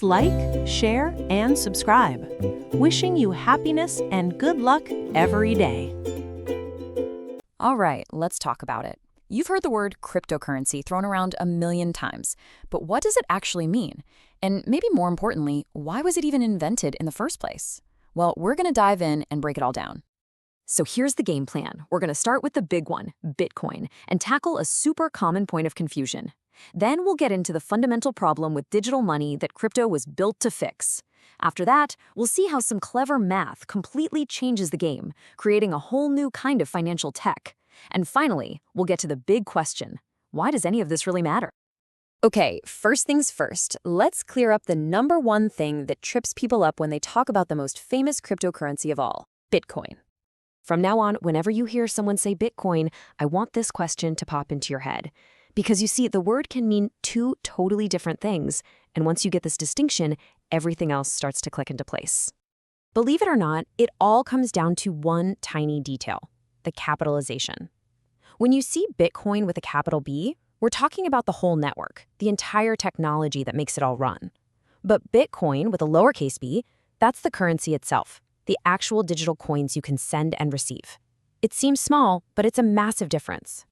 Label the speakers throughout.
Speaker 1: Please like, share, and subscribe. Wishing you happiness and good luck every day.
Speaker 2: All right, let's talk about it. You've heard the word cryptocurrency thrown around a million times, but what does it actually mean? And maybe more importantly, why was it even invented in the first place? Well, we're going to dive in and break it all down.
Speaker 3: So here's the game plan. We're going to start with the big one, Bitcoin, and tackle a super common point of confusion. Then we'll get into the fundamental problem with digital money that crypto was built to fix. After that, we'll see how some clever math completely changes the game, creating a whole new kind of financial tech. And finally, we'll get to the big question. Why does any of this really matter?
Speaker 2: Okay, first things first, let's clear up the number one thing that trips people up when they talk about the most famous cryptocurrency of all, Bitcoin.
Speaker 3: From now on, whenever you hear someone say Bitcoin, I want this question to pop into your head. Because you see, the word can mean two totally different things, and once you get this distinction, everything else starts to click into place. Believe it or not, it all comes down to one tiny detail, the capitalization. When you see Bitcoin with a capital B, we're talking about the whole network, the entire technology that makes it all run. But Bitcoin with a lowercase b, that's the currency itself, the actual digital coins you can send and receive. It seems small, but it's a massive difference.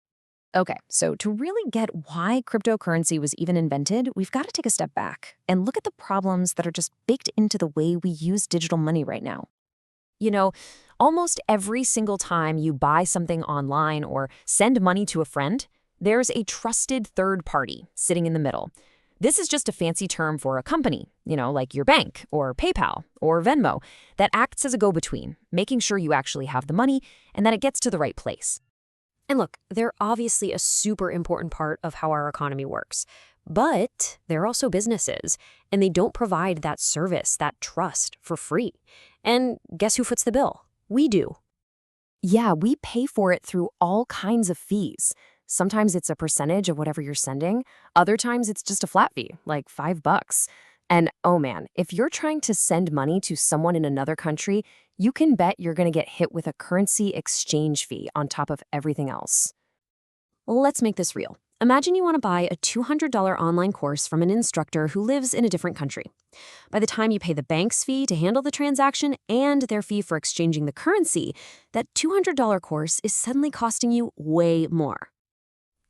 Speaker 3: Okay, so to really get why cryptocurrency was even invented, we've got to take a step back and look at the problems that are just baked into the way we use digital money right now. You know, almost every single time you buy something online or send money to a friend, there's a trusted third party sitting in the middle. This is just a fancy term for a company, like your bank or PayPal or Venmo, that acts as a go-between, making sure you actually have the money and that it gets to the right place. And look, they're obviously a super important part of how our economy works, but they're also businesses, and they don't provide that service, that trust, for free. And guess who foots the bill? We do. Yeah, we pay for it through all kinds of fees. Sometimes it's a percentage of whatever you're sending. Other times it's just a flat fee, like $5. And oh man, if you're trying to send money to someone in another country, you can bet you're going to get hit with a currency exchange fee on top of everything else. Let's make this real. Imagine you want to buy a $200 online course from an instructor who lives in a different country. By the time you pay the bank's fee to handle the transaction and their fee for exchanging the currency, that $200 course is suddenly costing you way more.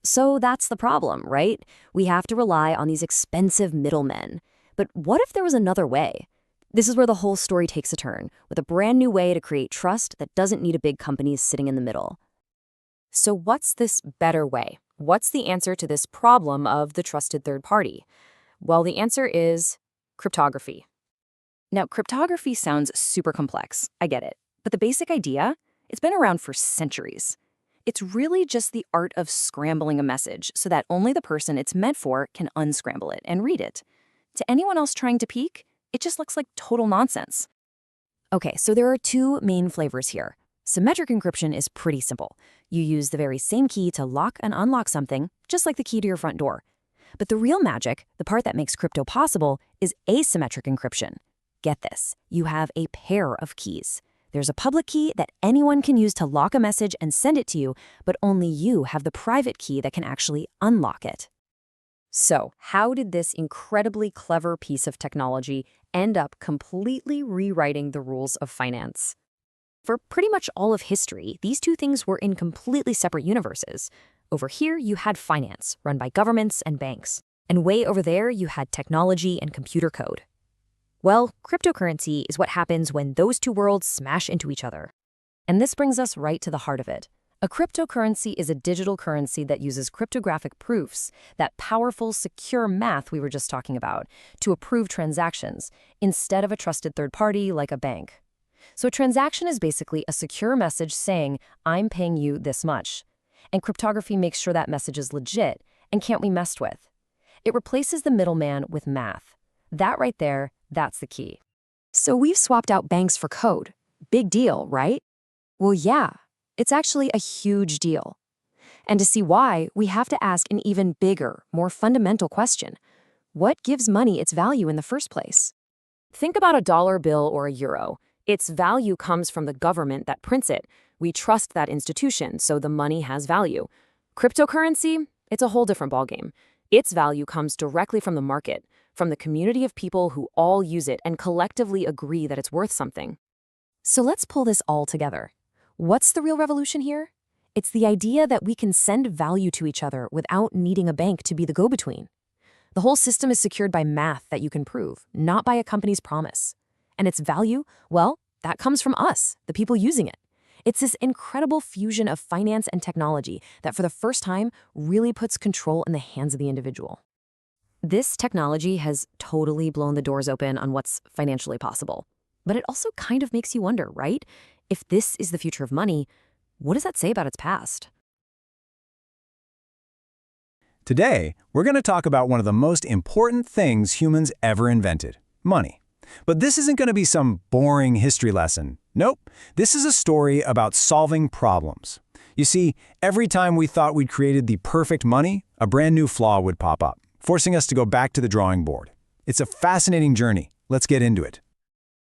Speaker 3: So that's the problem, right? We have to rely on these expensive middlemen. But what if there was another way? This is where the whole story takes a turn, with a brand new way to create trust that doesn't need a big company sitting in the middle. So what's this better way? What's the answer to this problem of the trusted third party? Well, the answer is cryptography. Now, cryptography sounds super complex, I get it. But the basic idea, it's been around for centuries. It's really just the art of scrambling a message so that only the person it's meant for can unscramble it and read it. To anyone else trying to peek, it just looks like total nonsense. Okay, so there are two main flavors here. Symmetric encryption is pretty simple. You use the very same key to lock and unlock something, just like the key to your front door. But the real magic, the part that makes crypto possible, is asymmetric encryption. Get this, you have a pair of keys. There's a public key that anyone can use to lock a message and send it to you, but only you have the private key that can actually unlock it. So, how did this incredibly clever piece of technology end up completely rewriting the rules of finance? For pretty much all of history, these two things were in completely separate universes. Over here, you had finance, run by governments and banks. And way over there, you had technology and computer code. Well, cryptocurrency is what happens when those two worlds smash into each other. And this brings us right to the heart of it. A cryptocurrency is a digital currency that uses cryptographic proofs, that powerful, secure math we were just talking about, to approve transactions, instead of a trusted third party like a bank. So a transaction is basically a secure message saying, I'm paying you this much. And cryptography makes sure that message is legit and can't be messed with. It replaces the middleman with math. That right there, that's the key. So we've swapped out banks for code. Big deal, right? Well, yeah. It's actually a huge deal. And to see why, we have to ask an even bigger, more fundamental question. What gives money its value in the first place? Think about a dollar bill or a euro. Its value comes from the government that prints it. We trust that institution, so the money has value. Cryptocurrency, it's a whole different ballgame. Its value comes directly from the market, from the community of people who all use it and collectively agree that it's worth something. So let's pull this all together. What's the real revolution here? It's the idea that we can send value to each other without needing a bank to be the go-between. The whole system is secured by math that you can prove, not by a company's promise. And its value, well, that comes from us, the people using it. It's this incredible fusion of finance and technology that for the first time really puts control in the hands of the individual. This technology has totally blown the doors open on what's financially possible. But it also kind of makes you wonder, right? If this is the future of money, what does that say about its past?
Speaker 4: Today, we're going to talk about one of the most important things humans ever invented, money. But this isn't going to be some boring history lesson. Nope, this is a story about solving problems. You see, every time we thought we'd created the perfect money, a brand new flaw would pop up, forcing us to go back to the drawing board. It's a fascinating journey. Let's get into it.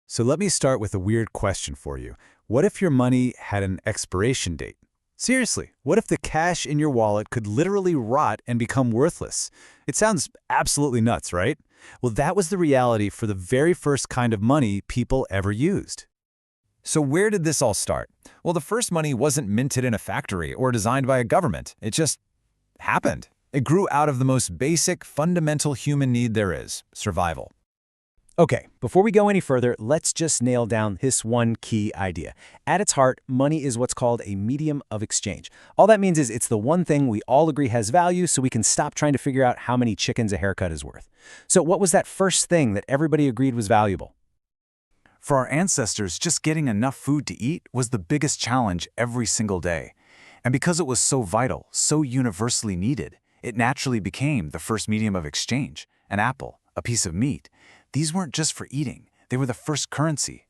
Speaker 5: So let me start with a weird question for you. What if your money had an expiration date? Seriously, what if the cash in your wallet could literally rot and become worthless? It sounds absolutely nuts, right? Well, that was the reality for the very first kind of money people ever used.
Speaker 6: So where did this all start? Well, the first money wasn't minted in a factory or designed by a government. It just happened. It grew out of the most basic, fundamental human need there is, survival.
Speaker 4: Okay, before we go any further, let's just nail down this one key idea. At its heart, money is what's called a medium of exchange. All that means is it's the one thing we all agree has value, so we can stop trying to figure out how many chickens a haircut is worth. So what was that first thing that everybody agreed was valuable?
Speaker 5: For our ancestors, just getting enough food to eat was the biggest challenge every single day. And because it was so vital, so universally needed, it naturally became the first medium of exchange. An apple, a piece of meat. These weren't just for eating, they were the first currency.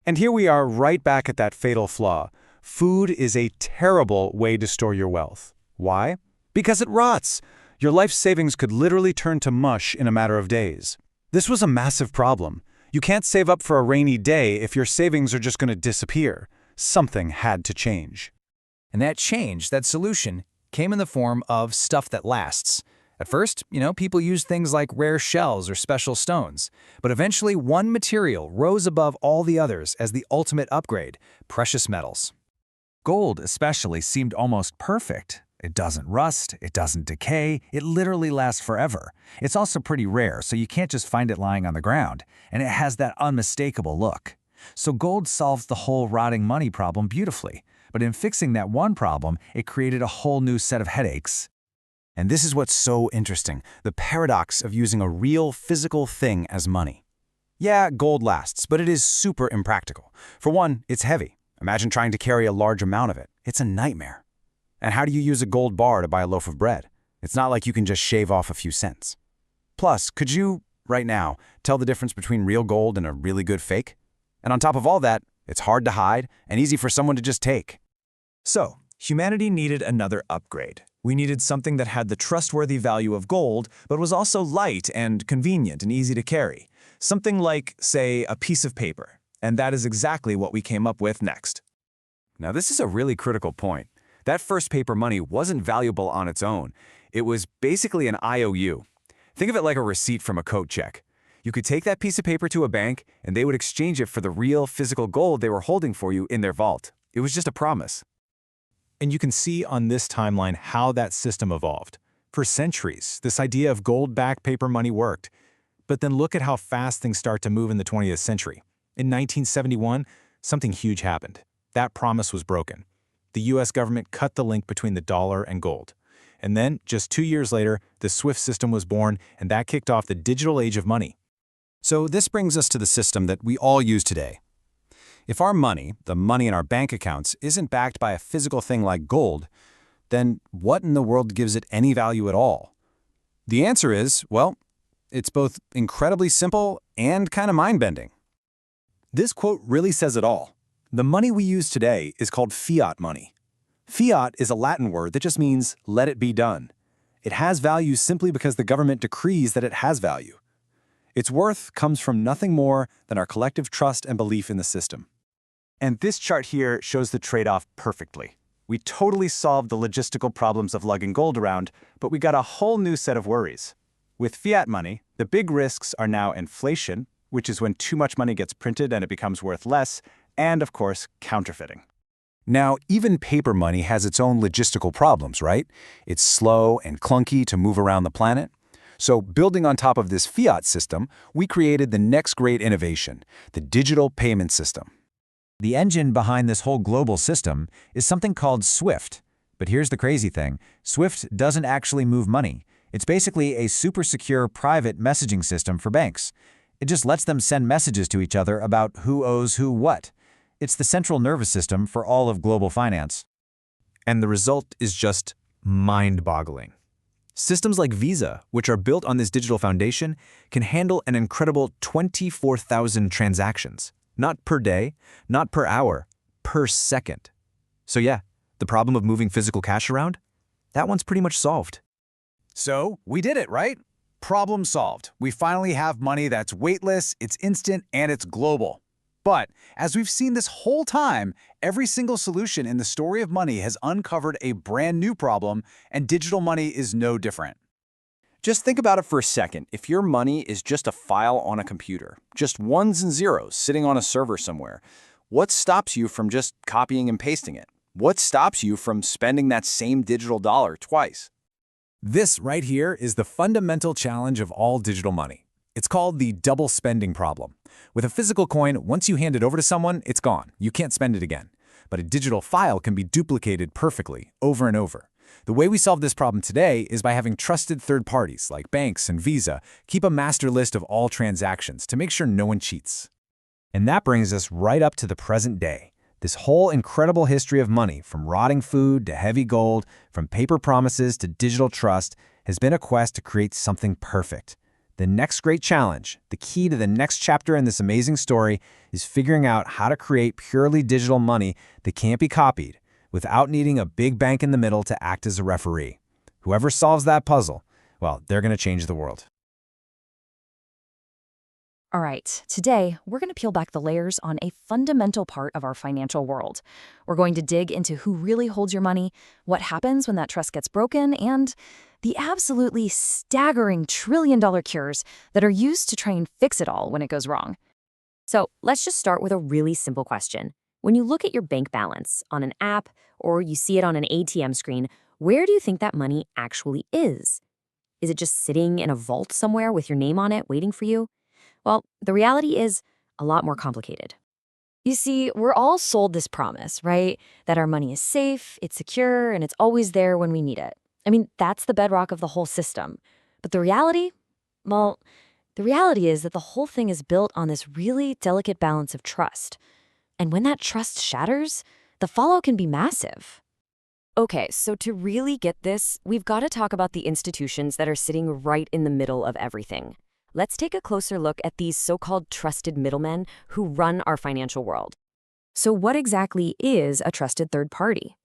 Speaker 4: And here we are right back at that fatal flaw. Food is a terrible way to store your wealth. Why? Because it rots. Your life savings could literally turn to mush in a matter of days. This was a massive problem. You can't save up for a rainy day if your savings are just going to disappear. Something had to change.
Speaker 6: And that change, that solution, came in the form of stuff that lasts. At first, people used things like rare shells or special stones. But eventually, one material rose above all the others as the ultimate upgrade: precious metals. Gold especially seemed almost perfect. It doesn't rust, it doesn't decay, it literally lasts forever. It's also pretty rare, so you can't just find it lying on the ground. And it has that unmistakable look. So gold solves the whole rotting money problem beautifully. But in fixing that one problem, it created a whole new set of headaches.
Speaker 4: And this is what's so interesting, the paradox of using a real physical thing as money. Yeah, gold lasts, but it is super impractical. For one, it's heavy. Imagine trying to carry a large amount of it. It's a nightmare. And how do you use a gold bar to buy a loaf of bread? It's not like you can just shave off a few cents. Plus, could you, right now, tell the difference between real gold and a really good fake? And on top of all that, it's hard to hide and easy for someone to just take.
Speaker 6: So, humanity needed another upgrade. We needed something that had the trustworthy value of gold, but was also light and convenient and easy to carry. Something like, say, a piece of paper. And that is exactly what we came up with next.
Speaker 5: Now, this is a really critical point. That first paper money wasn't valuable on its own. It was basically an IOU. Think of it like a receipt from a coat check. You could take that piece of paper to a bank, and they would exchange it for the real physical gold they were holding for you in their vault. It was just a promise.
Speaker 7: And you can see on this timeline how that system evolved. For centuries, this idea of gold-backed paper money worked. But then look at how fast things start to move in the 20th century. In 1971, something huge happened. That promise was broken. The US government cut the link between the dollar and gold. And then, just 2 years later, the SWIFT system was born, and that kicked off the digital age of money.
Speaker 4: So this brings us to the system that we all use today. If our money, the money in our bank accounts, isn't backed by a physical thing like gold, then what in the world gives it any value at all? The answer is, well, it's both incredibly simple and kind of mind-bending.
Speaker 7: This quote really says it all. The money we use today is called fiat money. Fiat is a Latin word that just means let it be done. It has value simply because the government decrees that it has value. Its worth comes from nothing more than our collective trust and belief in the system. And this chart here shows the trade-off perfectly. We totally solved the logistical problems of lugging gold around, but we got a whole new set of worries.
Speaker 5: With fiat money, the big risks are now inflation, which is when too much money gets printed and it becomes worth less, and of course, counterfeiting.
Speaker 4: Now, even paper money has its own logistical problems, right? It's slow and clunky to move around the planet. So, building on top of this fiat system, we created the next great innovation, the digital payment system.
Speaker 6: The engine behind this whole global system is something called SWIFT. But here's the crazy thing. SWIFT doesn't actually move money. It's basically a super secure private messaging system for banks. It just lets them send messages to each other about who owes who what. It's the central nervous system for all of global finance.
Speaker 5: And the result is just mind-boggling. Systems like Visa, which are built on this digital foundation, can handle an incredible 24,000 transactions. Not per day, not per hour, per second. So yeah, the problem of moving physical cash around? That one's pretty much solved.
Speaker 4: So, we did it, right? Problem solved. We finally have money that's weightless, it's instant, and it's global. But, as we've seen this whole time, every single solution in the story of money has uncovered a brand new problem, and digital money is no different.
Speaker 6: Just think about it for a second. If your money is just a file on a computer, just ones and zeros sitting on a server somewhere, what stops you from just copying and pasting it? What stops you from spending that same digital dollar twice?
Speaker 5: This right here is the fundamental challenge of all digital money. It's called the double spending problem. With a physical coin, once you hand it over to someone, it's gone. You can't spend it again. But a digital file can be duplicated perfectly, over and over. The way we solve this problem today is by having trusted third parties, like banks and Visa, keep a master list of all transactions to make sure no one cheats. And that brings us right up to the present day. This whole incredible history of money, from rotting food to heavy gold, from paper promises to digital trust, has been a quest to create something perfect. The next great challenge, the key to the next chapter in this amazing story, is figuring out how to create purely digital money that can't be copied without needing a big bank in the middle to act as a referee. Whoever solves that puzzle, well, they're going to change the world.
Speaker 2: All right, today we're going to peel back the layers on a fundamental part of our financial world. We're going to dig into who really holds your money, what happens when that trust gets broken, and the absolutely staggering trillion-dollar cures that are used to try and fix it all when it goes wrong.
Speaker 3: So let's just start with a really simple question. When you look at your bank balance on an app or you see it on an ATM screen, where do you think that money actually is? Is it just sitting in a vault somewhere with your name on it waiting for you? Well, the reality is a lot more complicated. You see, we're all sold this promise, right? That our money is safe, it's secure, and it's always there when we need it. I mean, that's the bedrock of the whole system. But the reality? Well, the reality is that the whole thing is built on this really delicate balance of trust. And when that trust shatters, the fallout can be massive. Okay, so to really get this, we've got to talk about the institutions that are sitting right in the middle of everything. Let's take a closer look at these so-called trusted middlemen who run our financial world. So what exactly is a trusted third party?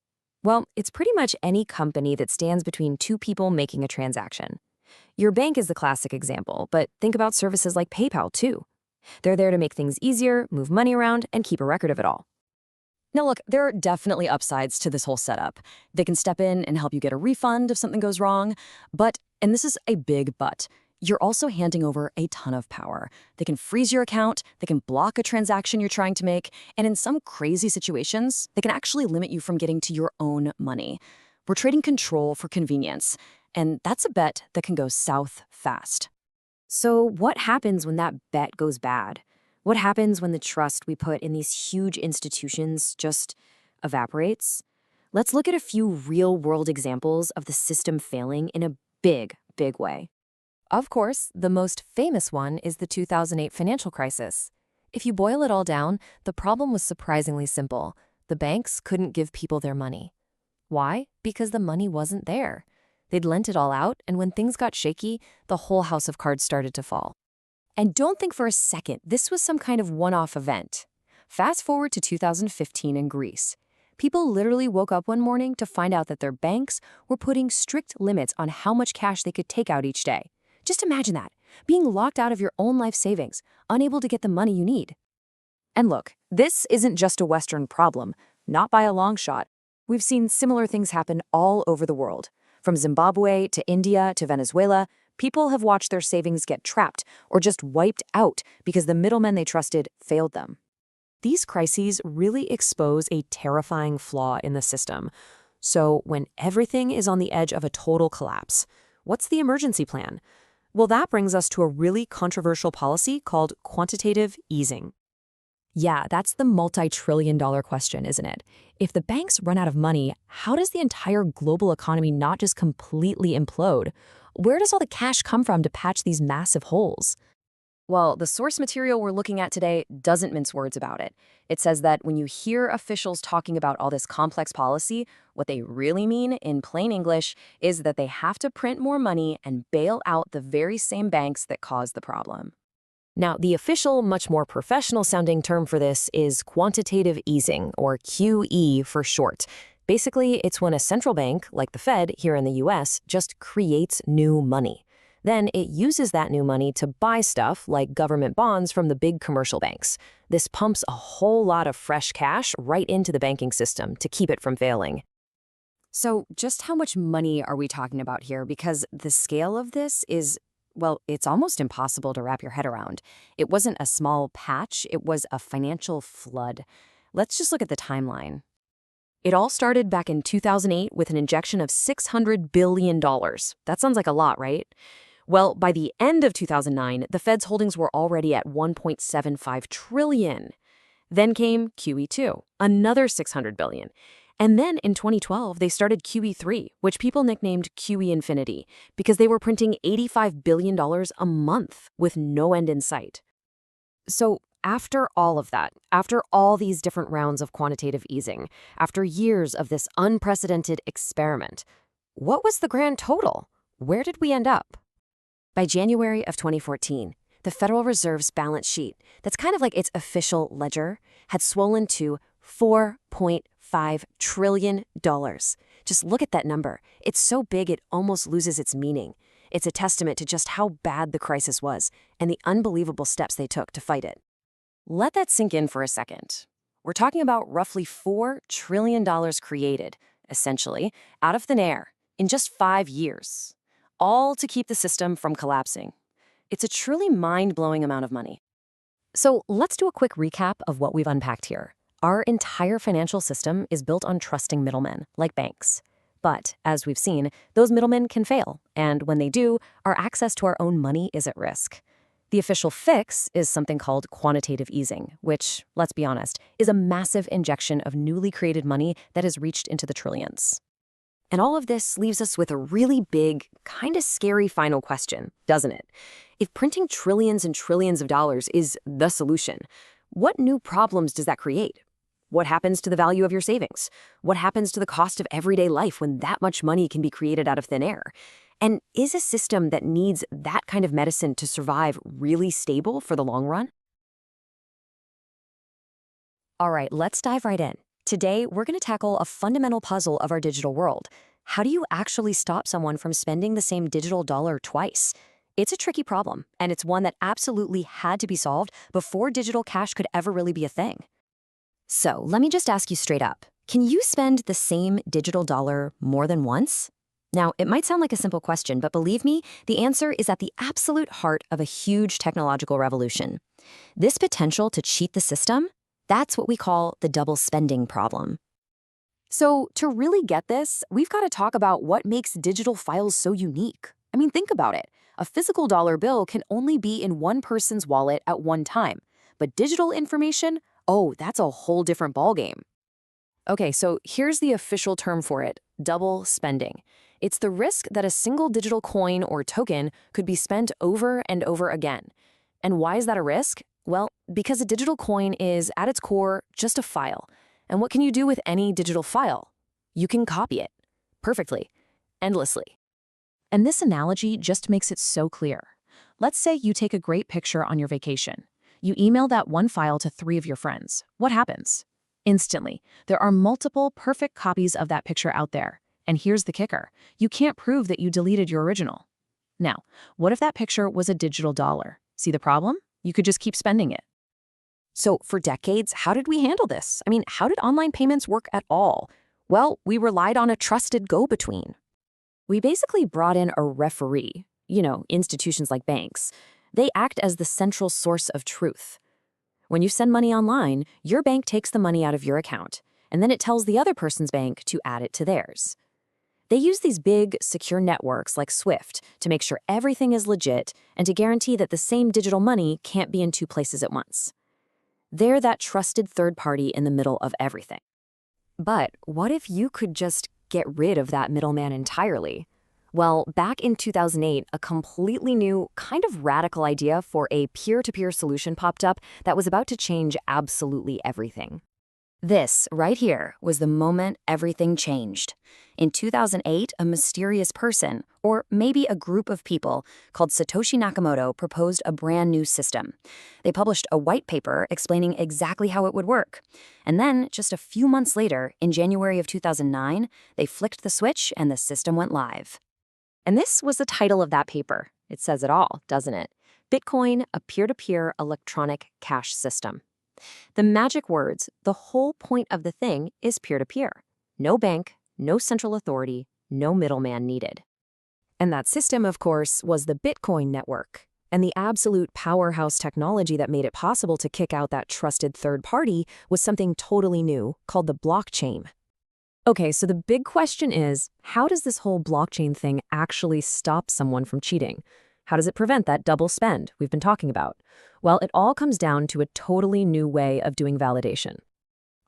Speaker 3: Well, it's pretty much any company that stands between two people making a transaction. Your bank is the classic example, but think about services like PayPal too. They're there to make things easier, move money around, and keep a record of it all. Now look, there are definitely upsides to this whole setup. They can step in and help you get a refund if something goes wrong, but, and this is a big but, you're also handing over a ton of power. They can freeze your account, they can block a transaction you're trying to make, and in some crazy situations, they can actually limit you from getting to your own money. We're trading control for convenience, and that's a bet that can go south fast. So what happens when that bet goes bad? What happens when the trust we put in these huge institutions just evaporates? Let's look at a few real-world examples of the system failing in a big, big way. Of course, the most famous one is the 2008 financial crisis. If you boil it all down, the problem was surprisingly simple. The banks couldn't give people their money. Why? Because the money wasn't there. They'd lent it all out, and when things got shaky, the whole house of cards started to fall. And don't think for a second this was some kind of one-off event. Fast forward to 2015 in Greece. People literally woke up one morning to find out that their banks were putting strict limits on how much cash they could take out each day. Just imagine that, being locked out of your own life savings, unable to get the money you need. And look, this isn't just a Western problem, not by a long shot. We've seen similar things happen all over the world. From Zimbabwe to India to Venezuela, People have watched their savings get trapped or just wiped out because the middlemen they trusted failed them. These crises really expose a terrifying flaw in the system. So when everything is on the edge of a total collapse, what's the emergency plan? Well, that brings us to a really controversial policy called quantitative easing. Yeah, that's the multi-trillion-dollar question, isn't it? If the banks run out of money, how does the entire global economy not just completely implode? Where does all the cash come from to patch these massive holes? Well, the source material we're looking at today doesn't mince words about it. It says that when you hear officials talking about all this complex policy, what they really mean, in plain English, is that they have to print more money and bail out the very same banks that caused the problem. Now, the official, much more professional-sounding term for this is quantitative easing, or QE for short. Basically, it's when a central bank, like the Fed here in the US, just creates new money. Then it uses that new money to buy stuff like government bonds from the big commercial banks. This pumps a whole lot of fresh cash right into the banking system to keep it from failing. So just how much money are we talking about here? Because the scale of this is, well, it's almost impossible to wrap your head around. It wasn't a small patch, it was a financial flood. Let's just look at the timeline. It all started back in 2008 with an injection of $600 billion. That sounds like a lot, right? Well, by the end of 2009, the Fed's holdings were already at $1.75 trillion. Then came QE2, another $600 billion. And then in 2012, they started QE3, which people nicknamed QE Infinity, because they were printing $85 billion a month with no end in sight. So after all of that, after all these different rounds of quantitative easing, after years of this unprecedented experiment, what was the grand total? Where did we end up? By January of 2014, the Federal Reserve's balance sheet, that's kind of like its official ledger, had swollen to $4.5 trillion. Just look at that number. It's so big it almost loses its meaning. It's a testament to just how bad the crisis was and the unbelievable steps they took to fight it. Let that sink in for a second. We're talking about roughly $4 trillion created, essentially, out of thin air, in just 5 years. All to keep the system from collapsing. It's a truly mind-blowing amount of money. So let's do a quick recap of what we've unpacked here. Our entire financial system is built on trusting middlemen, like banks. But, as we've seen, those middlemen can fail, and when they do, our access to our own money is at risk. The official fix is something called quantitative easing, which, let's be honest, is a massive injection of newly created money that has reached into the trillions. And all of this leaves us with a really big, kind of scary final question, doesn't it? If printing trillions and trillions of dollars is the solution, what new problems does that create? What happens to the value of your savings? What happens to the cost of everyday life when that much money can be created out of thin air? And is a system that needs that kind of medicine to survive really stable for the long run? All right, let's dive right in. Today, we're going to tackle a fundamental puzzle of our digital world. How do you actually stop someone from spending the same digital dollar twice? It's a tricky problem, and it's one that absolutely had to be solved before digital cash could ever really be a thing. So, let me just ask you straight up. Can you spend the same digital dollar more than once? Now, it might sound like a simple question, but believe me, the answer is at the absolute heart of a huge technological revolution. This potential to cheat the system, that's what we call the double spending problem. So to really get this, we've got to talk about what makes digital files so unique. I mean, think about it. A physical dollar bill can only be in one person's wallet at one time. But digital information, oh, that's a whole different ballgame. Okay, so here's the official term for it, double spending. It's the risk that a single digital coin or token could be spent over and over again. And why is that a risk? Well, because a digital coin is, at its core, just a file. And what can you do with any digital file? You can copy it. Perfectly. Endlessly. And this analogy just makes it so clear. Let's say you take a great picture on your vacation. You email that one file to 3 of your friends. What happens? Instantly, there are multiple perfect copies of that picture out there. And here's the kicker. You can't prove that you deleted your original. Now, what if that picture was a digital dollar? See the problem? You could just keep spending it. So for decades, how did we handle this? I mean, how did online payments work at all? Well, we relied on a trusted go-between. We basically brought in a referee. institutions like banks. They act as the central source of truth. When you send money online, your bank takes the money out of your account, and then it tells the other person's bank to add it to theirs. They use these big, secure networks like SWIFT to make sure everything is legit and to guarantee that the same digital money can't be in two places at once. They're that trusted third party in the middle of everything. But what if you could just get rid of that middleman entirely? Well, back in 2008, a completely new, kind of radical idea for a peer-to-peer solution popped up that was about to change absolutely everything. This, right here, was the moment everything changed. In 2008, a mysterious person, or maybe a group of people, called Satoshi Nakamoto proposed a brand new system. They published a white paper explaining exactly how it would work. And then, just a few months later, in January of 2009, they flicked the switch and the system went live. And this was the title of that paper. It says it all, doesn't it? Bitcoin, a peer-to-peer electronic cash system. The magic words, the whole point of the thing is peer-to-peer. No bank, no central authority, no middleman needed. And that system, of course, was the Bitcoin network. And the absolute powerhouse technology that made it possible to kick out that trusted third party was something totally new called the blockchain. Okay, so the big question is, how does this whole blockchain thing actually stop someone from cheating? How does it prevent that double spend we've been talking about? Well, it all comes down to a totally new way of doing validation.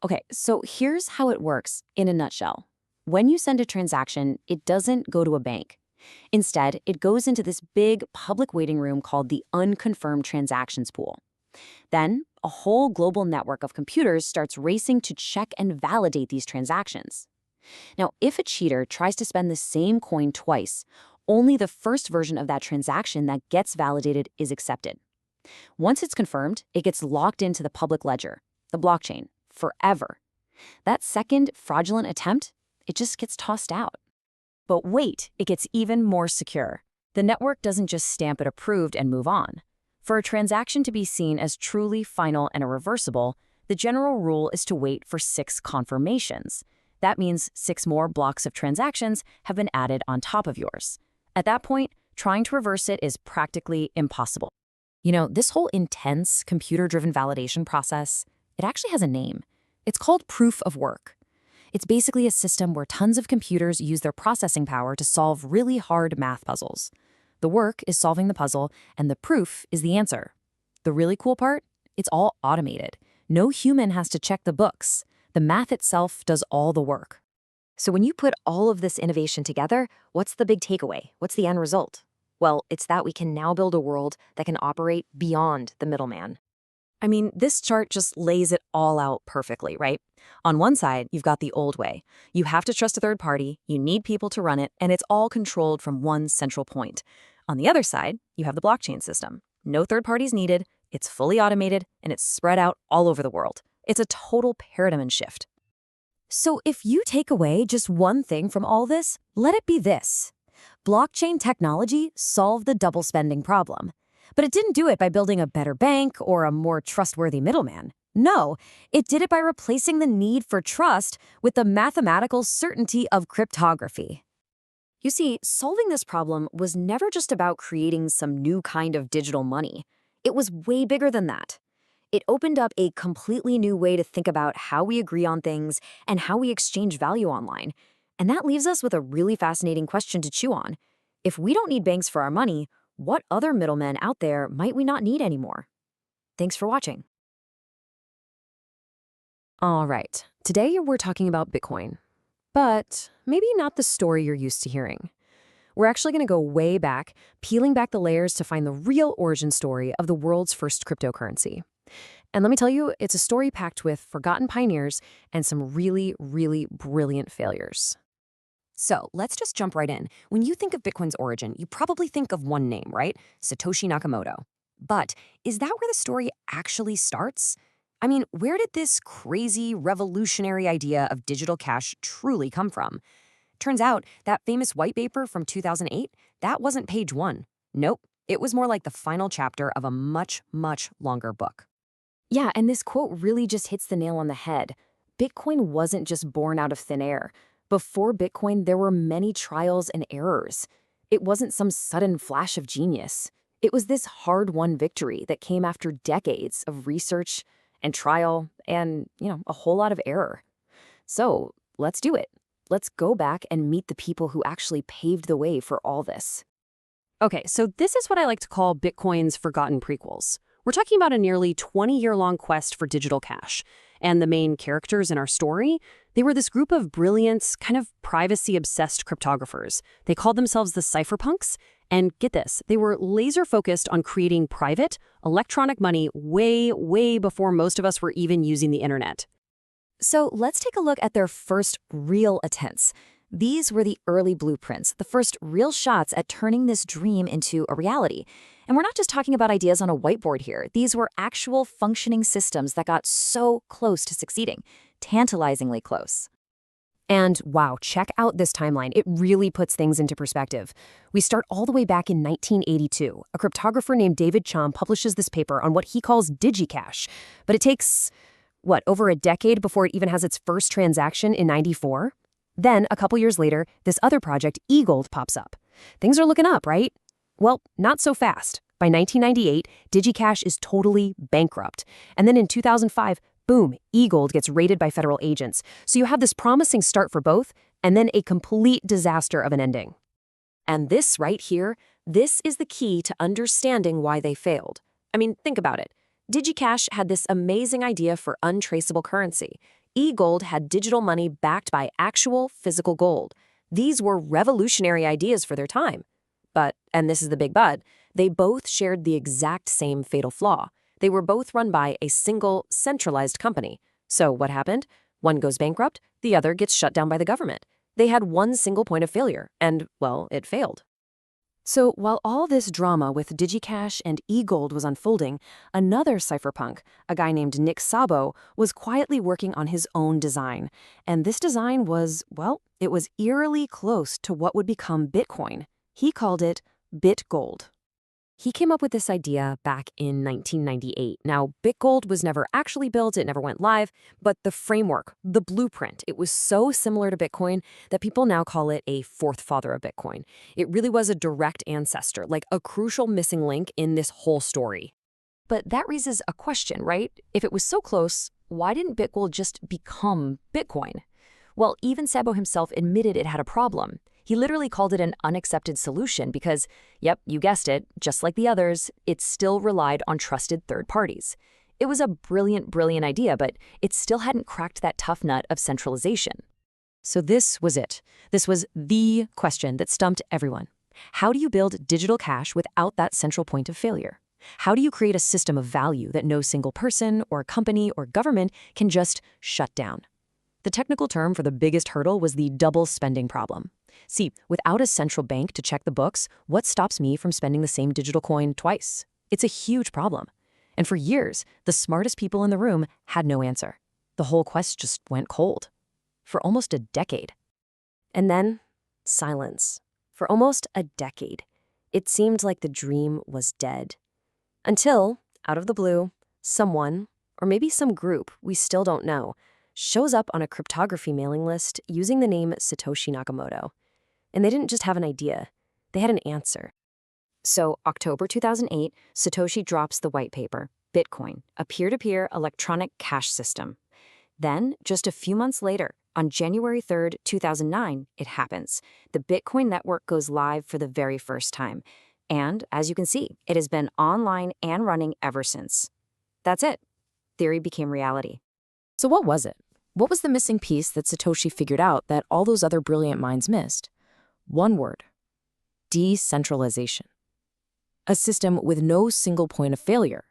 Speaker 3: Okay, so here's how it works in a nutshell. When you send a transaction, it doesn't go to a bank. Instead, it goes into this big public waiting room called the unconfirmed transactions pool. Then, a whole global network of computers starts racing to check and validate these transactions. Now, if a cheater tries to spend the same coin twice, only the first version of that transaction that gets validated is accepted. Once it's confirmed, it gets locked into the public ledger, the blockchain, forever. That second fraudulent attempt, it just gets tossed out. But wait, it gets even more secure. The network doesn't just stamp it approved and move on. For a transaction to be seen as truly final and irreversible, the general rule is to wait for 6 confirmations. That means 6 more blocks of transactions have been added on top of yours. At that point, trying to reverse it is practically impossible. This whole intense computer-driven validation process, it actually has a name. It's called proof of work. It's basically a system where tons of computers use their processing power to solve really hard math puzzles. The work is solving the puzzle, and the proof is the answer. The really cool part? It's all automated. No human has to check the books. The math itself does all the work. So when you put all of this innovation together, what's the big takeaway? What's the end result? Well, it's that we can now build a world that can operate beyond the middleman. I mean, this chart just lays it all out perfectly, right? On one side, you've got the old way. You have to trust a third party, you need people to run it, and it's all controlled from one central point. On the other side, you have the blockchain system. No third parties needed, it's fully automated, and it's spread out all over the world. It's a total paradigm shift. So if you take away just one thing from all this, let it be this. Blockchain technology solved the double spending problem. But it didn't do it by building a better bank or a more trustworthy middleman. No, it did it by replacing the need for trust with the mathematical certainty of cryptography. You see, solving this problem was never just about creating some new kind of digital money. It was way bigger than that. It opened up a completely new way to think about how we agree on things and how we exchange value online. And that leaves us with a really fascinating question to chew on. If we don't need banks for our money, what other middlemen out there might we not need anymore? Thanks for watching. All right, today we're talking about Bitcoin, but maybe not the story you're used to hearing. We're actually going to go way back, peeling back the layers to find the real origin story of the world's first cryptocurrency. And let me tell you, it's a story packed with forgotten pioneers and some really, really brilliant failures. So let's just jump right in. When you think of Bitcoin's origin, you probably think of one name, right? Satoshi Nakamoto. But is that where the story actually starts? I mean, where did this crazy, revolutionary idea of digital cash truly come from? Turns out that famous white paper from 2008, that wasn't page 1. Nope, it was more like the final chapter of a much, much longer book. Yeah, and this quote really just hits the nail on the head. Bitcoin wasn't just born out of thin air. Before Bitcoin, there were many trials and errors. It wasn't some sudden flash of genius. It was this hard-won victory that came after decades of research and trial and, a whole lot of error. So, let's do it. Let's go back and meet the people who actually paved the way for all this.
Speaker 1: Okay, so this is what I like to call Bitcoin's forgotten prequels. We're talking about a nearly 20-year-long quest for digital cash. And the main characters in our story, they were this group of brilliant, kind of privacy-obsessed cryptographers. They called themselves the Cypherpunks. And get this, they were laser-focused on creating private, electronic money way, way before most of us were even using the internet.
Speaker 2: So let's take a look at their first real attempts. These were the early blueprints, the first real shots at turning this dream into a reality. And we're not just talking about ideas on a whiteboard here. These were actual functioning systems that got so close to succeeding, tantalizingly close.
Speaker 3: And wow, check out this timeline. It really puts things into perspective. We start all the way back in 1982. A cryptographer named David Chaum publishes this paper on what he calls DigiCash. But it takes, over a decade before it even has its first transaction in '94? Then, a couple years later, this other project, eGold, pops up. Things are looking up, right? Well, not so fast. By 1998, DigiCash is totally bankrupt. And then in 2005, boom, eGold gets raided by federal agents. So you have this promising start for both, and then a complete disaster of an ending. And this right here, this is the key to understanding why they failed. I mean, think about it. DigiCash had this amazing idea for untraceable currency. eGold had digital money backed by actual physical gold. These were revolutionary ideas for their time. But, and this is the big but, they both shared the exact same fatal flaw. They were both run by a single, centralized company. So what happened? One goes bankrupt, the other gets shut down by the government. They had one single point of failure, and, well, it failed. So while all this drama with DigiCash and eGold was unfolding, another cypherpunk, a guy named Nick Szabo, was quietly working on his own design. And this design was, it was eerily close to what would become Bitcoin. He called it BitGold. He came up with this idea back in 1998. Now, BitGold was never actually built, it never went live, but the framework, the blueprint, it was so similar to Bitcoin that people now call it a fourth father of Bitcoin. It really was a direct ancestor, like a crucial missing link in this whole story. But that raises a question, right? If it was so close, why didn't BitGold just become Bitcoin? Well, even Szabo himself admitted it had a problem. He literally called it an unaccepted solution because, yep, you guessed it, just like the others, it still relied on trusted third parties. It was a brilliant, brilliant idea, but it still hadn't cracked that tough nut of centralization. So this was it. This was the question that stumped everyone. How do you build digital cash without that central point of failure? How do you create a system of value that no single person or company or government can just shut down? The technical term for the biggest hurdle was the double spending problem. See, without a central bank to check the books, what stops me from spending the same digital coin twice? It's a huge problem. And for years, the smartest people in the room had no answer. The whole quest just went cold. For almost a decade. And then, silence. For almost a decade. It seemed like the dream was dead. Until, out of the blue, someone, or maybe some group, we still don't know, shows up on a cryptography mailing list using the name Satoshi Nakamoto. And they didn't just have an idea, they had an answer. So, October 2008, Satoshi drops the white paper, Bitcoin, a peer-to-peer electronic cash system. Then, just a few months later, on January 3rd, 2009, it happens. The Bitcoin network goes live for the very first time. And, as you can see, it has been online and running ever since. That's it. Theory became reality.
Speaker 2: So what was it? What was the missing piece that Satoshi figured out that all those other brilliant minds missed? One word: decentralization. A system with no single point of failure.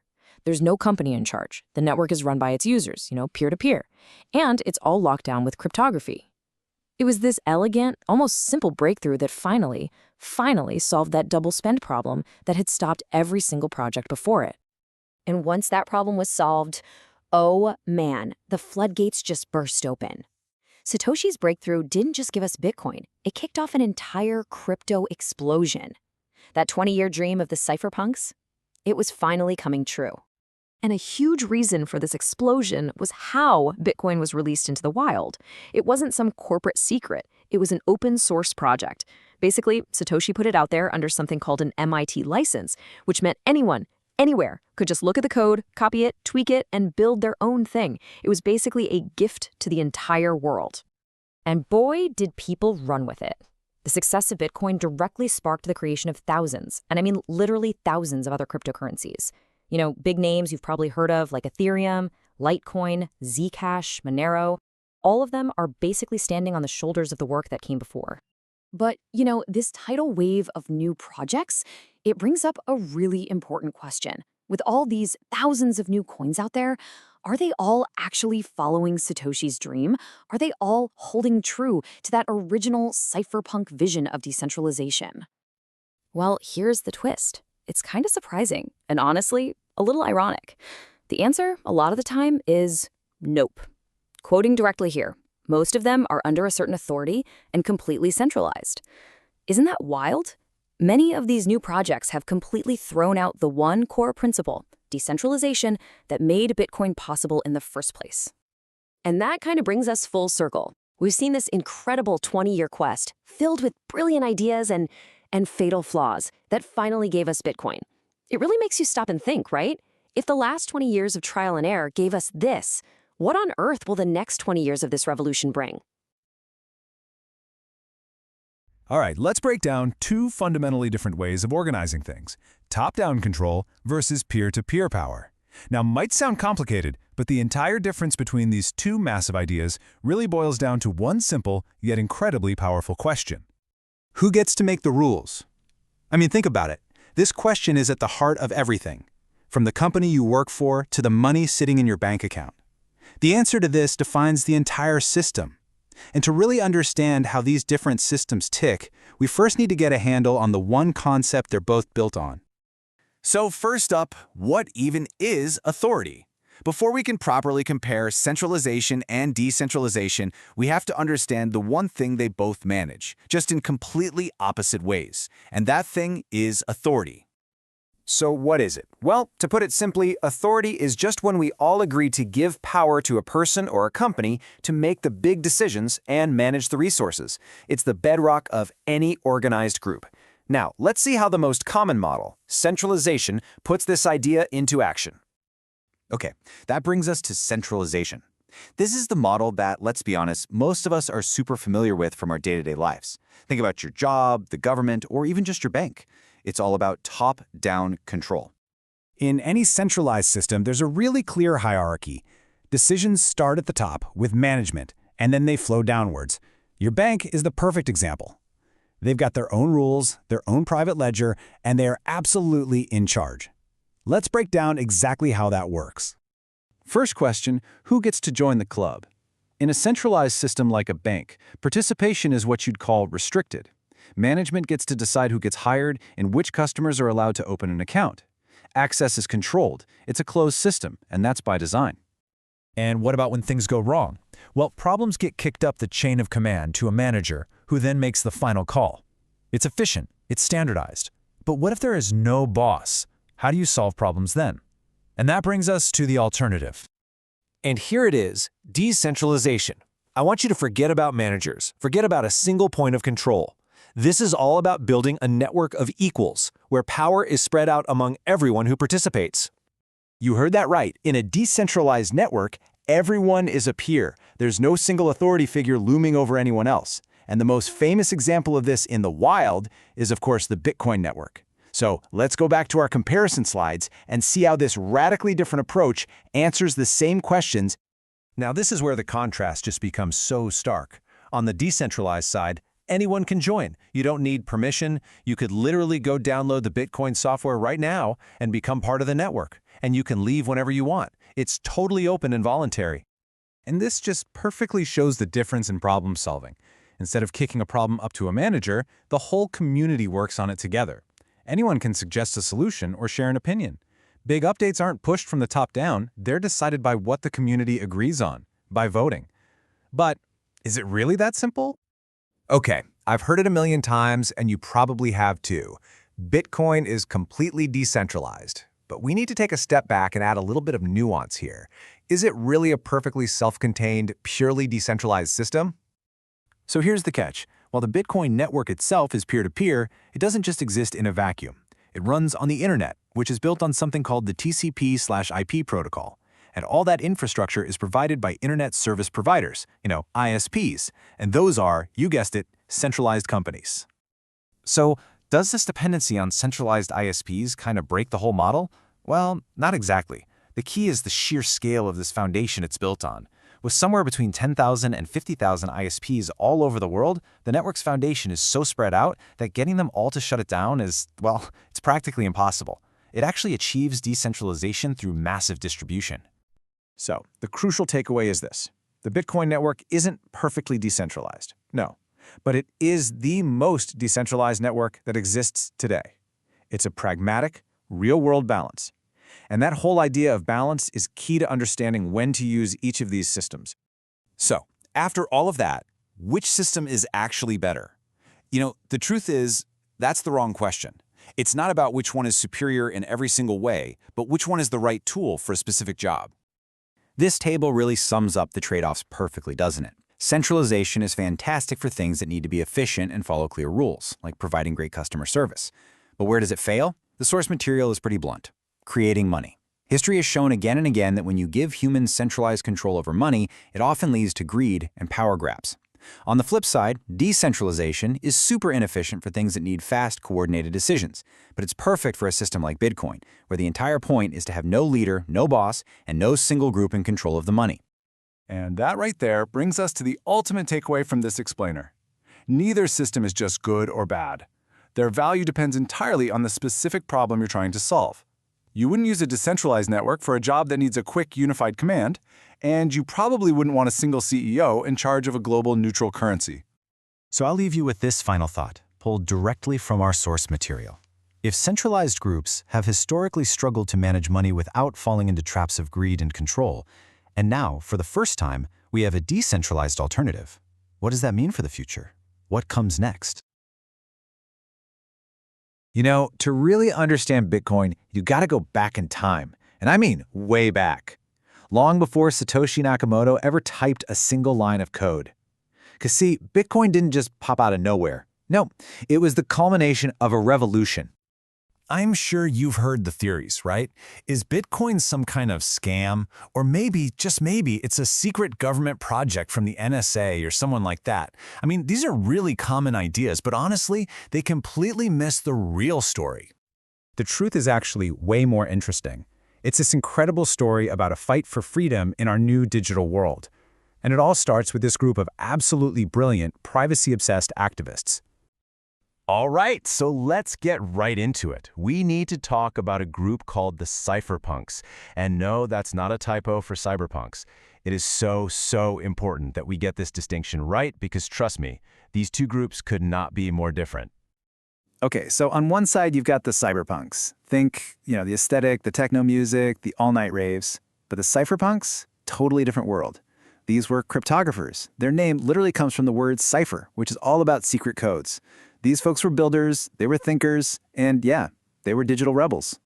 Speaker 2: There's no company in charge. The network is run by its users, peer-to-peer. And it's all locked down with cryptography. It was this elegant, almost simple breakthrough that finally solved that double spend problem that had stopped every single project before it.
Speaker 3: And once that problem was solved, oh man, the floodgates just burst open. Satoshi's breakthrough didn't just give us Bitcoin, it kicked off an entire crypto explosion. That 20-year dream of the cypherpunks? It was finally coming true. And a huge reason for this explosion was how Bitcoin was released into the wild. It wasn't some corporate secret. It was an open source project. Basically, Satoshi put it out there under something called an MIT license, which meant anyone, anywhere, could just look at the code, copy it, tweak it, and build their own thing. It was basically a gift to the entire world. And boy, did people run with it. The success of Bitcoin directly sparked the creation of thousands, and I mean literally thousands of other cryptocurrencies. You know, big names you've probably heard of like Ethereum, Litecoin, Zcash, Monero. All of them are basically standing on the shoulders of the work that came before. But, you know, this tidal wave of new projects, it brings up a really important question. With all these thousands of new coins out there, are they all actually following Satoshi's dream? Are they all holding true to that original cypherpunk vision of decentralization? Well, here's the twist. It's kind of surprising, and honestly, a little ironic. The answer, a lot of the time, is nope. Quoting directly here, most of them are under a certain authority and completely centralized. Isn't that wild? Many of these new projects have completely thrown out the one core principle, decentralization, that made Bitcoin possible in the first place.
Speaker 1: And that kind of brings us full circle. We've seen this incredible 20-year quest filled with brilliant ideas and fatal flaws that finally gave us Bitcoin. It really makes you stop and think, right? If the last 20 years of trial and error gave us this, what on earth will the next 20 years of this revolution bring?
Speaker 5: All right, let's break down two fundamentally different ways of organizing things: top-down control versus peer-to-peer power. Now, might sound complicated, but the entire difference between these two massive ideas really boils down to one simple yet incredibly powerful question. Who gets to make the rules? I mean, think about it. This question is at the heart of everything, from the company you work for to the money sitting in your bank account. The answer to this defines the entire system. And to really understand how these different systems tick, we first need to get a handle on the one concept they're both built on.
Speaker 6: So first up, what even is authority? Before we can properly compare centralization and decentralization, we have to understand the one thing they both manage, just in completely opposite ways. And that thing is authority. So what is it? Well, to put it simply, authority is just when we all agree to give power to a person or a company to make the big decisions and manage the resources. It's the bedrock of any organized group. Now, let's see how the most common model, centralization, puts this idea into action. Okay, that brings us to centralization. This is the model that, let's be honest, most of us are super familiar with from our day-to-day lives. Think about your job, the government, or even just your bank. It's all about top-down control.
Speaker 5: In any centralized system, there's a really clear hierarchy. Decisions start at the top with management, and then they flow downwards. Your bank is the perfect example. They've got their own rules, their own private ledger, and they are absolutely in charge. Let's break down exactly how that works. First question, who gets to join the club? In a centralized system like a bank, participation is what you'd call restricted. Management gets to decide who gets hired and which customers are allowed to open an account. Access is controlled. It's a closed system, and that's by design.
Speaker 7: And what about when things go wrong? Well, problems get kicked up the chain of command to a manager who then makes the final call. It's efficient, it's standardized. But what if there is no boss? How do you solve problems then? And that brings us to the alternative.
Speaker 6: And here it is, decentralization. I want you to forget about managers, forget about a single point of control. This is all about building a network of equals, where power is spread out among everyone who participates.
Speaker 4: You heard that right. In a decentralized network, everyone is a peer. There's no single authority figure looming over anyone else. And the most famous example of this in the wild is, of course, the Bitcoin network. So let's go back to our comparison slides and see how this radically different approach answers the same questions.
Speaker 5: Now, this is where the contrast just becomes so stark. On the decentralized side, anyone can join. You don't need permission. You could literally go download the Bitcoin software right now and become part of the network. And you can leave whenever you want. It's totally open and voluntary. And this just perfectly shows the difference in problem solving. Instead of kicking a problem up to a manager, the whole community works on it together. Anyone can suggest a solution or share an opinion. Big updates aren't pushed from the top down. They're decided by what the community agrees on, by voting. But is it really that simple?
Speaker 8: Okay, I've heard it a million times, and you probably have too. Bitcoin is completely decentralized. But we need to take a step back and add a little bit of nuance here. Is it really a perfectly self-contained, purely decentralized system?
Speaker 5: So here's the catch. While the Bitcoin network itself is peer-to-peer, it doesn't just exist in a vacuum. It runs on the internet, which is built on something called the TCP/IP protocol. And all that infrastructure is provided by internet service providers, ISPs. And those are, you guessed it, centralized companies.
Speaker 6: So, does this dependency on centralized ISPs kind of break the whole model? Well, not exactly. The key is the sheer scale of this foundation it's built on. With somewhere between 10,000 and 50,000 ISPs all over the world, the network's foundation is so spread out that getting them all to shut it down is, well, it's practically impossible. It actually achieves decentralization through massive distribution.
Speaker 5: So, the crucial takeaway is this. The Bitcoin network isn't perfectly decentralized. No. But it is the most decentralized network that exists today. It's a pragmatic, real-world balance. And that whole idea of balance is key to understanding when to use each of these systems.
Speaker 4: So, after all of that, which system is actually better? The truth is, that's the wrong question. It's not about which one is superior in every single way, but which one is the right tool for a specific job. This table really sums up the trade-offs perfectly, doesn't it? Centralization is fantastic for things that need to be efficient and follow clear rules, like providing great customer service. But where does it fail? The source material is pretty blunt. Creating money. History has shown again and again that when you give humans centralized control over money, it often leads to greed and power grabs. On the flip side, decentralization is super inefficient for things that need fast, coordinated decisions. But it's perfect for a system like Bitcoin, where the entire point is to have no leader, no boss, and no single group in control of the money.
Speaker 5: And that right there brings us to the ultimate takeaway from this explainer. Neither system is just good or bad. Their value depends entirely on the specific problem you're trying to solve. You wouldn't use a decentralized network for a job that needs a quick, unified command, and you probably wouldn't want a single CEO in charge of a global neutral currency.
Speaker 4: So I'll leave you with this final thought, pulled directly from our source material. If centralized groups have historically struggled to manage money without falling into traps of greed and control, and now, for the first time, we have a decentralized alternative, what does that mean for the future? What comes next?
Speaker 6: To really understand Bitcoin, you gotta go back in time. And I mean way back. Long before Satoshi Nakamoto ever typed a single line of code. 'Cause see, Bitcoin didn't just pop out of nowhere. No, it was the culmination of a revolution.
Speaker 5: I'm sure you've heard the theories, right? Is Bitcoin some kind of scam? Or maybe, just maybe, it's a secret government project from the NSA or someone like that. I mean, these are really common ideas, but honestly, they completely miss the real story. The truth is actually way more interesting. It's this incredible story about a fight for freedom in our new digital world. And it all starts with this group of absolutely brilliant, privacy-obsessed activists.
Speaker 7: All right, so let's get right into it. We need to talk about a group called the Cypherpunks. And no, that's not a typo for cyberpunks. It is so important that we get this distinction right because trust me, these two groups could not be more different.
Speaker 9: Okay, so on one side, you've got the cyberpunks. Think, the aesthetic, the techno music, the all-night raves. But the cypherpunks, totally different world. These were cryptographers. Their name literally comes from the word cipher, which is all about secret codes. These folks were builders, they were thinkers, and yeah, they were digital rebels.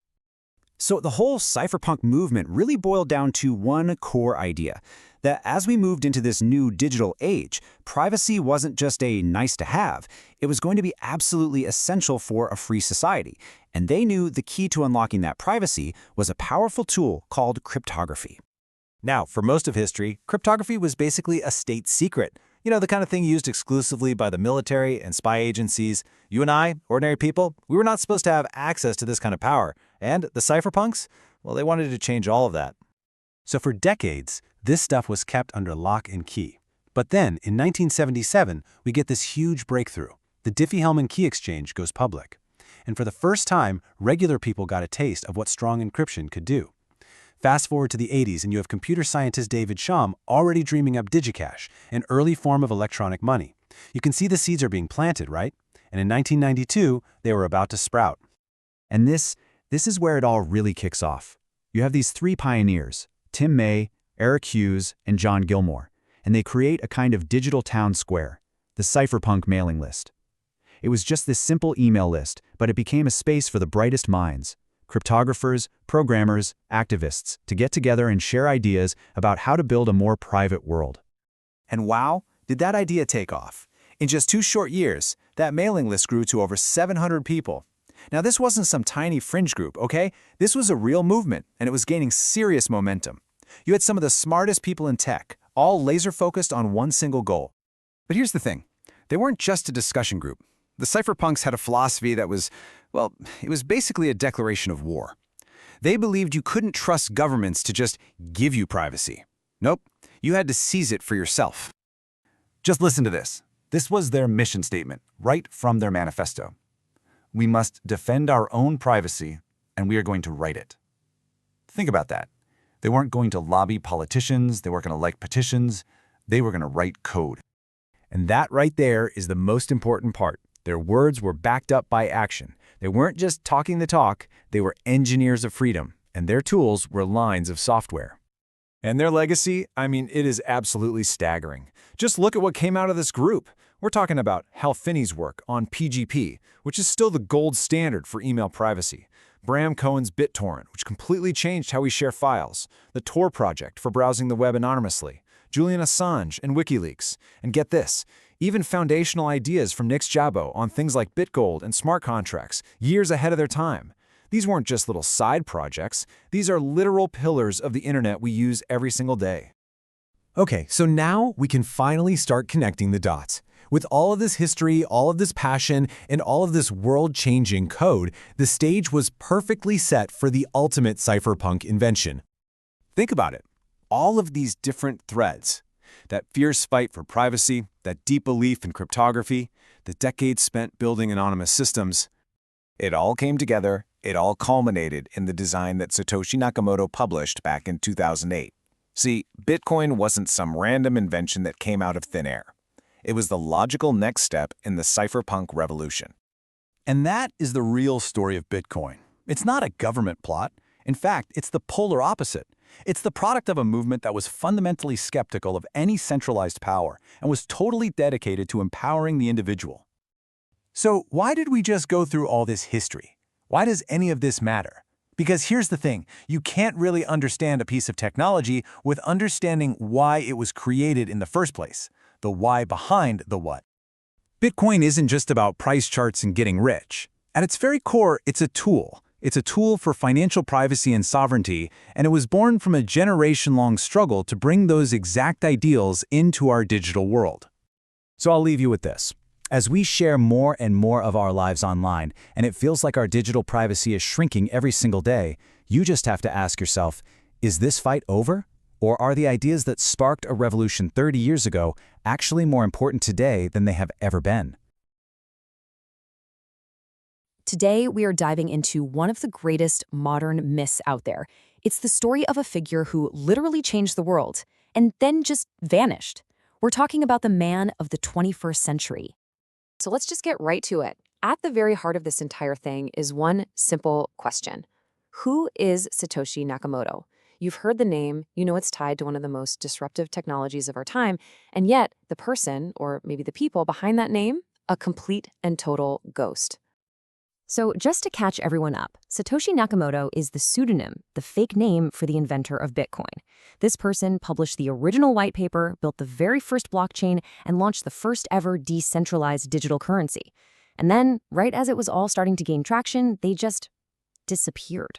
Speaker 4: So the whole cypherpunk movement really boiled down to one core idea, that as we moved into this new digital age, privacy wasn't just a nice to have, it was going to be absolutely essential for a free society. And they knew the key to unlocking that privacy was a powerful tool called cryptography. Now, for most of history, cryptography was basically a state secret. The kind of thing used exclusively by the military and spy agencies. You and I, ordinary people, we were not supposed to have access to this kind of power. And the cypherpunks, well, they wanted to change all of that.
Speaker 5: So for decades, this stuff was kept under lock and key. But then, in 1977, we get this huge breakthrough. The Diffie-Hellman key exchange goes public. And for the first time, regular people got a taste of what strong encryption could do. Fast forward to the 80s and you have computer scientist David Shum already dreaming up DigiCash, an early form of electronic money. You can see the seeds are being planted, right? And in 1992, they were about to sprout.
Speaker 4: And this is where it all really kicks off. You have these three pioneers, Tim May, Eric Hughes, and John Gilmore, and they create a kind of digital town square, the Cypherpunk mailing list. It was just this simple email list, but it became a space for the brightest minds, cryptographers, programmers, activists, to get together and share ideas about how to build a more private world.
Speaker 6: And wow, did that idea take off?
Speaker 5: In just 2 short years, that mailing list grew to over 700 people. Now, this wasn't some tiny fringe group, okay? This was a real movement, and it was gaining serious momentum. You had some of the smartest people in tech, all laser-focused on one single goal.
Speaker 4: But here's the thing. They weren't just a discussion group. The cypherpunks had a philosophy that was, well, it was basically a declaration of war. They believed you couldn't trust governments to just give you privacy. Nope, you had to seize it for yourself. Just listen to this. This was their mission statement, right from their manifesto. We must defend our own privacy, and we are going to write it. Think about that. They weren't going to lobby politicians, they weren't going to like petitions, they were going to write code.
Speaker 5: And that right there is the most important part. Their words were backed up by action. They weren't just talking the talk, they were engineers of freedom, and their tools were lines of software.
Speaker 7: And their legacy, I mean, it is absolutely staggering. Just look at what came out of this group. We're talking about Hal Finney's work on PGP, which is still the gold standard for email privacy. Bram Cohen's BitTorrent, which completely changed how we share files. The Tor project for browsing the web anonymously. Julian Assange and WikiLeaks. And get this, even foundational ideas from Nick Szabo on things like BitGold and smart contracts, years ahead of their time. These weren't just little side projects. These are literal pillars of the internet we use every single day.
Speaker 5: Okay, so now we can finally start connecting the dots. With all of this history, all of this passion, and all of this world-changing code, the stage was perfectly set for the ultimate cypherpunk invention. Think about it. All of these different threads, that fierce fight for privacy, that deep belief in cryptography, the decades spent building anonymous systems,
Speaker 8: It all came together, it all culminated in the design that Satoshi Nakamoto published back in 2008. See, Bitcoin wasn't some random invention that came out of thin air. It was the logical next step in the cypherpunk revolution.
Speaker 5: And that is the real story of Bitcoin. It's not a government plot. In fact, it's the polar opposite. It's the product of a movement that was fundamentally skeptical of any centralized power and was totally dedicated to empowering the individual. So why did we just go through all this history? Why does any of this matter? Because here's the thing, you can't really understand a piece of technology with understanding why it was created in the first place, the why behind the what. Bitcoin isn't just about price charts and getting rich. At its very core, it's a tool. It's a tool for financial privacy and sovereignty, and it was born from a generation-long struggle to bring those exact ideals into our digital world. So I'll leave you with this. As we share more and more of our lives online, and it feels like our digital privacy is shrinking every single day, you just have to ask yourself, is this fight over? Or are the ideas that sparked a revolution 30 years ago actually more important today than they have ever been?
Speaker 2: Today, we are diving into one of the greatest modern myths out there. It's the story of a figure who literally changed the world and then just vanished. We're talking about the man of the 21st century.
Speaker 3: So let's just get right to it. At the very heart of this entire thing is one simple question. Who is Satoshi Nakamoto? You've heard the name, you know it's tied to one of the most disruptive technologies of our time, and yet the person, or maybe the people behind that name, a complete and total ghost. So just to catch everyone up, Satoshi Nakamoto is the pseudonym, the fake name for the inventor of Bitcoin. This person published the original white paper, built the very first blockchain, and launched the first ever decentralized digital currency. And then, right as it was all starting to gain traction, they just disappeared.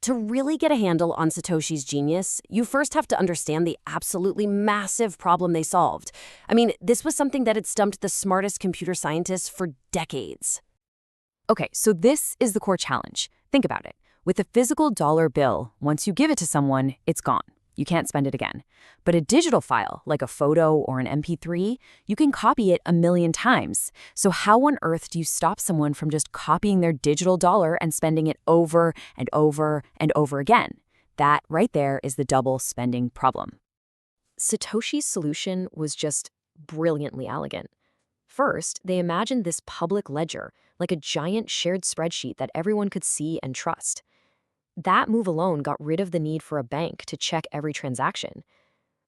Speaker 1: To really get a handle on Satoshi's genius, you first have to understand the absolutely massive problem they solved. I mean, this was something that had stumped the smartest computer scientists for decades.
Speaker 2: Okay, so this is the core challenge. Think about it. With a physical dollar bill, once you give it to someone, it's gone. You can't spend it again. But a digital file, like a photo or an MP3, you can copy it 1,000,000 times. So how on earth do you stop someone from just copying their digital dollar and spending it over and over and over again? That right there is the double spending problem.
Speaker 3: Satoshi's solution was just brilliantly elegant. First, they imagined this public ledger, like a giant shared spreadsheet that everyone could see and trust. That move alone got rid of the need for a bank to check every transaction.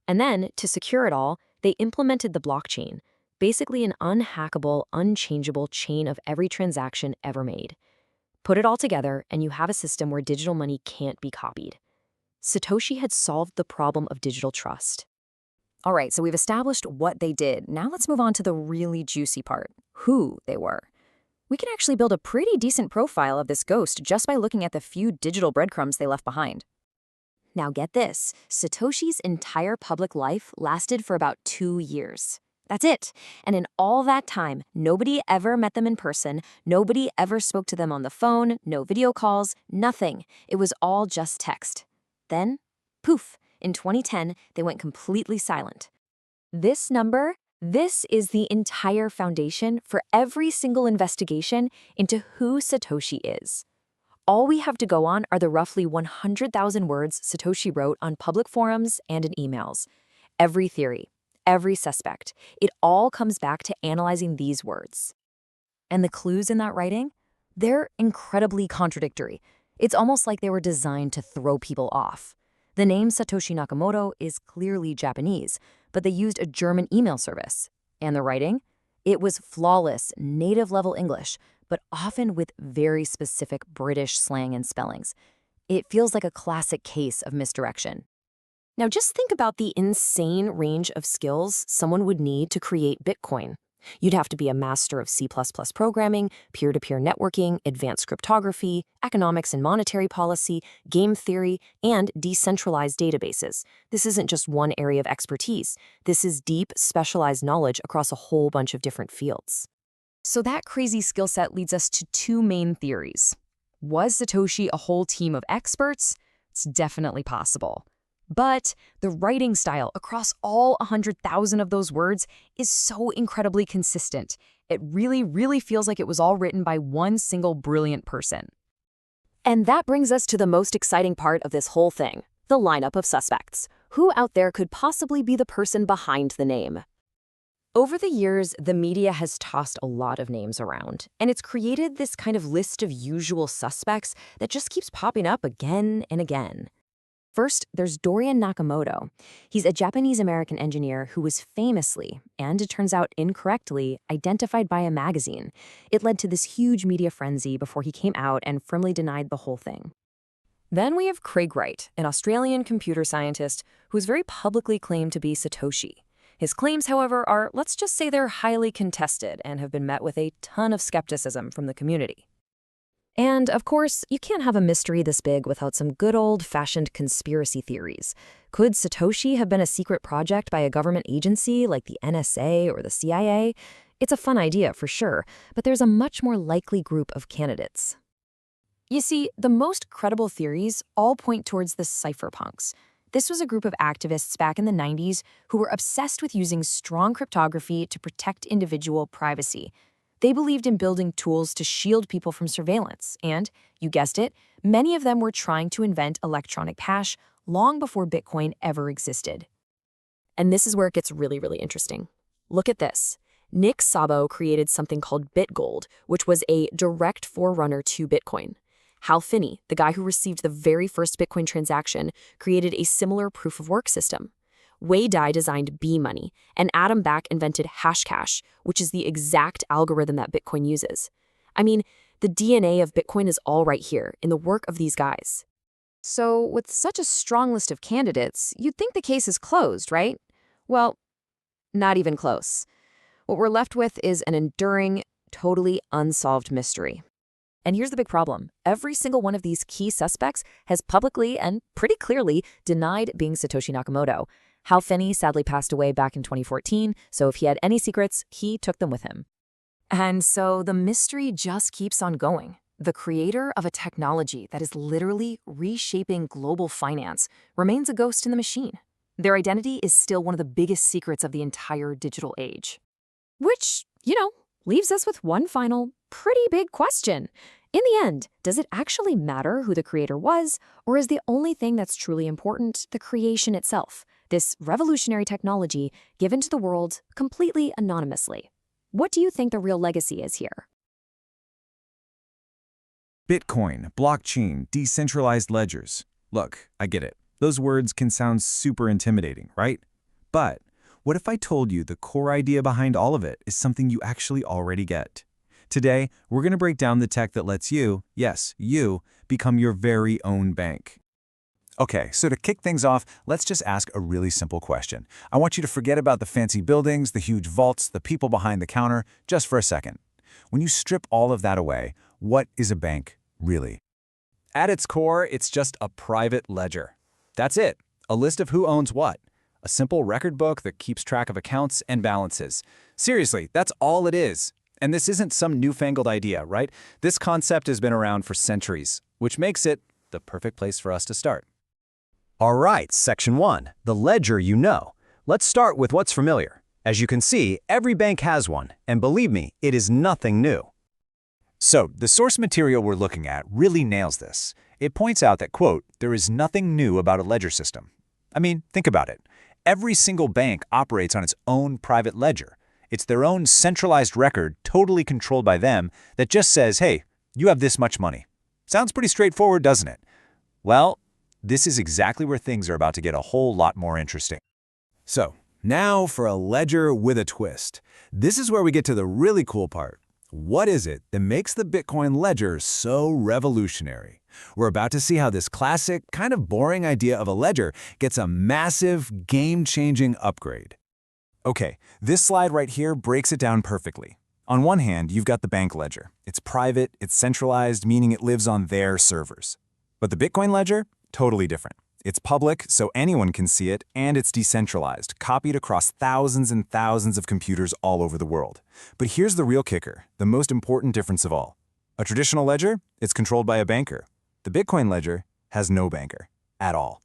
Speaker 3: And then, to secure it all, they implemented the blockchain, basically an unhackable, unchangeable chain of every transaction ever made. Put it all together, and you have a system where digital money can't be copied. Satoshi had solved the problem of digital trust.
Speaker 2: All right, so we've established what they did. Now let's move on to the really juicy part, who they were. We can actually build a pretty decent profile of this ghost just by looking at the few digital breadcrumbs they left behind.
Speaker 3: Now get this, Satoshi's entire public life lasted for about 2 years. That's it. And in all that time, nobody ever met them in person, nobody ever spoke to them on the phone, no video calls, nothing. It was all just text. Then, poof, in 2010, they went completely silent. This number, this is the entire foundation for every single investigation into who Satoshi is. All we have to go on are the roughly 100,000 words Satoshi wrote on public forums and in emails. Every theory, every suspect, it all comes back to analyzing these words. And the clues in that writing? They're incredibly contradictory. It's almost like they were designed to throw people off. The name Satoshi Nakamoto is clearly Japanese, but they used a German email service. And the writing? It was flawless, native-level English, but often with very specific British slang and spellings. It feels like a classic case of misdirection. Now just think about the insane range of skills someone would need to create Bitcoin. You'd have to be a master of C++ programming, peer-to-peer networking, advanced cryptography, economics and monetary policy, game theory, and decentralized databases. This isn't just one area of expertise. This is deep, specialized knowledge across a whole bunch of different fields. So that crazy skill set leads us to two main theories. Was Satoshi a whole team of experts? It's definitely possible. But the writing style across all 100,000 of those words is so incredibly consistent. It really feels like it was all written by one single brilliant person. And that brings us to the most exciting part of this whole thing, the lineup of suspects. Who out there could possibly be the person behind the name? Over the years, the media has tossed a lot of names around, and it's created this kind of list of usual suspects that just keeps popping up again and again. First, there's Dorian Nakamoto. He's a Japanese-American engineer who was famously, and it turns out incorrectly, identified by a magazine. It led to this huge media frenzy before he came out and firmly denied the whole thing. Then we have Craig Wright, an Australian computer scientist who's very publicly claimed to be Satoshi. His claims, however, are, let's just say they're highly contested and have been met with a ton of skepticism from the community. And, of course, you can't have a mystery this big without some good old-fashioned conspiracy theories. Could Satoshi have been a secret project by a government agency like the NSA or the CIA? It's a fun idea, for sure, but there's a much more likely group of candidates. You see, the most credible theories all point towards the Cypherpunks. This was a group of activists back in the 90s who were obsessed with using strong cryptography to protect individual privacy. They believed in building tools to shield people from surveillance, and, you guessed it, many of them were trying to invent electronic cash long before Bitcoin ever existed. And this is where it gets really interesting. Look at this. Nick Szabo created something called BitGold, which was a direct forerunner to Bitcoin. Hal Finney, the guy who received the very first Bitcoin transaction, created a similar proof-of-work system. Wei Dai designed B-Money, and Adam Back invented Hashcash, which is the exact algorithm that Bitcoin uses. I mean, the DNA of Bitcoin is all right here, in the work of these guys. So, with such a strong list of candidates, you'd think the case is closed, right? Well, not even close. What we're left with is an enduring, totally unsolved mystery. And here's the big problem. Every single one of these key suspects has publicly and pretty clearly denied being Satoshi Nakamoto. Hal Finney sadly passed away back in 2014, so if he had any secrets, he took them with him. And so the mystery just keeps on going. The creator of a technology that is literally reshaping global finance remains a ghost in the machine. Their identity is still one of the biggest secrets of the entire digital age. Which, leaves us with one final, pretty big question. In the end, does it actually matter who the creator was, or is the only thing that's truly important the creation itself? This revolutionary technology given to the world completely anonymously. What do you think the real legacy is here?
Speaker 8: Bitcoin, blockchain, decentralized ledgers. Look, I get it. Those words can sound super intimidating, right? But what if I told you the core idea behind all of it is something you actually already get? Today, we're going to break down the tech that lets you, yes, you, become your very own bank.
Speaker 4: Okay, so to kick things off, let's just ask a really simple question. I want you to forget about the fancy buildings, the huge vaults, the people behind the counter, just for a second. When you strip all of that away, what is a bank, really?
Speaker 6: At its core, it's just a private ledger. That's it. A list of who owns what. A simple record book that keeps track of accounts and balances. Seriously, that's all it is. And this isn't some newfangled idea, right? This concept has been around for centuries, which makes it the perfect place for us to start.
Speaker 10: All right, Section 1, the ledger you know. Let's start with what's familiar. As you can see, every bank has one, and believe me, it is nothing new.
Speaker 4: So, the source material we're looking at really nails this. It points out that, quote, there is nothing new about a ledger system. I mean, think about it. Every single bank operates on its own private ledger. It's their own centralized record, totally controlled by them, that just says, hey, you have this much money. Sounds pretty straightforward, doesn't it? Well, this is exactly where things are about to get a whole lot more interesting. So, now for a ledger with a twist. This is where we get to the really cool part. What is it that makes the Bitcoin ledger so revolutionary? We're about to see how this classic, kind of boring idea of a ledger gets a massive, game-changing upgrade. Okay, this slide right here breaks it down perfectly. On one hand, you've got the bank ledger. It's private, it's centralized, meaning it lives on their servers. But the Bitcoin ledger? Totally different. It's public, so anyone can see it, and it's decentralized, copied across thousands and thousands of computers all over the world. But here's the real kicker, the most important difference of all. A traditional ledger, it's controlled by a banker. The Bitcoin ledger has no banker at all.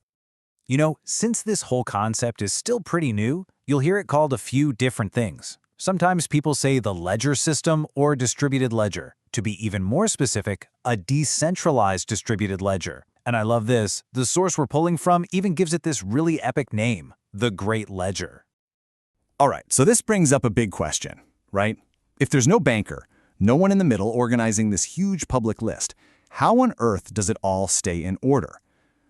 Speaker 5: You know, since this whole concept is still pretty new, you'll hear it called a few different things. Sometimes people say the ledger system or distributed ledger. To be even more specific, a decentralized distributed ledger. And I love this, the source we're pulling from even gives it this really epic name, the Great Ledger.
Speaker 4: All right, so this brings up a big question, right? If there's no banker, no one in the middle organizing this huge public list, how on earth does it all stay in order?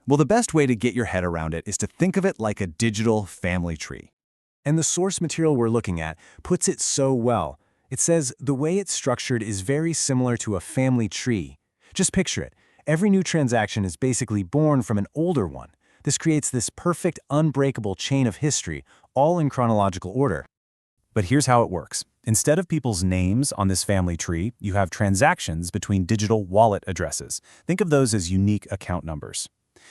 Speaker 4: Well, the best way to get your head around it is to think of it like a digital family tree. And the source material we're looking at puts it so well. It says the way it's structured is very similar to a family tree. Just picture it. Every new transaction is basically born from an older one. This creates this perfect, unbreakable chain of history, all in chronological order. But here's how it works. Instead of people's names on this family tree, you have transactions between digital wallet addresses. Think of those as unique account numbers.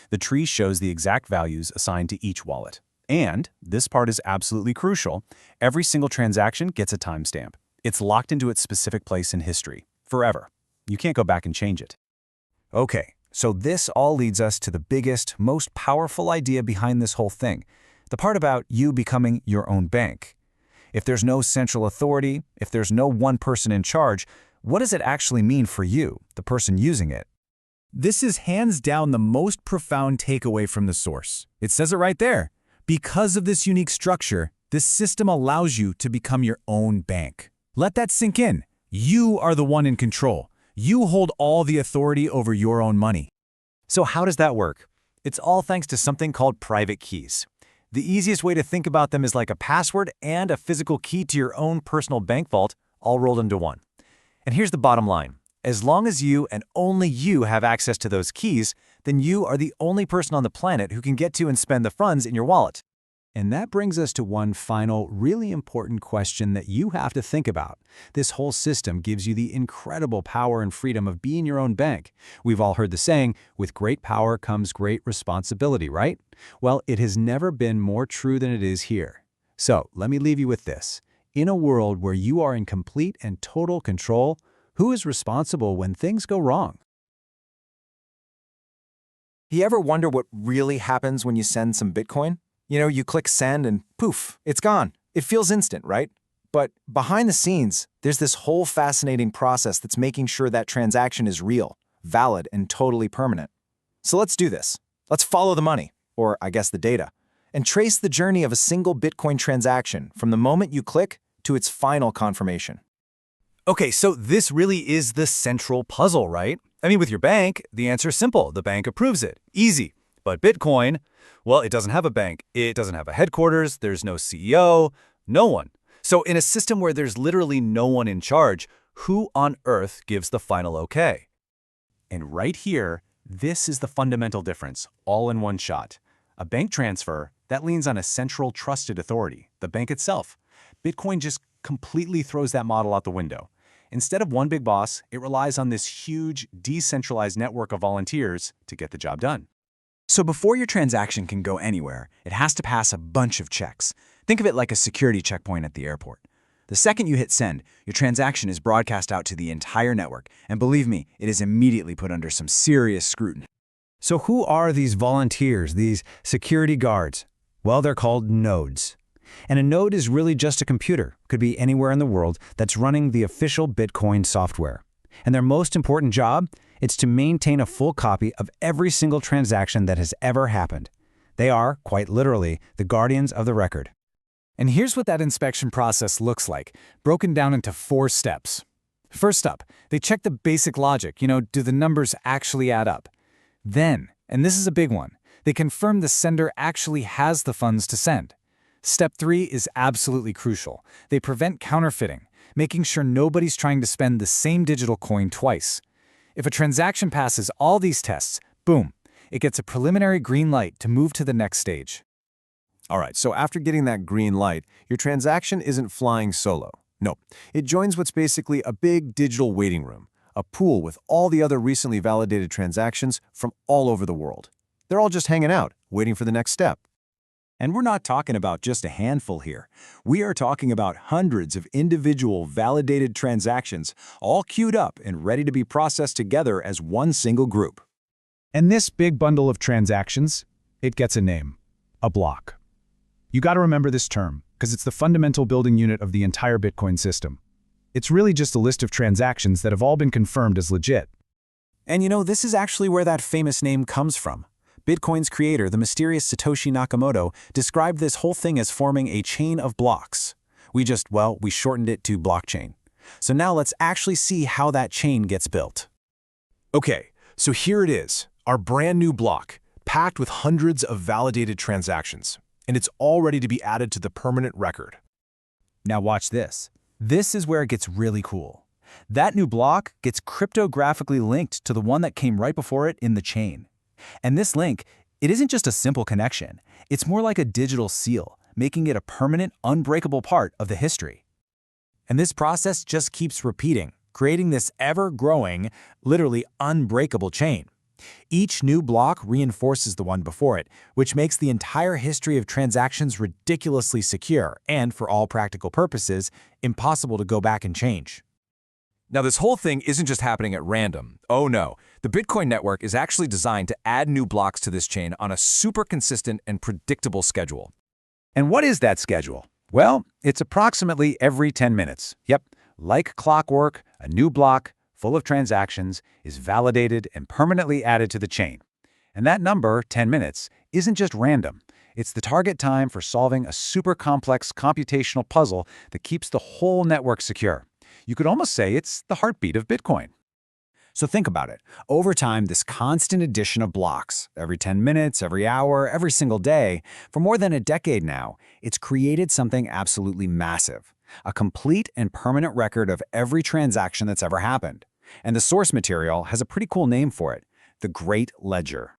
Speaker 4: The tree shows the exact values assigned to each wallet. And, this part is absolutely crucial, every single transaction gets a timestamp. It's locked into its specific place in history, forever. You can't go back and change it. Okay, so this all leads us to the biggest, most powerful idea behind this whole thing, the part about you becoming your own bank. If there's no central authority, if there's no one person in charge, what does it actually mean for you, the person using it? This is hands down the most profound takeaway from the source. It says it right there. Because of this unique structure, this system allows you to become your own bank. Let that sink in. You are the one in control. You hold all the authority over your own money. So how does that work? It's all thanks to something called private keys. The easiest way to think about them is like a password and a physical key to your own personal bank vault, all rolled into one. And here's the bottom line. As long as you and only you have access to those keys, then you are the only person on the planet who can get to and spend the funds in your wallet. And that brings us to one final, really important question that you have to think about. This whole system gives you the incredible power and freedom of being your own bank. We've all heard the saying, with great power comes great responsibility, right? Well, it has never been more true than it is here. So, let me leave you with this. In a world where you are in complete and total control, who is responsible when things go wrong?
Speaker 6: You ever wonder what really happens when you send some Bitcoin? You know, you click send and poof, it's gone. It feels instant, right? But behind the scenes, there's this whole fascinating process that's making sure that transaction is real, valid, and totally permanent. So let's do this. Let's follow the money, or I guess the data, and trace the journey of a single Bitcoin transaction from the moment you click to its final confirmation.
Speaker 4: Okay, so this really is the central puzzle, right? I mean, with your bank, the answer is simple. The bank approves it. Easy. But Bitcoin, well, it doesn't have a bank. It doesn't have a headquarters. There's no CEO, no one. So in a system where there's literally no one in charge, who on earth gives the final okay? And right here,
Speaker 5: This is the fundamental difference, all in one shot. A bank transfer that leans on a central trusted authority, the bank itself. Bitcoin just completely throws that model out the window. Instead of one big boss, it relies on this huge, decentralized network of volunteers to get the job done.
Speaker 6: So before your transaction can go anywhere, it has to pass a bunch of checks. Think of it like a security checkpoint at the airport. The second you hit send, your transaction is broadcast out to the entire network, and believe me, it is immediately put under some serious scrutiny.
Speaker 10: So who are these volunteers, these security guards? Well, they're called nodes. And a node is really just a computer, could be anywhere in the world, that's running the official Bitcoin software. And their most important job? It's to maintain a full copy of every single transaction that has ever happened. They are, quite literally, the guardians of the record.
Speaker 6: And here's what that inspection process looks like, broken down into 4 steps. First up, they check the basic logic, do the numbers actually add up? Then, and this is a big one, they confirm the sender actually has the funds to send. Step 3 is absolutely crucial. They prevent counterfeiting, making sure nobody's trying to spend the same digital coin twice. If a transaction passes all these tests, boom, it gets a preliminary green light to move to the next stage.
Speaker 8: All right, so after getting that green light, your transaction isn't flying solo. No, it joins what's basically a big digital waiting room, a pool with all the other recently validated transactions from all over the world. They're all just hanging out, waiting for the next step.
Speaker 10: And we're not talking about just a handful here. We are talking about hundreds of individual validated transactions, all queued up and ready to be processed together as one single group.
Speaker 5: And this big bundle of transactions, it gets a name, a block. You got to remember this term, because it's the fundamental building unit of the entire Bitcoin system. It's really just a list of transactions that have all been confirmed as legit.
Speaker 6: And this is actually where that famous name comes from. Bitcoin's creator, the mysterious Satoshi Nakamoto, described this whole thing as forming a chain of blocks. We shortened it to blockchain. So now let's actually see how that chain gets built.
Speaker 11: Okay, so here it is, our brand new block, packed with hundreds of validated transactions. And it's all ready to be added to the permanent record.
Speaker 6: Now watch this. This is where it gets really cool. That new block gets cryptographically linked to the one that came right before it in the chain. And this link, it isn't just a simple connection. It's more like a digital seal, making it a permanent, unbreakable part of the history. And this process just keeps repeating, creating this ever-growing, literally unbreakable chain. Each new block reinforces the one before it, which makes the entire history of transactions ridiculously secure and, for all practical purposes, impossible to go back and change.
Speaker 11: Now, this whole thing isn't just happening at random. Oh no, the Bitcoin network is actually designed to add new blocks to this chain on a super consistent and predictable schedule.
Speaker 10: And what is that schedule? Well, it's approximately every 10 minutes. Yep, like clockwork, a new block, full of transactions, is validated and permanently added to the chain. And that number, 10 minutes, isn't just random. It's the target time for solving a super complex computational puzzle that keeps the whole network secure. You could almost say it's the heartbeat of Bitcoin.
Speaker 6: So think about it. Over time, this constant addition of blocks, every 10 minutes, every hour, every single day, for more than a decade now, it's created something absolutely massive. A complete and permanent record of every transaction that's ever happened. And the source material has a pretty cool name for it, the Great Ledger.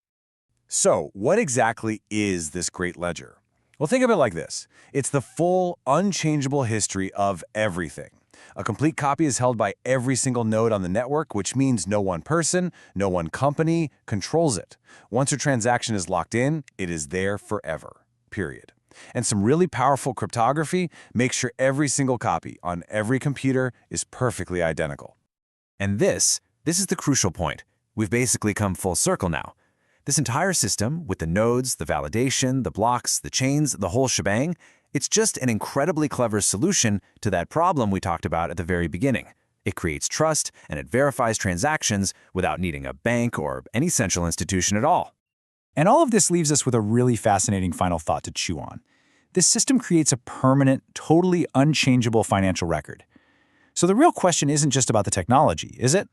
Speaker 11: So, what exactly is this Great Ledger? Well, think of it like this. It's the full, unchangeable history of everything. A complete copy is held by every single node on the network, which means no one person, no one company controls it. Once a transaction is locked in, it is there forever, period. And some really powerful cryptography makes sure every single copy on every computer is perfectly identical. And this is the crucial point. We've basically come full circle now. This entire system, with the nodes, the validation, the blocks, the chains, the whole shebang, it's just an incredibly clever solution to that problem we talked about at the very beginning. It creates trust and it verifies transactions without needing a bank or any central institution at all.
Speaker 6: And all of this leaves us with a really fascinating final thought to chew on. This system creates a permanent, totally unchangeable financial record. So the real question isn't just about the technology, is it?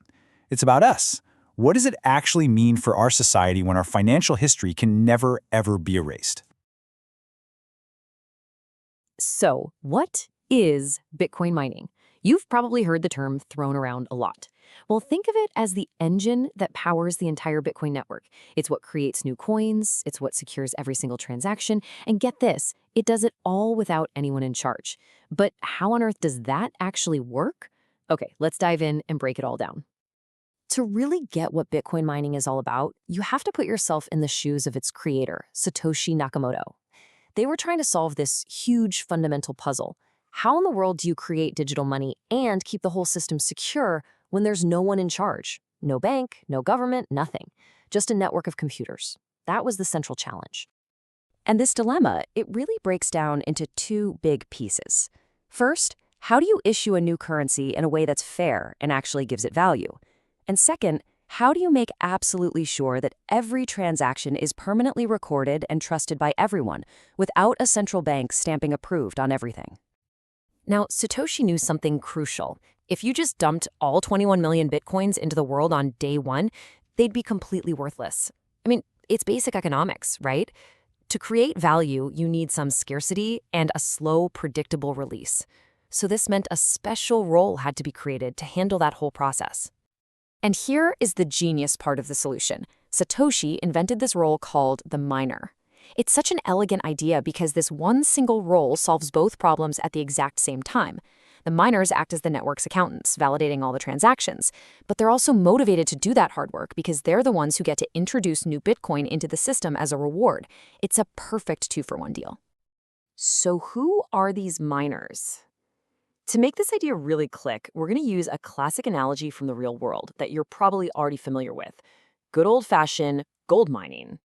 Speaker 6: It's about us. What does it actually mean for our society when our financial history can never, ever be erased?
Speaker 2: So, what is Bitcoin mining?
Speaker 3: You've probably heard the term thrown around a lot. Well, think of it as the engine that powers the entire Bitcoin network. It's what creates new coins, it's what secures every single transaction, and get this, it does it all without anyone in charge. But how on earth does that actually work? Okay, let's dive in and break it all down. To really get what Bitcoin mining is all about, you have to put yourself in the shoes of its creator, Satoshi Nakamoto. They were trying to solve this huge fundamental puzzle. How in the world do you create digital money and keep the whole system secure when there's no one in charge? No bank, no government, nothing. Just a network of computers. That was the central challenge. And this dilemma, it really breaks down into two big pieces. First, how do you issue a new currency in a way that's fair and actually gives it value? And second, how do you make absolutely sure that every transaction is permanently recorded and trusted by everyone without a central bank stamping approved on everything? Now, Satoshi knew something crucial. If you just dumped all 21 million Bitcoins into the world on day one, they'd be completely worthless. I mean, it's basic economics, right? To create value, you need some scarcity and a slow, predictable release. So this meant a special role had to be created to handle that whole process. And here is the genius part of the solution. Satoshi invented this role called the miner. It's such an elegant idea because this one single role solves both problems at the exact same time. The miners act as the network's accountants, validating all the transactions, but they're also motivated to do that hard work because they're the ones who get to introduce new Bitcoin into the system as a reward. It's a perfect two-for-one deal. So who are these miners? To make this idea really click, we're going to use a classic analogy from the real world that you're probably already familiar with. Good old-fashioned gold mining.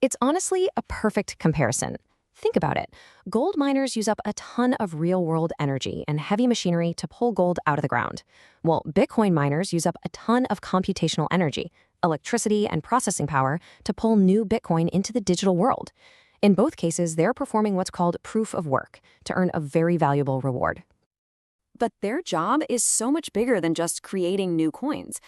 Speaker 3: It's honestly a perfect comparison. Think about it. Gold miners use up a ton of real-world energy and heavy machinery to pull gold out of the ground. Well, Bitcoin miners use up a ton of computational energy, electricity, and processing power to pull new Bitcoin into the digital world. In both cases, they're performing what's called proof of work to earn a very valuable reward. But their job is so much bigger than just creating new coins.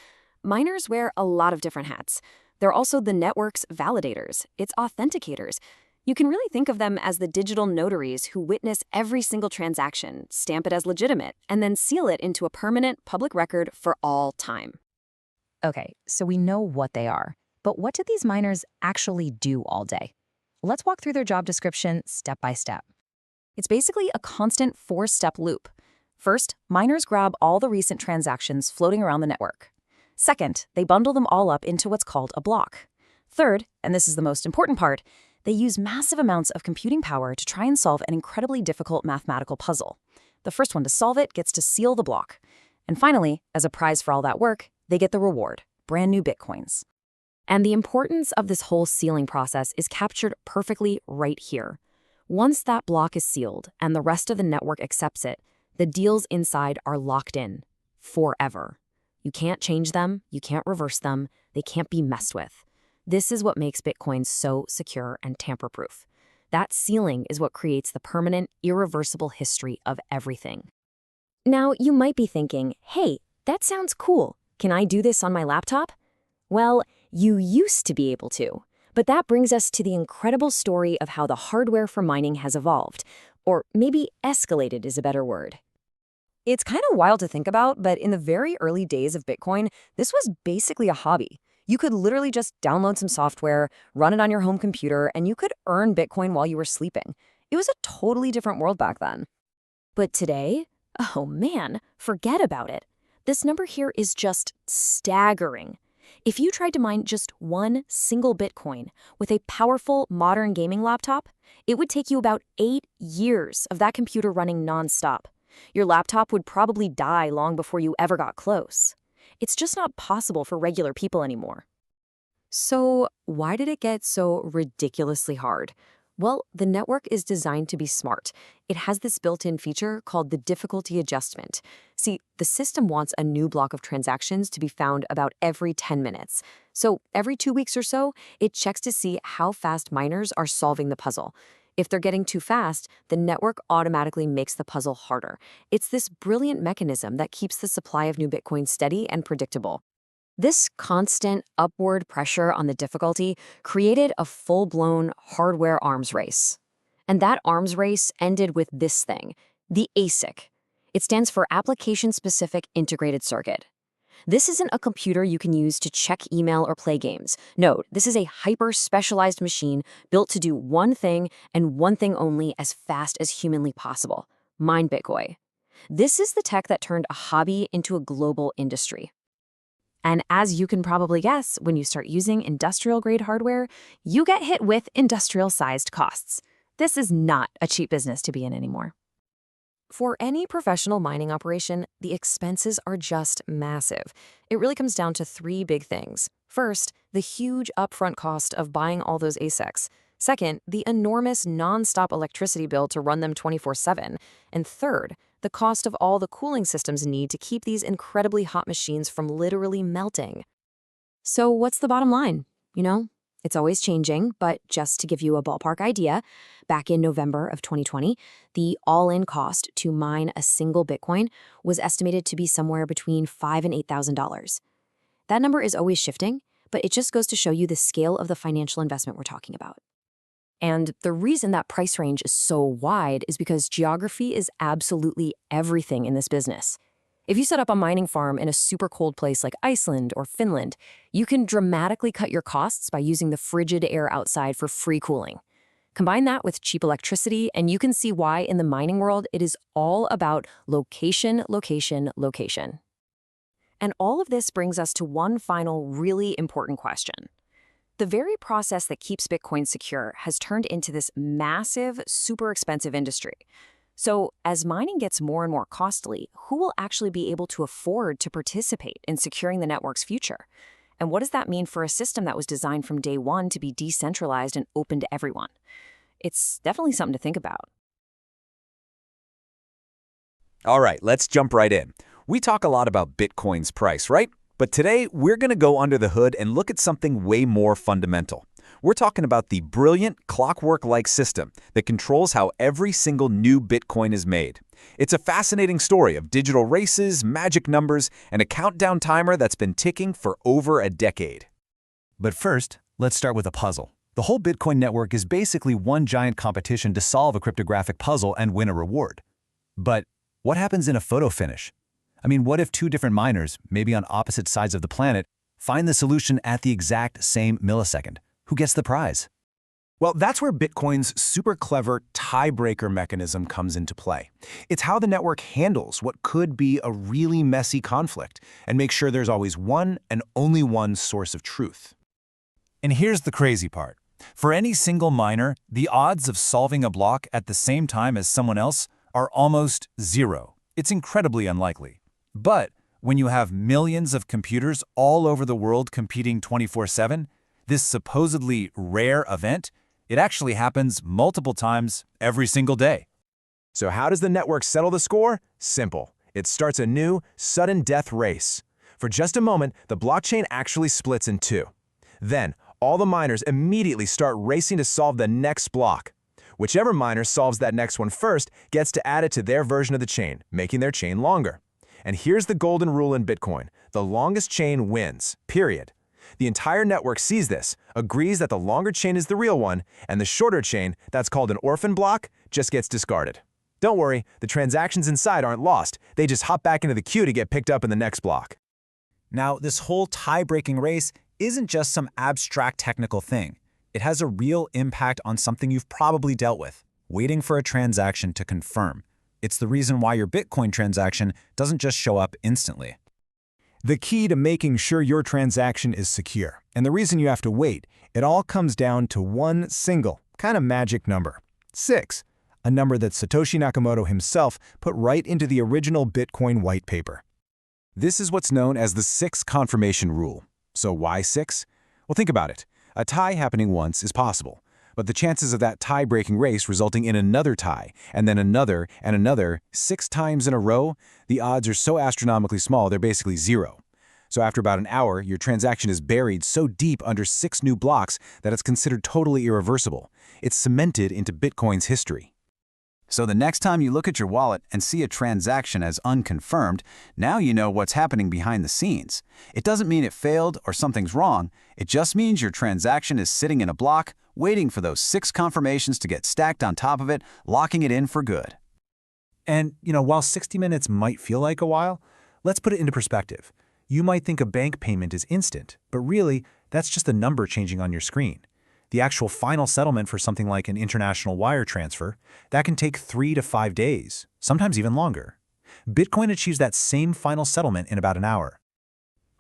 Speaker 3: Miners wear a lot of different hats. They're also the network's validators, its authenticators. You can really think of them as the digital notaries who witness every single transaction, stamp it as legitimate, and then seal it into a permanent public record for all time. Okay, so we know what they are. But what do these miners actually do all day? Let's walk through their job description step by step. It's basically a constant four-step loop. First, miners grab all the recent transactions floating around the network. Second, they bundle them all up into what's called a block. Third, and this is the most important part, they use massive amounts of computing power to try and solve an incredibly difficult mathematical puzzle. The first one to solve it gets to seal the block. And finally, as a prize for all that work, they get the reward, brand new Bitcoins. And the importance of this whole sealing process is captured perfectly right here. Once that block is sealed and the rest of the network accepts it, the deals inside are locked in forever. You can't change them, you can't reverse them, they can't be messed with. This is what makes Bitcoin so secure and tamper-proof. That sealing is what creates the permanent, irreversible history of everything. Now, you might be thinking, hey, that sounds cool. Can I do this on my laptop? Well, you used to be able to. But that brings us to the incredible story of how the hardware for mining has evolved. Or maybe escalated is a better word. It's kind of wild to think about, but in the very early days of Bitcoin, this was basically a hobby. You could literally just download some software, run it on your home computer, and you could earn Bitcoin while you were sleeping. It was a totally different world back then. But today, oh man, forget about it. This number here is just staggering. If you tried to mine just one single Bitcoin with a powerful modern gaming laptop, it would take you about 8 years of that computer running nonstop. Your laptop would probably die long before you ever got close. It's just not possible for regular people anymore. So why did it get so ridiculously hard? Well, the network is designed to be smart. It has this built-in feature called the difficulty adjustment. See, the system wants a new block of transactions to be found about every 10 minutes. So every 2 weeks or so, it checks to see how fast miners are solving the puzzle. If they're getting too fast, the network automatically makes the puzzle harder. It's this brilliant mechanism that keeps the supply of new Bitcoin steady and predictable. This constant upward pressure on the difficulty created a full-blown hardware arms race. And that arms race ended with this thing, the ASIC. It stands for Application-Specific Integrated Circuit. This isn't a computer you can use to check email or play games. No, this is a hyper-specialized machine built to do one thing and one thing only as fast as humanly possible: mine Bitcoin. This is the tech that turned a hobby into a global industry. And as you can probably guess, when you start using industrial-grade hardware, you get hit with industrial-sized costs. This is not a cheap business to be in anymore. For any professional mining operation, the expenses are just massive. It really comes down to three big things. First, the huge upfront cost of buying all those ASICs. Second, the enormous non-stop electricity bill to run them 24/7. And third, the cost of all the cooling systems needed to keep these incredibly hot machines from literally melting. So what's the bottom line? It's always changing, but just to give you a ballpark idea, back in November of 2020, the all-in cost to mine a single Bitcoin was estimated to be somewhere between $5,000 and $8,000. That number is always shifting, but it just goes to show you the scale of the financial investment we're talking about. And the reason that price range is so wide is because geography is absolutely everything in this business. If you set up a mining farm in a super cold place like Iceland or Finland, you can dramatically cut your costs by using the frigid air outside for free cooling. Combine that with cheap electricity, and you can see why in the mining world it is all about location, location, location. And all of this brings us to one final really important question. The very process that keeps Bitcoin secure has turned into this massive, super expensive industry. So as mining gets more and more costly, who will actually be able to afford to participate in securing the network's future? And what does that mean for a system that was designed from day one to be decentralized and open to everyone? It's definitely something to think about.
Speaker 6: All right, let's jump right in. We talk a lot about Bitcoin's price, right? But today, we're going to go under the hood and look at something way more fundamental. We're talking about the brilliant clockwork-like system that controls how every single new Bitcoin is made. It's a fascinating story of digital races, magic numbers, and a countdown timer that's been ticking for over a decade.
Speaker 11: But first, let's start with a puzzle. The whole Bitcoin network is basically one giant competition to solve a cryptographic puzzle and win a reward. But what happens in a photo finish? What if two different miners, maybe on opposite sides of the planet, find the solution at the exact same millisecond? Who gets the prize?
Speaker 4: Well, that's where Bitcoin's super clever tiebreaker mechanism comes into play. It's how the network handles what could be a really messy conflict and makes sure there's always one and only one source of truth.
Speaker 11: And here's the crazy part. For any single miner, the odds of solving a block at the same time as someone else are almost zero. It's incredibly unlikely. But when you have millions of computers all over the world competing 24/7, this supposedly rare event, it actually happens multiple times every single day.
Speaker 4: So how does the network settle the score? Simple. It starts a new, sudden death race. For just a moment, the blockchain actually splits in two. Then, all the miners immediately start racing to solve the next block. Whichever miner solves that next one first gets to add it to their version of the chain, making their chain longer. And here's the golden rule in Bitcoin. The longest chain wins, period. The entire network sees this, agrees that the longer chain is the real one, and the shorter chain, that's called an orphan block, just gets discarded. Don't worry, the transactions inside aren't lost. They just hop back into the queue to get picked up in the next block.
Speaker 5: Now, this whole tie-breaking race isn't just some abstract technical thing. It has a real impact on something you've probably dealt with, waiting for a transaction to confirm. It's the reason why your Bitcoin transaction doesn't just show up instantly.
Speaker 7: The key to making sure your transaction is secure, and the reason you have to wait, it all comes down to one single, kind of magic number: 6, a number that Satoshi Nakamoto himself put right into the original Bitcoin white paper.
Speaker 4: This is what's known as the 6 confirmation rule. So why 6? Well, think about it. A tie happening once is possible, but the chances of that tie-breaking race resulting in another tie, and then another, and another, 6 times in a row, the odds are so astronomically small they're basically zero. So after about an hour, your transaction is buried so deep under 6 new blocks that it's considered totally irreversible. It's cemented into Bitcoin's history.
Speaker 10: So the next time you look at your wallet and see a transaction as unconfirmed, now you know what's happening behind the scenes. It doesn't mean it failed or something's wrong. It just means your transaction is sitting in a block, waiting for those 6 confirmations to get stacked on top of it, locking it in for good.
Speaker 5: And, while 60 minutes might feel like a while, let's put it into perspective. You might think a bank payment is instant, but really, that's just a number changing on your screen. The actual final settlement for something like an international wire transfer, that can take 3 to 5 days, sometimes even longer. Bitcoin achieves that same final settlement in about an hour.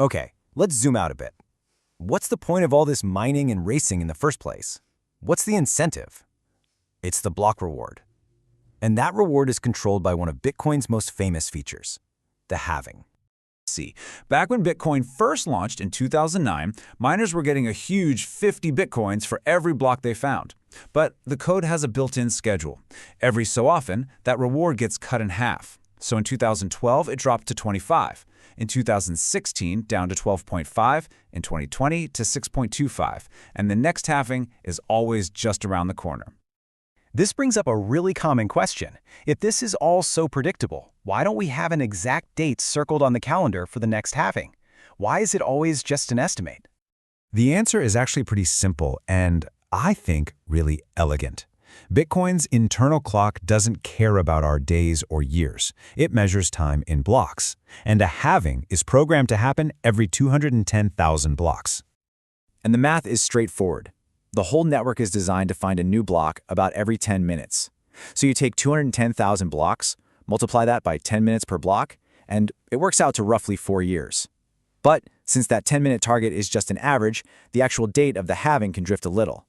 Speaker 6: Okay, let's zoom out a bit. What's the point of all this mining and racing in the first place? What's the incentive? It's the block reward. And that reward is controlled by one of Bitcoin's most famous features, the halving.
Speaker 4: See, back when Bitcoin first launched in 2009, miners were getting a huge 50 Bitcoins for every block they found. But the code has a built-in schedule. Every so often, that reward gets cut in half. So in 2012, it dropped to 25. In 2016, down to 12.5. In 2020, to 6.25. And the next halving is always just around the corner.
Speaker 6: This brings up a really common question. If this is all so predictable, why don't we have an exact date circled on the calendar for the next halving? Why is it always just an estimate?
Speaker 4: The answer is actually pretty simple and, I think, really elegant. Bitcoin's internal clock doesn't care about our days or years. It measures time in blocks. And a halving is programmed to happen every 210,000 blocks.
Speaker 6: And the math is straightforward. The whole network is designed to find a new block about every 10 minutes. So you take 210,000 blocks, multiply that by 10 minutes per block, and it works out to roughly 4 years. But since that 10-minute target is just an average, the actual date of the halving can drift a little.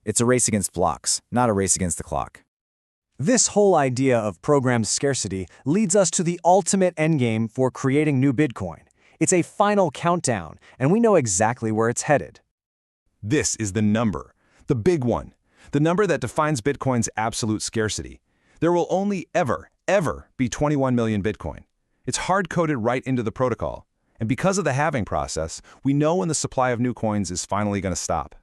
Speaker 6: It's a race against blocks, not a race against the clock.
Speaker 12: This whole idea of programmed scarcity leads us to the ultimate endgame for creating new Bitcoin. It's a final countdown, and we know exactly where it's headed.
Speaker 11: This is the number, the big one, the number that defines Bitcoin's absolute scarcity. There will only ever be 21 million Bitcoin. It's hard-coded right into the protocol. And because of the halving process, we know when the supply of new coins is finally going to stop.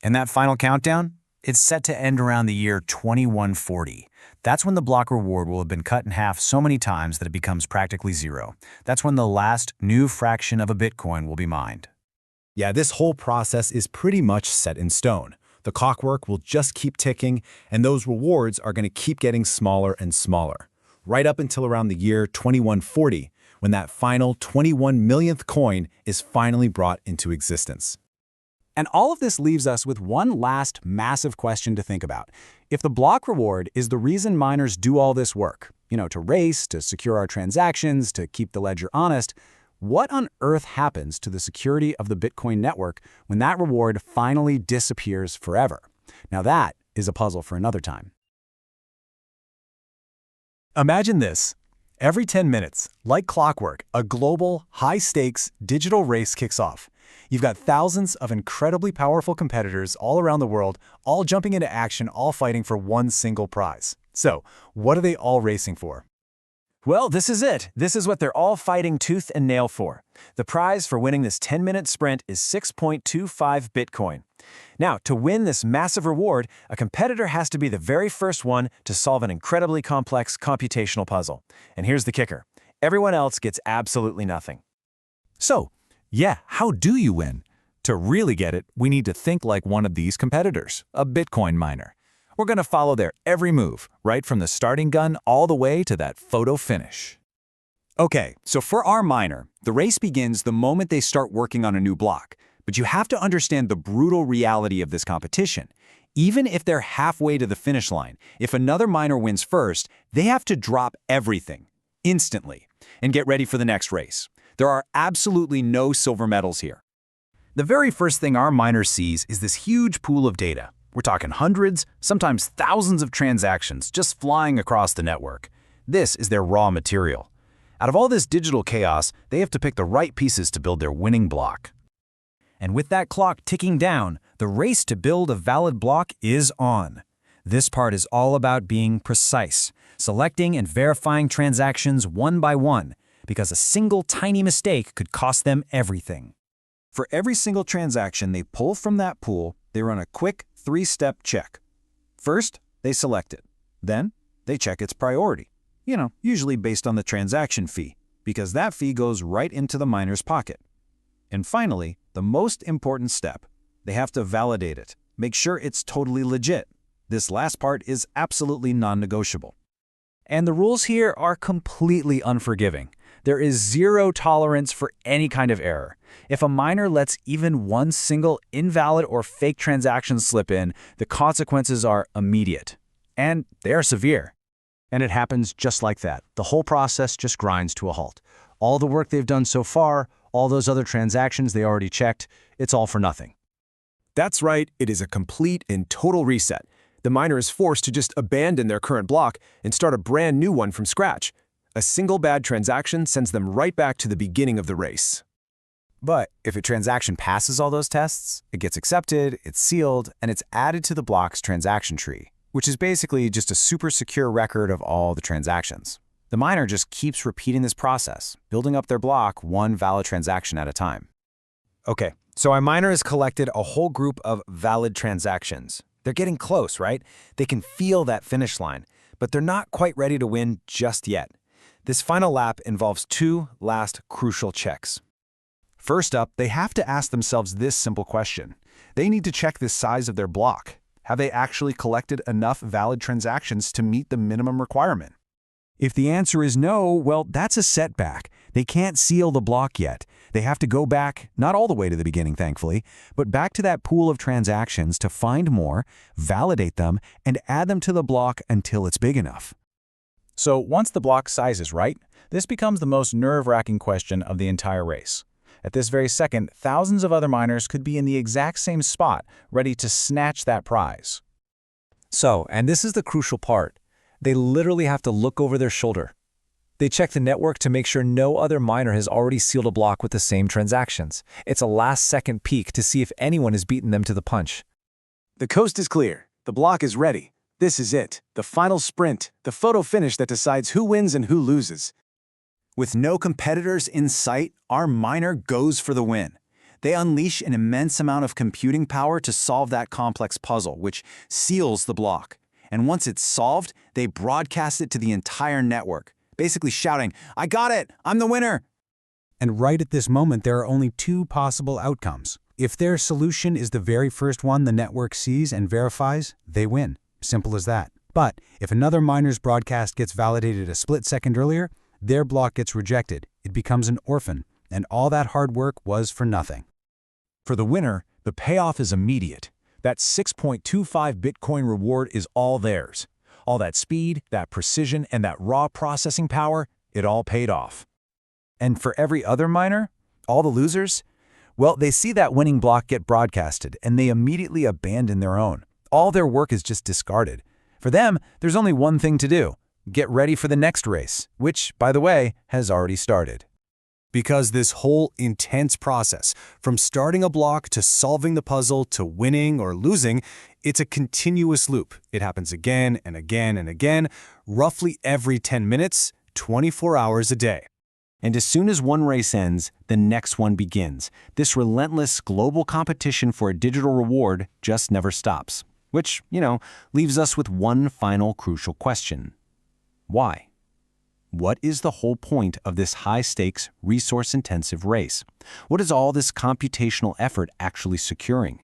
Speaker 6: And that final countdown? It's set to end around the year 2140. That's when the block reward will have been cut in half so many times that it becomes practically zero. That's when the last new fraction of a Bitcoin will be mined.
Speaker 5: Yeah, this whole process is pretty much set in stone. The clockwork will just keep ticking, and those rewards are going to keep getting smaller and smaller, right up until around the year 2140, when that final 21 millionth coin is finally brought into existence.
Speaker 13: And all of this leaves us with one last massive question to think about. If the block reward is the reason miners do all this work, to race, to secure our transactions, to keep the ledger honest, what on earth happens to the security of the Bitcoin network when that reward finally disappears forever? Now that is a puzzle for another time.
Speaker 5: Imagine this. Every 10 minutes, like clockwork, a global, high-stakes digital race kicks off. You've got thousands of incredibly powerful competitors all around the world, all jumping into action, all fighting for one single prize. So, what are they all racing for?
Speaker 6: Well, this is it. This is what they're all fighting tooth and nail for. The prize for winning this 10-minute sprint is 6.25 Bitcoin. Now, to win this massive reward, a competitor has to be the very first one to solve an incredibly complex computational puzzle. And here's the kicker. Everyone else gets absolutely nothing.
Speaker 4: So, yeah, how do you win? To really get it, we need to think like one of these competitors, a Bitcoin miner. We're going to follow their every move, right from the starting gun all the way to that photo finish.
Speaker 13: Okay, so for our miner, the race begins the moment they start working on a new block. But you have to understand the brutal reality of this competition. Even if they're halfway to the finish line, if another miner wins first, they have to drop everything, instantly, and get ready for the next race. There are absolutely no silver medals here.
Speaker 4: The very first thing our miner sees is this huge pool of data. We're talking hundreds, sometimes thousands of transactions just flying across the network. This is their raw material. Out of all this digital chaos, they have to pick the right pieces to build their winning block.
Speaker 6: And with that clock ticking down, the race to build a valid block is on. This part is all about being precise, selecting and verifying transactions one by one, because a single tiny mistake could cost them everything.
Speaker 13: For every single transaction they pull from that pool, they run a quick 3-step check. First, they select it. Then, they check its priority. Usually based on the transaction fee, because that fee goes right into the miner's pocket. And finally, the most important step, they have to validate it, make sure it's totally legit. This last part is absolutely non-negotiable.
Speaker 5: And the rules here are completely unforgiving. There is zero tolerance for any kind of error. If a miner lets even one single invalid or fake transaction slip in, the consequences are immediate. And they are severe.
Speaker 12: And it happens just like that. The whole process just grinds to a halt. All the work they've done so far, all those other transactions they already checked, it's all for nothing.
Speaker 14: That's right, it is a complete and total reset. The miner is forced to just abandon their current block and start a brand new one from scratch. A single bad transaction sends them right back to the beginning of the race.
Speaker 4: But if a transaction passes all those tests, it gets accepted, it's sealed, and it's added to the block's transaction tree, which is basically just a super secure record of all the transactions. The miner just keeps repeating this process, building up their block one valid transaction at a time.
Speaker 6: Okay, so our miner has collected a whole group of valid transactions. They're getting close, right? They can feel that finish line, but they're not quite ready to win just yet. This final lap involves two last crucial checks.
Speaker 4: First up, they have to ask themselves this simple question. They need to check the size of their block. Have they actually collected enough valid transactions to meet the minimum requirement?
Speaker 13: If the answer is no, well, that's a setback. They can't seal the block yet. They have to go back, not all the way to the beginning, thankfully, but back to that pool of transactions to find more, validate them, and add them to the block until it's big enough.
Speaker 5: So once the block size is right, this becomes the most nerve-wracking question of the entire race. At this very second, thousands of other miners could be in the exact same spot, ready to snatch that prize.
Speaker 12: So, and this is the crucial part, they literally have to look over their shoulder. They check the network to make sure no other miner has already sealed a block with the same transactions. It's a last-second peek to see if anyone has beaten them to the punch.
Speaker 14: The coast is clear. The block is ready. This is it. The final sprint. The photo finish that decides who wins and who loses.
Speaker 4: With no competitors in sight, our miner goes for the win. They unleash an immense amount of computing power to solve that complex puzzle, which seals the block. And once it's solved, they broadcast it to the entire network, basically shouting, "I got it! I'm the winner!"
Speaker 13: And right at this moment, there are only two possible outcomes. If their solution is the very first one the network sees and verifies, they win. Simple as that. But if another miner's broadcast gets validated a split second earlier, their block gets rejected. It becomes an orphan, and all that hard work was for nothing.
Speaker 7: For the winner, the payoff is immediate. That 6.25 Bitcoin reward is all theirs. All that speed, that precision, and that raw processing power, it all paid off.
Speaker 4: And for every other miner, all the losers, well, they see that winning block get broadcasted, and they immediately abandon their own. All their work is just discarded. For them, there's only one thing to do. Get ready for the next race, which, by the way, has already started.
Speaker 11: Because this whole intense process, from starting a block to solving the puzzle to winning or losing, it's a continuous loop. It happens again and again and again, roughly every 10 minutes, 24 hours a day.
Speaker 9: And as soon as one race ends, the next one begins. This relentless global competition for a digital reward just never stops. Which, leaves us with one final crucial question. Why? What is the whole point of this high-stakes, resource-intensive race? What is all this computational effort actually securing?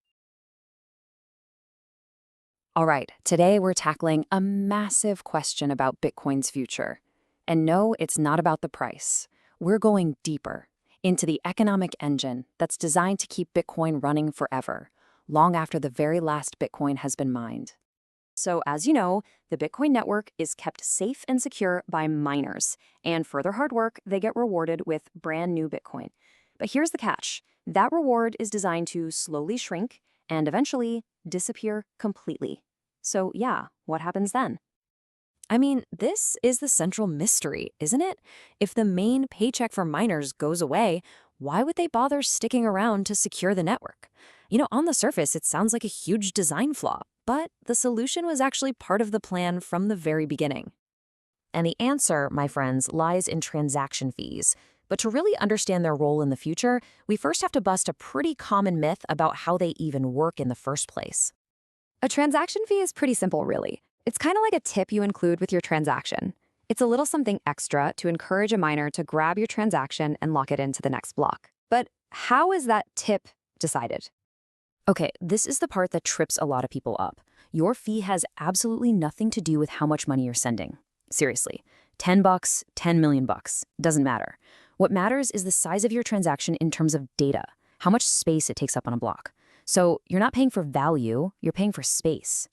Speaker 2: All right, today we're tackling a massive question about Bitcoin's future. And no, it's not about the price. We're going deeper into the economic engine that's designed to keep Bitcoin running forever, long after the very last Bitcoin has been mined. So as you know, the Bitcoin network is kept safe and secure by miners, and for their hard work, they get rewarded with brand new Bitcoin. But here's the catch. That reward is designed to slowly shrink and eventually disappear completely. So yeah, what happens then? I mean, this is the central mystery, isn't it? If the main paycheck for miners goes away, why would they bother sticking around to secure the network? On the surface, it sounds like a huge design flaw, but the solution was actually part of the plan from the very beginning. And the answer, my friends, lies in transaction fees. But to really understand their role in the future, we first have to bust a pretty common myth about how they even work in the first place.
Speaker 15: A transaction fee is pretty simple, really. It's kind of like a tip you include with your transaction. It's a little something extra to encourage a miner to grab your transaction and lock it into the next block. But how is that tip decided?
Speaker 2: Okay, this is the part that trips a lot of people up. Your fee has absolutely nothing to do with how much money you're sending. Seriously, 10 bucks, 10 million bucks, doesn't matter. What matters is the size of your transaction in terms of data, how much space it takes up on a block. So you're not paying for value, you're paying for space.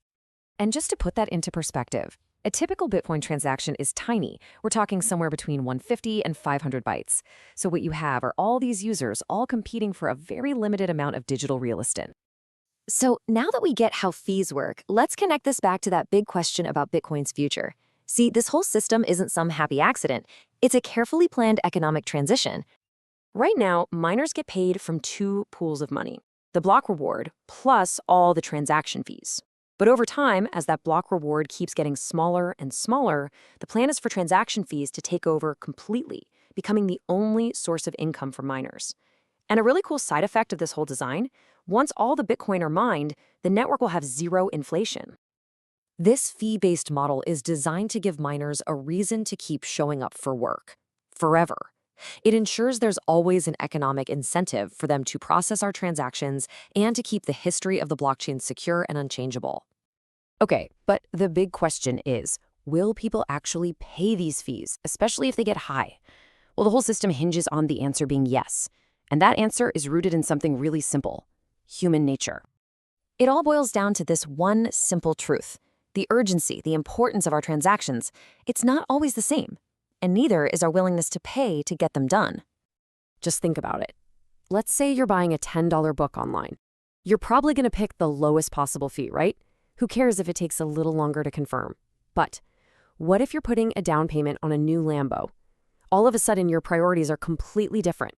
Speaker 3: And just to put that into perspective, a typical Bitcoin transaction is tiny. We're talking somewhere between 150 and 500 bytes. So what you have are all these users all competing for a very limited amount of digital real estate.
Speaker 15: So now that we get how fees work, let's connect this back to that big question about Bitcoin's future. See, this whole system isn't some happy accident. It's a carefully planned economic transition.
Speaker 3: Right now, miners get paid from two pools of money: the block reward plus all the transaction fees. But over time, as that block reward keeps getting smaller and smaller, the plan is for transaction fees to take over completely, becoming the only source of income for miners. And a really cool side effect of this whole design, once all the Bitcoin are mined, the network will have zero inflation. This fee-based model is designed to give miners a reason to keep showing up for work, forever. It ensures there's always an economic incentive for them to process our transactions and to keep the history of the blockchain secure and unchangeable. Okay, but the big question is, will people actually pay these fees, especially if they get high? Well, the whole system hinges on the answer being yes. And that answer is rooted in something really simple: human nature. It all boils down to this one simple truth. The urgency, the importance of our transactions, it's not always the same. And neither is our willingness to pay to get them done. Just think about it. Let's say you're buying a $10 book online. You're probably going to pick the lowest possible fee, right? Who cares if it takes a little longer to confirm? But what if you're putting a down payment on a new Lambo? All of a sudden, your priorities are completely different.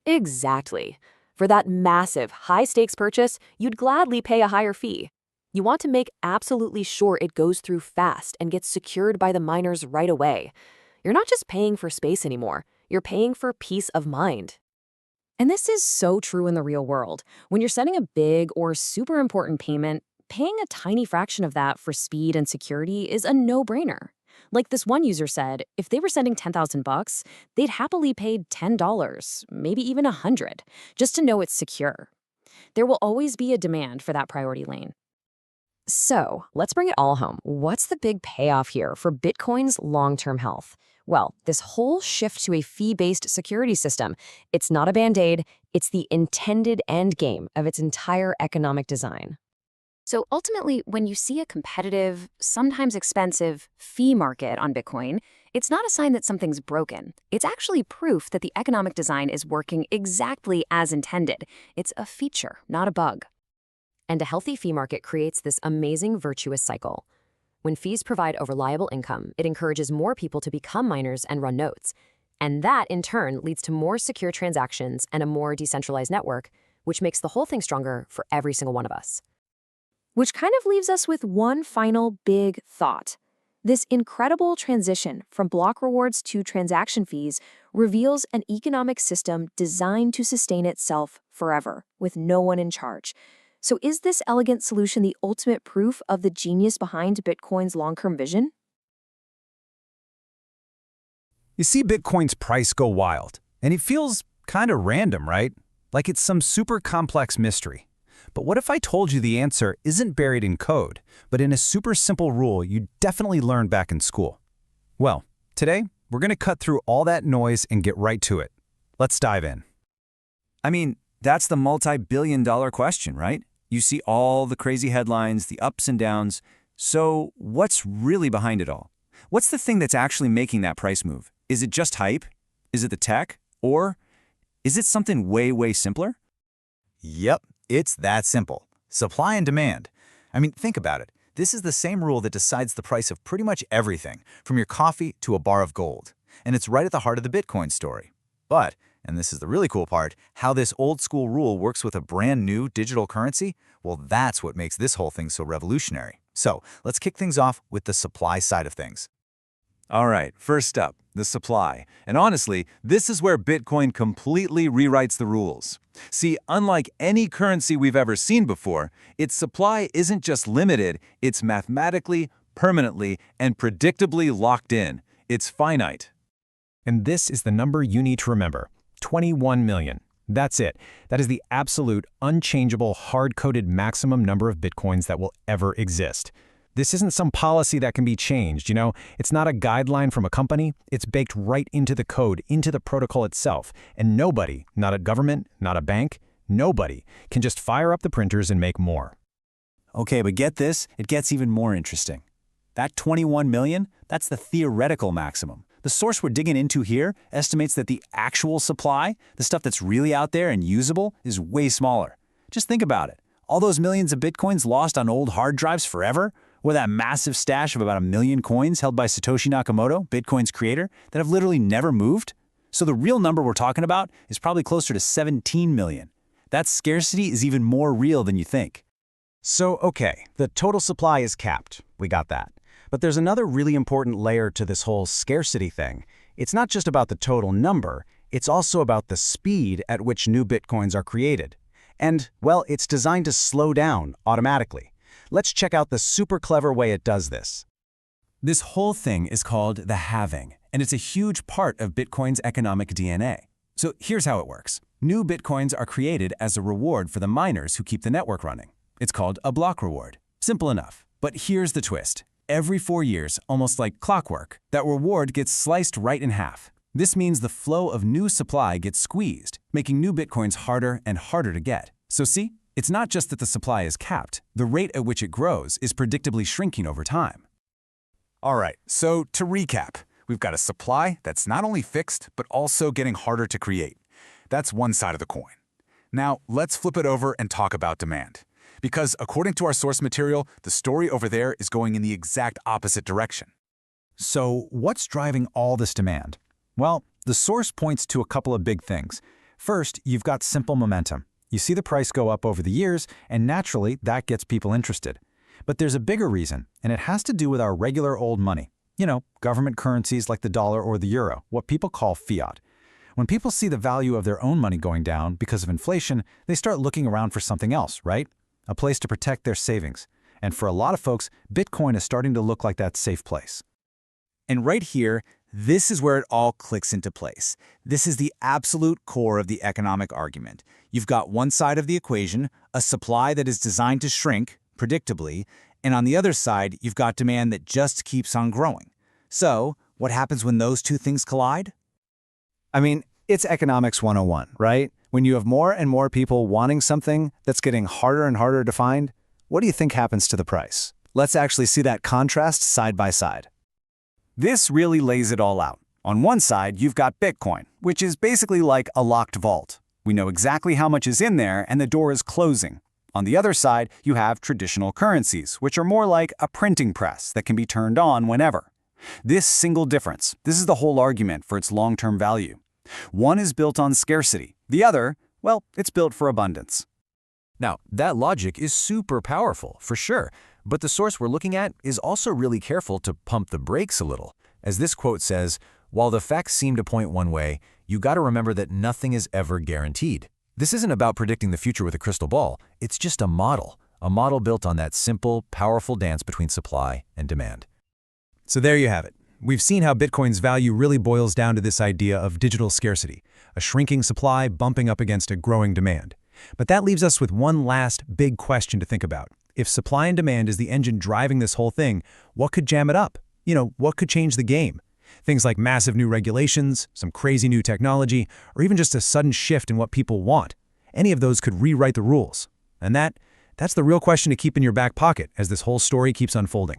Speaker 3: Exactly. For that massive, high-stakes purchase, you'd gladly pay a higher fee. You want to make absolutely sure it goes through fast and gets secured by the miners right away. You're not just paying for space anymore, you're paying for peace of mind. And this is so true in the real world. When you're sending a big or super important payment, paying a tiny fraction of that for speed and security is a no-brainer. Like this one user said, if they were sending 10,000 bucks, they'd happily pay $10, maybe even $100, just to know it's secure. There will always be a demand for that priority lane. So let's bring it all home. What's the big payoff here for Bitcoin's long-term health? Well, this whole shift to a fee-based security system, it's not a band-aid, it's the intended end game of its entire economic design. So ultimately, when you see a competitive, sometimes expensive, fee market on Bitcoin, it's not a sign that something's broken. It's actually proof that the economic design is working exactly as intended. It's a feature, not a bug. And a healthy fee market creates this amazing virtuous cycle. When fees provide a reliable income, it encourages more people to become miners and run nodes. And that, in turn, leads to more secure transactions and a more decentralized network, which makes the whole thing stronger for every single one of us. Which kind of leaves us with one final big thought. This incredible transition from block rewards to transaction fees reveals an economic system designed to sustain itself forever, with no one in charge. So is this elegant solution the ultimate proof of the genius behind Bitcoin's long-term vision?
Speaker 4: You see Bitcoin's price go wild, and it feels kind of random, right? Like it's some super complex mystery. But what if I told you the answer isn't buried in code, but in a super simple rule you definitely learned back in school? Well, today, we're going to cut through all that noise and get right to it. Let's dive in.
Speaker 6: I mean, that's the multi-billion-dollar question, right? You see all the crazy headlines, the ups and downs. So what's really behind it all? What's the thing that's actually making that price move? Is it just hype? Is it the tech? Or is it something way, way simpler?
Speaker 5: Yep, it's that simple. Supply and demand. I mean, think about it. This is the same rule that decides the price of pretty much everything, from your coffee to a bar of gold. And it's right at the heart of the Bitcoin story. But, and this is the really cool part, how this old school rule works with a brand new digital currency, well, that's what makes this whole thing so revolutionary. So let's kick things off with the supply side of things.
Speaker 11: All right, first up, the supply. And honestly, this is where Bitcoin completely rewrites the rules. See, unlike any currency we've ever seen before, its supply isn't just limited, it's mathematically, permanently, and predictably locked in. It's finite.
Speaker 14: And this is the number you need to remember: 21 million. That's it. That is the absolute, unchangeable, hard-coded maximum number of Bitcoins that will ever exist.
Speaker 13: This isn't some policy that can be changed, It's not a guideline from a company. It's baked right into the code, into the protocol itself. And nobody, not a government, not a bank, nobody can just fire up the printers and make more.
Speaker 4: Okay, but get this, it gets even more interesting. That 21 million, that's the theoretical maximum. The source we're digging into here estimates that the actual supply, the stuff that's really out there and usable, is way smaller. Just think about it. All those millions of bitcoins lost on old hard drives forever, or that massive stash of about 1 million coins held by Satoshi Nakamoto, Bitcoin's creator, that have literally never moved? So the real number we're talking about is probably closer to 17 million. That scarcity is even more real than you think.
Speaker 13: So, okay, the total supply is capped. We got that. But there's another really important layer to this whole scarcity thing. It's not just about the total number, it's also about the speed at which new bitcoins are created. And, well, it's designed to slow down automatically. Let's check out the super clever way it does this.
Speaker 4: This whole thing is called the halving, and it's a huge part of Bitcoin's economic DNA. So here's how it works. New Bitcoins are created as a reward for the miners who keep the network running. It's called a block reward. Simple enough. But here's the twist. Every 4 years, almost like clockwork, that reward gets sliced right in half. This means the flow of new supply gets squeezed, making new Bitcoins harder and harder to get. So see? It's not just that the supply is capped. The rate at which it grows is predictably shrinking over time.
Speaker 5: All right, so to recap, we've got a supply that's not only fixed, but also getting harder to create. That's one side of the coin. Now, let's flip it over and talk about demand. Because according to our source material, the story over there is going in the exact opposite direction.
Speaker 13: So what's driving all this demand? Well, the source points to a couple of big things. First, you've got simple momentum. You see the price go up over the years, and naturally, that gets people interested. But there's a bigger reason, and it has to do with our regular old money. Government currencies like the dollar or the euro, what people call fiat. When people see the value of their own money going down because of inflation, they start looking around for something else, right? A place to protect their savings. And for a lot of folks, Bitcoin is starting to look like that safe place.
Speaker 6: And right here, this is where it all clicks into place. This is the absolute core of the economic argument. You've got one side of the equation, a supply that is designed to shrink, predictably, and on the other side, you've got demand that just keeps on growing. So, what happens when those two things collide?
Speaker 13: I mean, it's economics 101, right? When you have more and more people wanting something that's getting harder and harder to find, what do you think happens to the price? Let's actually see that contrast side by side.
Speaker 4: This really lays it all out. On one side, you've got Bitcoin, which is basically like a locked vault. We know exactly how much is in there and the door is closing. On the other side, you have traditional currencies, which are more like a printing press that can be turned on whenever. This single difference, this is the whole argument for its long-term value. One is built on scarcity. The other, well, it's built for abundance.
Speaker 6: Now, that logic is super powerful, for sure, but the source we're looking at is also really careful to pump the brakes a little. As this quote says, while the facts seem to point one way, you gotta remember that nothing is ever guaranteed. This isn't about predicting the future with a crystal ball, it's just a model built on that simple, powerful dance between supply and demand.
Speaker 5: So there you have it. We've seen how Bitcoin's value really boils down to this idea of digital scarcity, a shrinking supply bumping up against a growing demand. But that leaves us with one last big question to think about. If supply and demand is the engine driving this whole thing, what could jam it up? What could change the game? Things like massive new regulations, some crazy new technology, or even just a sudden shift in what people want. Any of those could rewrite the rules. And that's the real question to keep in your back pocket as this whole story keeps unfolding.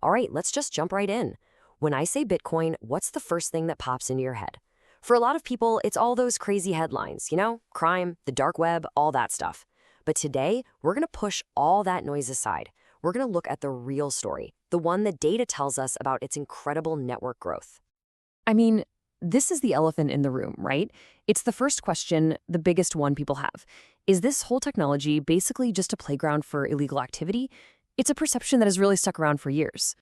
Speaker 1: All right, let's just jump right in. When I say Bitcoin, what's the first thing that pops into your head? For a lot of people, it's all those crazy headlines, crime, the dark web, all that stuff. But today, we're going to push all that noise aside. We're going to look at the real story, the one that data tells us about its incredible network growth.
Speaker 3: I mean, this is the elephant in the room, right? It's the first question, the biggest one people have. Is this whole technology basically just a playground for illegal activity? It's a perception that has really stuck around for years.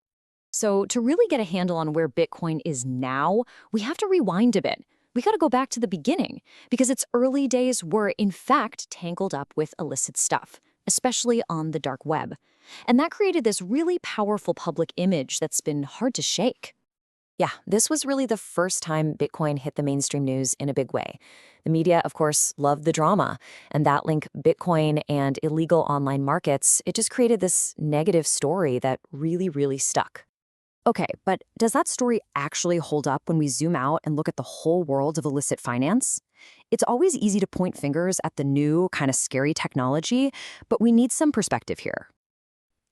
Speaker 3: So to really get a handle on where Bitcoin is now, we have to rewind a bit. We got to go back to the beginning, because its early days were, in fact, tangled up with illicit stuff, especially on the dark web. And that created this really powerful public image that's been hard to shake.
Speaker 2: Yeah, this was really the first time Bitcoin hit the mainstream news in a big way. The media, of course, loved the drama, and that link Bitcoin and illegal online markets, it just created this negative story that really, really stuck. Okay, but does that story actually hold up when we zoom out and look at the whole world of illicit finance? It's always easy to point fingers at the new, kind of scary technology, but we need some perspective here.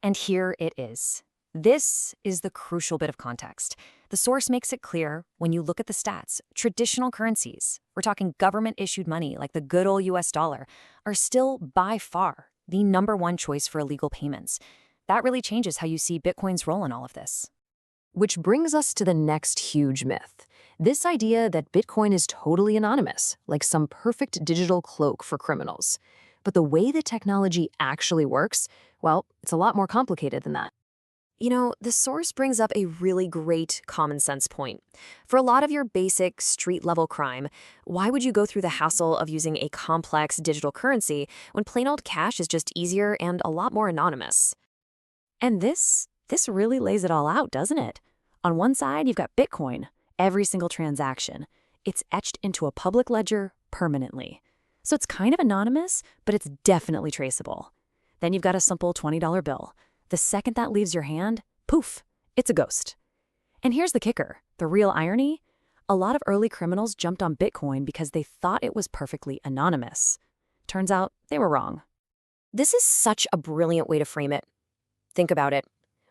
Speaker 2: And here it is. This is the crucial bit of context. The source makes it clear when you look at the stats. Traditional currencies, we're talking government-issued money like the good old US dollar, are still by far the #1 choice for illegal payments. That really changes how you see Bitcoin's role in all of this.
Speaker 3: Which brings us to the next huge myth. This idea that Bitcoin is totally anonymous, like some perfect digital cloak for criminals. But the way the technology actually works, well, it's a lot more complicated than that.
Speaker 2: You know, the source brings up a really great common sense point. For a lot of your basic street-level crime, why would you go through the hassle of using a complex digital currency when plain old cash is just easier and a lot more anonymous? And this really lays it all out, doesn't it? On one side, you've got Bitcoin, every single transaction. It's etched into a public ledger permanently. So it's kind of anonymous, but it's definitely traceable. Then you've got a simple $20 bill. The second that leaves your hand, poof, it's a ghost. And here's the kicker, the real irony. A lot of early criminals jumped on Bitcoin because they thought it was perfectly anonymous. Turns out they were wrong. This is such a brilliant way to frame it. Think about it.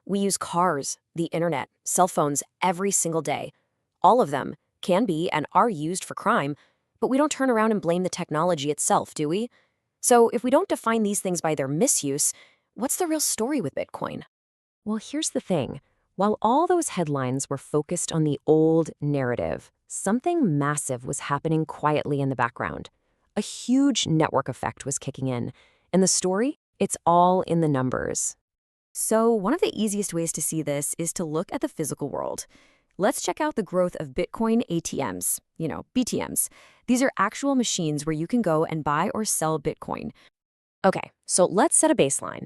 Speaker 2: We use cars, the internet, cell phones every single day. All of them can be and are used for crime, but we don't turn around and blame the technology itself, do we? So if we don't define these things by their misuse, what's the real story with Bitcoin?
Speaker 3: Well, here's the thing. While all those headlines were focused on the old narrative, something massive was happening quietly in the background. A huge network effect was kicking in. And the story? It's all in the numbers.
Speaker 2: So one of the easiest ways to see this is to look at the physical world. Let's check out the growth of Bitcoin ATMs, BTMs. These are actual machines where you can go and buy or sell Bitcoin. Okay, so let's set a baseline.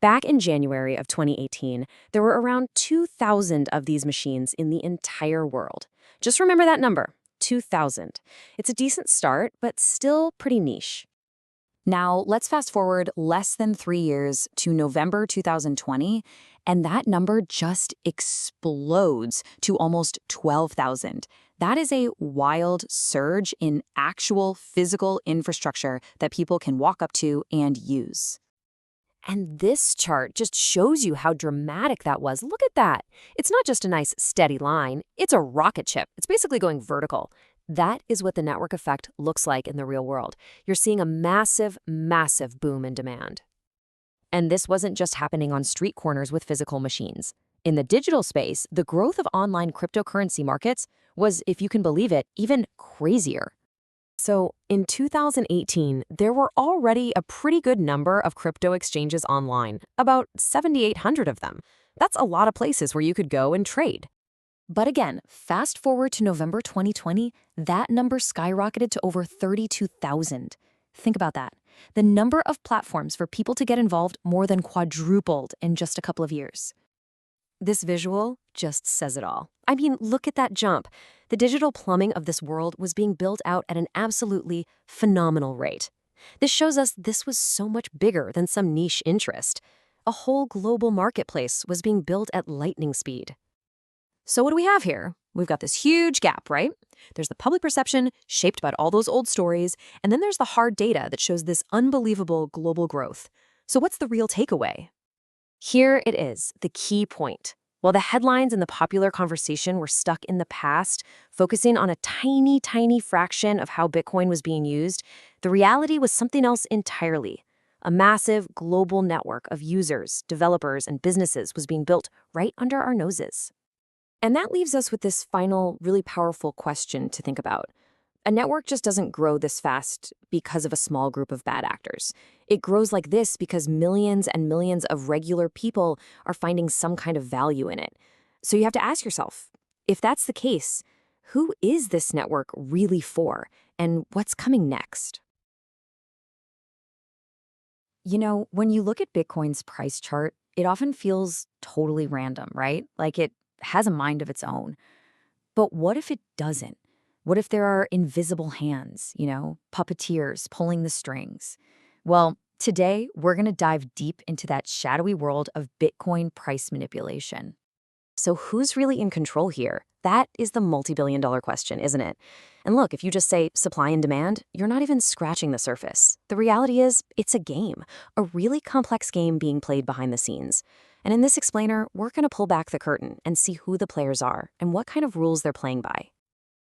Speaker 2: Back in January of 2018, there were around 2,000 of these machines in the entire world. Just remember that number, 2,000. It's a decent start, but still pretty niche. Now, let's fast forward less than 3 years to November 2020, and that number just explodes to almost 12,000. That is a wild surge in actual physical infrastructure that people can walk up to and use. And this chart just shows you how dramatic that was. Look at that. It's not just a nice steady line. It's a rocket ship. It's basically going vertical. That is what the network effect looks like in the real world. You're seeing a massive, massive boom in demand. And this wasn't just happening on street corners with physical machines. In the digital space, the growth of online cryptocurrency markets was, if you can believe it, even crazier. So in 2018, there were already a pretty good number of crypto exchanges online, about 7,800 of them. That's a lot of places where you could go and trade. But again, fast forward to November 2020, that number skyrocketed to over 32,000. Think about that. The number of platforms for people to get involved more than quadrupled in just a couple of years. This visual just says it all. I mean, look at that jump. The digital plumbing of this world was being built out at an absolutely phenomenal rate. This shows us this was so much bigger than some niche interest. A whole global marketplace was being built at lightning speed. So what do we have here? We've got this huge gap, right? There's the public perception shaped by all those old stories, and then there's the hard data that shows this unbelievable global growth. So what's the real takeaway? Here it is, the key point. While the headlines and the popular conversation were stuck in the past, focusing on a tiny, tiny fraction of how Bitcoin was being used, the reality was something else entirely. A massive global network of users, developers, and businesses was being built right under our noses. And that leaves us with this final, really powerful question to think about. A network just doesn't grow this fast because of a small group of bad actors. It grows like this because millions and millions of regular people are finding some kind of value in it. So you have to ask yourself, if that's the case, who is this network really for, and what's coming next? You know, when you look at Bitcoin's price chart, it often feels totally random, right? Like it has a mind of its own.
Speaker 3: But what if it doesn't? What if there are invisible hands, puppeteers pulling the strings? Well, today we're going to dive deep into that shadowy world of Bitcoin price manipulation. So who's really in control here? That is the multi-billion-dollar question, isn't it? And look, if you just say supply and demand, you're not even scratching the surface. The reality is, it's a game, a really complex game being played behind the scenes. And in this explainer, we're going to pull back the curtain and see who the players are and what kind of rules they're playing by.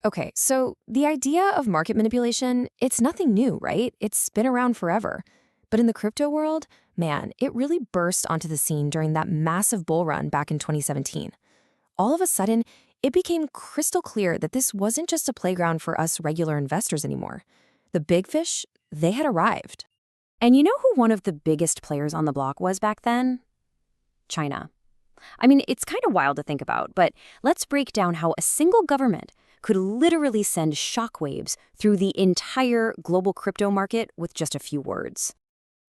Speaker 15: Okay, so the idea of market manipulation, it's nothing new, right? It's been around forever. But in the crypto world, man, it really burst onto the scene during that massive bull run back in 2017. All of a sudden, it became crystal clear that this wasn't just a playground for us regular investors anymore. The big fish, they had arrived.
Speaker 1: And you know who one of the biggest players on the block was back then? China. I mean, it's kind of wild to think about, but let's break down how a single government could literally send shockwaves through the entire global crypto market with just a few words.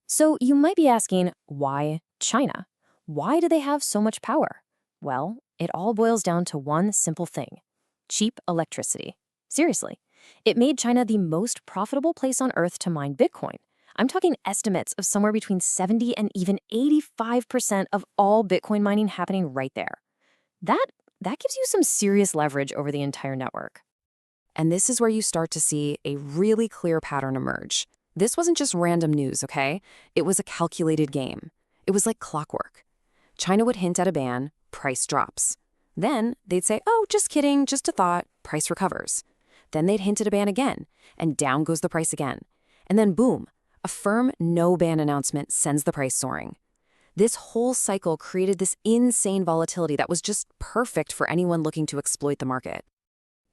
Speaker 1: So you might be asking, why China? Why do they have so much power? Well, it all boils down to one simple thing: cheap electricity. Seriously, it made China the most profitable place on earth to mine Bitcoin. I'm talking estimates of somewhere between 70 and even 85% of all Bitcoin mining happening right there. That gives you some serious leverage over the entire network. And this is where you start to see a really clear pattern emerge. This wasn't just random news, okay? It was a calculated game. It was like clockwork. China would hint at a ban, price drops. Then they'd say, oh, just kidding, just a thought, price recovers. Then they'd hint at a ban again, and down goes the price again. And then boom, a firm no-ban announcement sends the price soaring. This whole cycle created this insane volatility that was just perfect for anyone looking to exploit the market.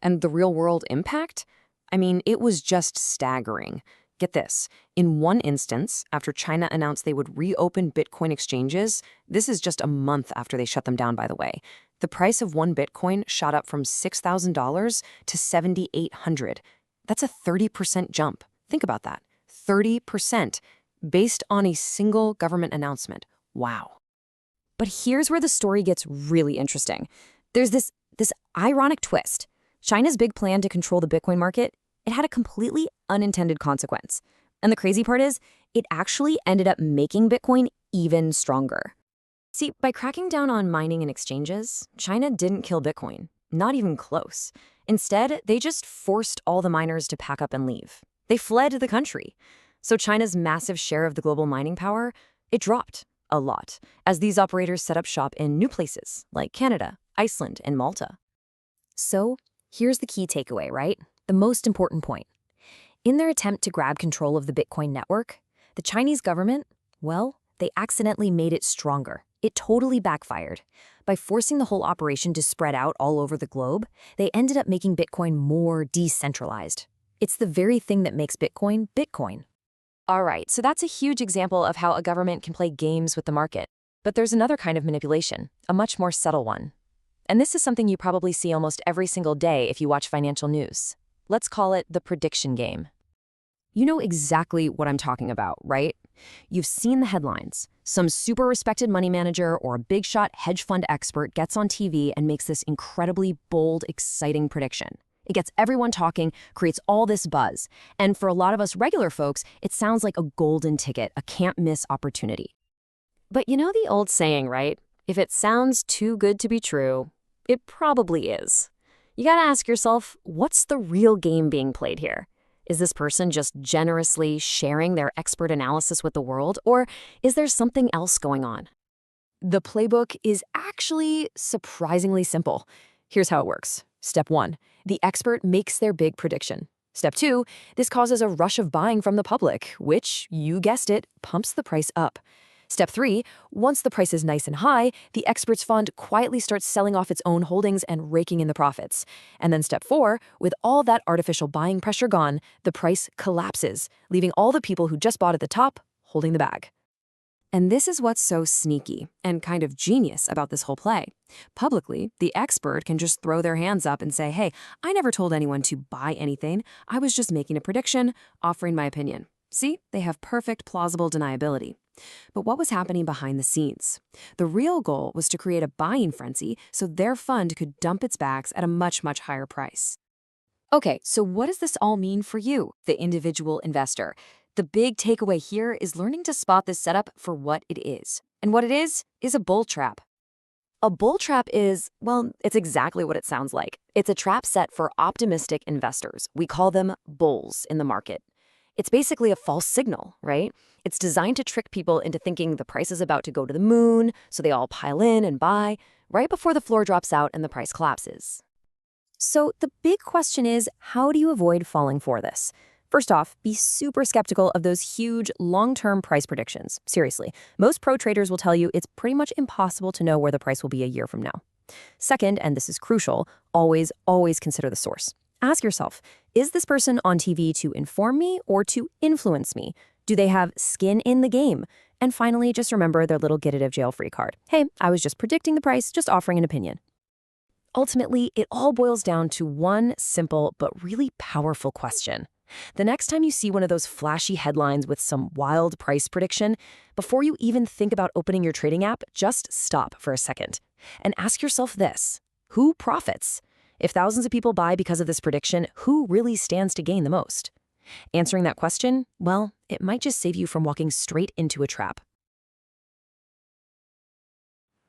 Speaker 1: And the real-world impact? I mean, it was just staggering. Get this, in one instance, after China announced they would reopen Bitcoin exchanges, this is just a month after they shut them down, by the way, the price of one Bitcoin shot up from $6,000 to $7,800. That's a 30% jump. Think about that. 30% based on a single government announcement. Wow. But here's where the story gets really interesting. There's this ironic twist. China's big plan to control the Bitcoin market, it had a completely unintended consequence. And the crazy part is, it actually ended up making Bitcoin even stronger. See, by cracking down on mining and exchanges, China didn't kill Bitcoin. Not even close. Instead, they just forced all the miners to pack up and leave. They fled the country. So China's massive share of the global mining power, it dropped a lot as these operators set up shop in new places like Canada, Iceland, and Malta. So here's the key takeaway, right? The most important point. In their attempt to grab control of the Bitcoin network, the Chinese government, well, they accidentally made it stronger. It totally backfired. By forcing the whole operation to spread out all over the globe, they ended up making Bitcoin more decentralized. It's the very thing that makes Bitcoin, Bitcoin. All right, so that's a huge example of how a government can play games with the market. But there's another kind of manipulation, a much more subtle one. And this is something you probably see almost every single day if you watch financial news. Let's call it the prediction game. You know exactly what I'm talking about, right? You've seen the headlines. Some super respected money manager or a big shot hedge fund expert gets on TV and makes this incredibly bold, exciting prediction. It gets everyone talking, creates all this buzz. And for a lot of us regular folks, it sounds like a golden ticket, a can't-miss opportunity. But you know the old saying, right? If it sounds too good to be true, it probably is. You gotta ask yourself, what's the real game being played here? Is this person just generously sharing their expert analysis with the world, or is there something else going on? The playbook is actually surprisingly simple. Here's how it works. Step 1, the expert makes their big prediction. Step 2, this causes a rush of buying from the public, which, you guessed it, pumps the price up. Step 3, once the price is nice and high, the expert's fund quietly starts selling off its own holdings and raking in the profits. And then step 4, with all that artificial buying pressure gone, the price collapses, leaving all the people who just bought at the top holding the bag. And this is what's so sneaky and kind of genius about this whole play. Publicly, the expert can just throw their hands up and say, hey, I never told anyone to buy anything. I was just making a prediction, offering my opinion.
Speaker 3: See, they have perfect plausible deniability. But what was happening behind the scenes? The real goal was to create a buying frenzy so their fund could dump its bags at a much, much higher price. Okay, so what does this all mean for you, the individual investor? The big takeaway here is learning to spot this setup for what it is. And what it is a bull trap. A bull trap is, well, it's exactly what it sounds like. It's a trap set for optimistic investors. We call them bulls in the market. It's basically a false signal, right? It's designed to trick people into thinking the price is about to go to the moon, so they all pile in and buy, right before the floor drops out and the price collapses. So the big question is, how do you avoid falling for this? First off, be super skeptical of those huge long-term price predictions. Seriously, most pro traders will tell you it's pretty much impossible to know where the price will be a year from now. Second, and this is crucial, always consider the source. Ask yourself, is this person on TV to inform me or to influence me? Do they have skin in the game? And finally, just remember their little get-out-of-jail-free card. Hey, I was just predicting the price, just offering an opinion. Ultimately, it all boils down to one simple but really powerful question. The next time you see one of those flashy headlines with some wild price prediction, before you even think about opening your trading app, just stop for a second and ask yourself this: who profits? If thousands of people buy because of this prediction, who really stands to gain the most? Answering that question, well, it might just save you from walking straight into a trap.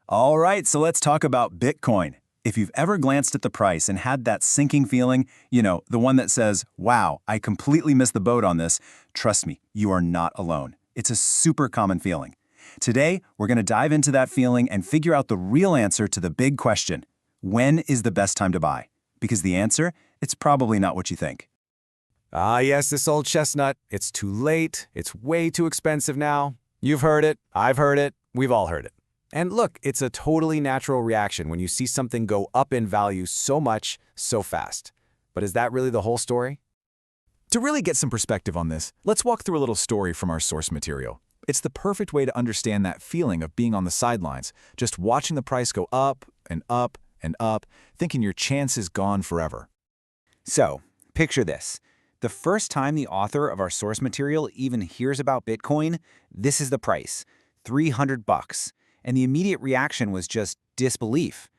Speaker 9: All right, so let's talk about Bitcoin. If you've ever glanced at the price and had that sinking feeling, the one that says, wow, I completely missed the boat on this, trust me, you are not alone. It's a super common feeling. Today, we're going to dive into that feeling and figure out the real answer to the big question: when is the best time to buy? Because the answer, it's probably not what you think.
Speaker 5: Ah, yes, this old chestnut. It's too late. It's way too expensive now. You've heard it. I've heard it. We've all heard it. And look, it's a totally natural reaction when you see something go up in value so much, so fast. But is that really the whole story?
Speaker 7: To really get some perspective on this, let's walk through a little story from our source material. It's the perfect way to understand that feeling of being on the sidelines, just watching the price go up and up and up, thinking your chance is gone forever.
Speaker 4: So, picture this. The first time the author of our source material even hears about Bitcoin, this is the price, $300. And the immediate reaction was just disbelief.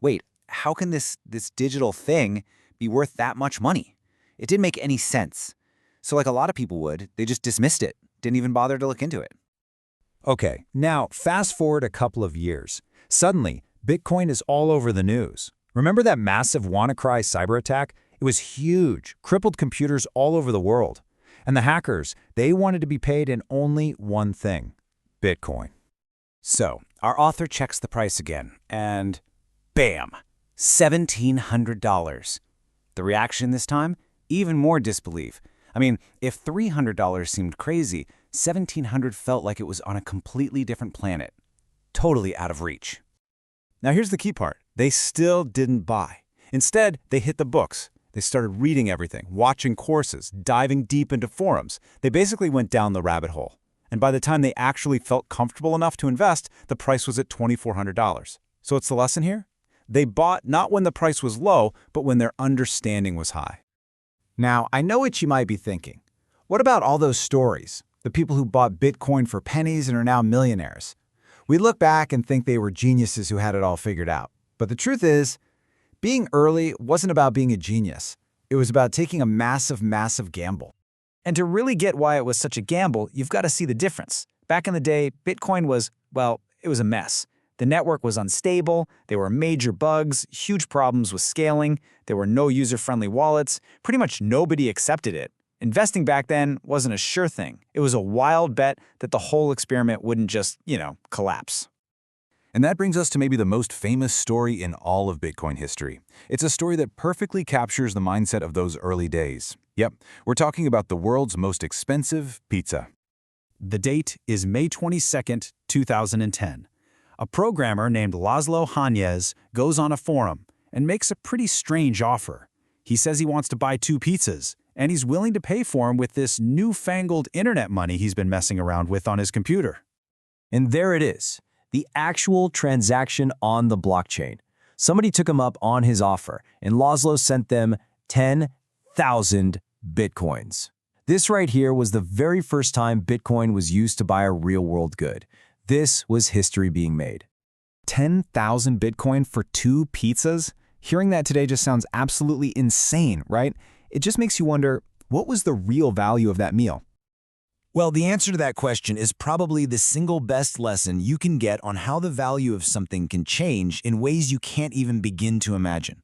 Speaker 4: Wait, how can this digital thing be worth that much money? It didn't make any sense. So like a lot of people would, they just dismissed it, didn't even bother to look into it.
Speaker 12: Okay, now fast forward a couple of years. Suddenly, Bitcoin is all over the news. Remember that massive WannaCry cyber attack? It was huge, crippled computers all over the world. And the hackers, they wanted to be paid in only one thing: Bitcoin.
Speaker 4: So, our author checks the price again, and bam, $1,700. The reaction this time? Even more disbelief. I mean, if $300 seemed crazy, $1,700 felt like it was on a completely different planet. Totally out of reach.
Speaker 7: Now here's the key part. They still didn't buy. Instead, they hit the books. They started reading everything, watching courses, diving deep into forums. They basically went down the rabbit hole. And by the time they actually felt comfortable enough to invest, the price was at $2,400. So what's the lesson here? They bought not when the price was low, but when their understanding was high.
Speaker 13: Now, I know what you might be thinking. What about all those stories? The people who bought Bitcoin for pennies and are now millionaires. We look back and think they were geniuses who had it all figured out. But the truth is, being early wasn't about being a genius. It was about taking a massive, massive gamble. And to really get why it was such a gamble, you've got to see the difference. Back in the day, Bitcoin was, well, it was a mess. The network was unstable, there were major bugs, huge problems with scaling, there were no user-friendly wallets, pretty much nobody accepted it. Investing back then wasn't a sure thing. It was a wild bet that the whole experiment wouldn't just, collapse.
Speaker 11: And that brings us to maybe the most famous story in all of Bitcoin history. It's a story that perfectly captures the mindset of those early days. Yep, we're talking about the world's most expensive pizza.
Speaker 13: The date is May 22nd, 2010. A programmer named Laszlo Hanyecz goes on a forum and makes a pretty strange offer. He says he wants to buy 2 pizzas, and he's willing to pay for them with this newfangled internet money he's been messing around with on his computer.
Speaker 16: And there it is, the actual transaction on the blockchain. Somebody took him up on his offer, and Laszlo sent them 10,000 Bitcoins. This right here was the very first time Bitcoin was used to buy a real-world good. This was history being made.
Speaker 5: 10,000 Bitcoin for 2 pizzas? Hearing that today just sounds absolutely insane, right? It just makes you wonder, what was the real value of that meal?
Speaker 6: Well, the answer to that question is probably the single best lesson you can get on how the value of something can change in ways you can't even begin to imagine.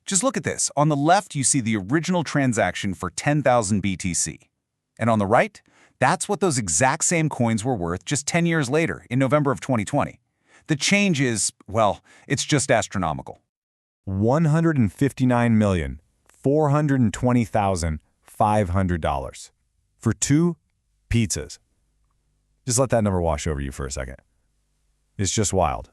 Speaker 4: Just look at this. On the left, you see the original transaction for 10,000 BTC. And on the right, that's what those exact same coins were worth just 10 years later, in November of 2020. The change is, well, it's just astronomical.
Speaker 5: $159,420,500 for 2 pizzas. Just let that number wash over you for a second. It's just wild.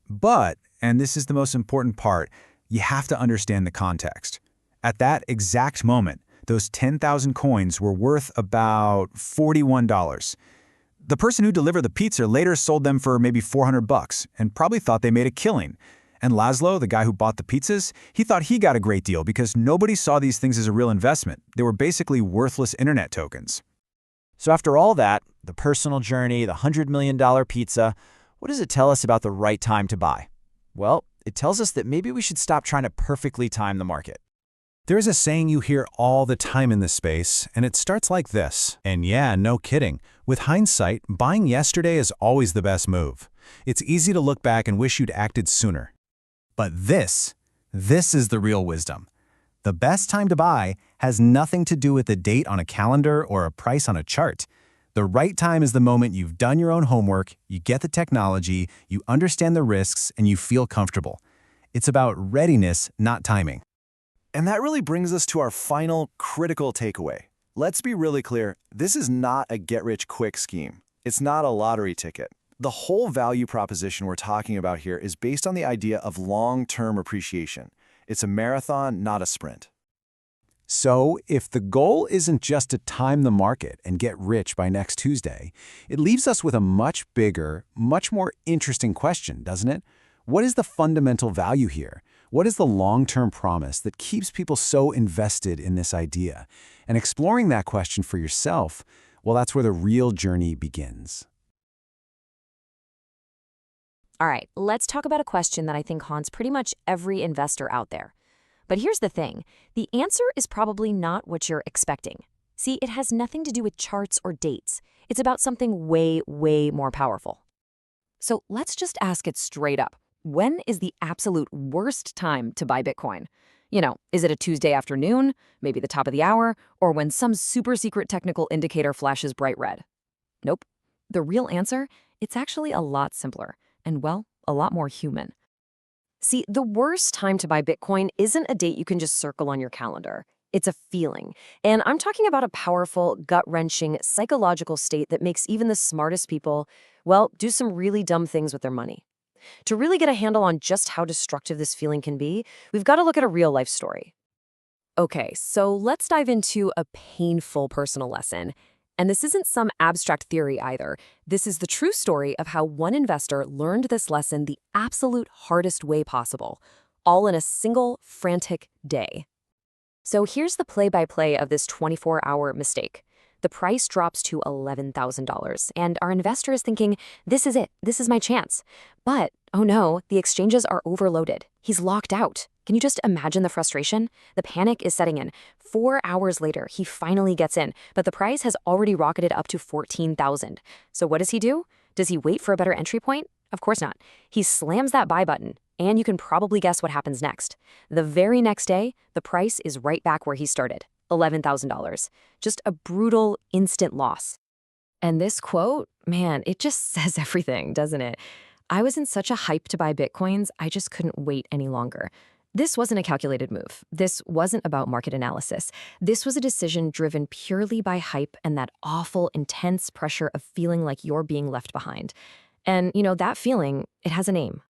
Speaker 13: But, and this is the most important part, you have to understand the context. At that exact moment, those 10,000 coins were worth about $41. The person who delivered the pizza later sold them for maybe $400 and probably thought they made a killing. And Laszlo, the guy who bought the pizzas, he thought he got a great deal because nobody saw these things as a real investment. They were basically worthless internet tokens.
Speaker 16: So after all that, the personal journey, the $100 million pizza, what does it tell us about the right time to buy? Well, it tells us that maybe we should stop trying to perfectly time the market.
Speaker 5: There's a saying you hear all the time in this space, and it starts like this. And yeah, no kidding. With hindsight, buying yesterday is always the best move. It's easy to look back and wish you'd acted sooner. But this is the real wisdom. The best time to buy has nothing to do with the date on a calendar or a price on a chart. The right time is the moment you've done your own homework, you get the technology, you understand the risks, and you feel comfortable. It's about readiness, not timing.
Speaker 8: And that really brings us to our final critical takeaway. Let's be really clear, this is not a get-rich-quick scheme. It's not a lottery ticket. The whole value proposition we're talking about here is based on the idea of long-term appreciation. It's a marathon, not a sprint.
Speaker 5: So, if the goal isn't just to time the market and get rich by next Tuesday, it leaves us with a much bigger, much more interesting question, doesn't it? What is the fundamental value here? What is the long-term promise that keeps people so invested in this idea? And exploring that question for yourself, well, that's where the real journey begins.
Speaker 3: All right, let's talk about a question that I think haunts pretty much every investor out there. But here's the thing. The answer is probably not what you're expecting. See, it has nothing to do with charts or dates. It's about something way, way more powerful. So let's just ask it straight up. When is the absolute worst time to buy Bitcoin? You know, is it a Tuesday afternoon, maybe the top of the hour, or when some super secret technical indicator flashes bright red? Nope. The real answer, it's actually a lot simpler. And, well, a lot more human. See, the worst time to buy Bitcoin isn't a date you can just circle on your calendar. It's a feeling. And I'm talking about a powerful, gut-wrenching, psychological state that makes even the smartest people, well, do some really dumb things with their money. To really get a handle on just how destructive this feeling can be, we've got to look at a real-life story. Okay, so let's dive into a painful personal lesson. And this isn't some abstract theory either. This is the true story of how one investor learned this lesson the absolute hardest way possible, all in a single, frantic day. So here's the play-by-play of this 24-hour mistake. The price drops to $11,000, and our investor is thinking, this is it, this is my chance. But, oh no, the exchanges are overloaded. He's locked out. Can you just imagine the frustration? The panic is setting in. 4 hours later, he finally gets in, but the price has already rocketed up to $14,000. So what does he do? Does he wait for a better entry point? Of course not. He slams that buy button, and you can probably guess what happens next. The very next day, the price is right back where he started, $11,000. Just a brutal, instant loss. And this quote, man, it just says everything, doesn't it? I was in such a hype to buy Bitcoins, I just couldn't wait any longer. This wasn't a calculated move. This wasn't about market analysis. This was a decision driven purely by hype and that awful, intense pressure of feeling like you're being left behind. And, you know, that feeling, it has a name.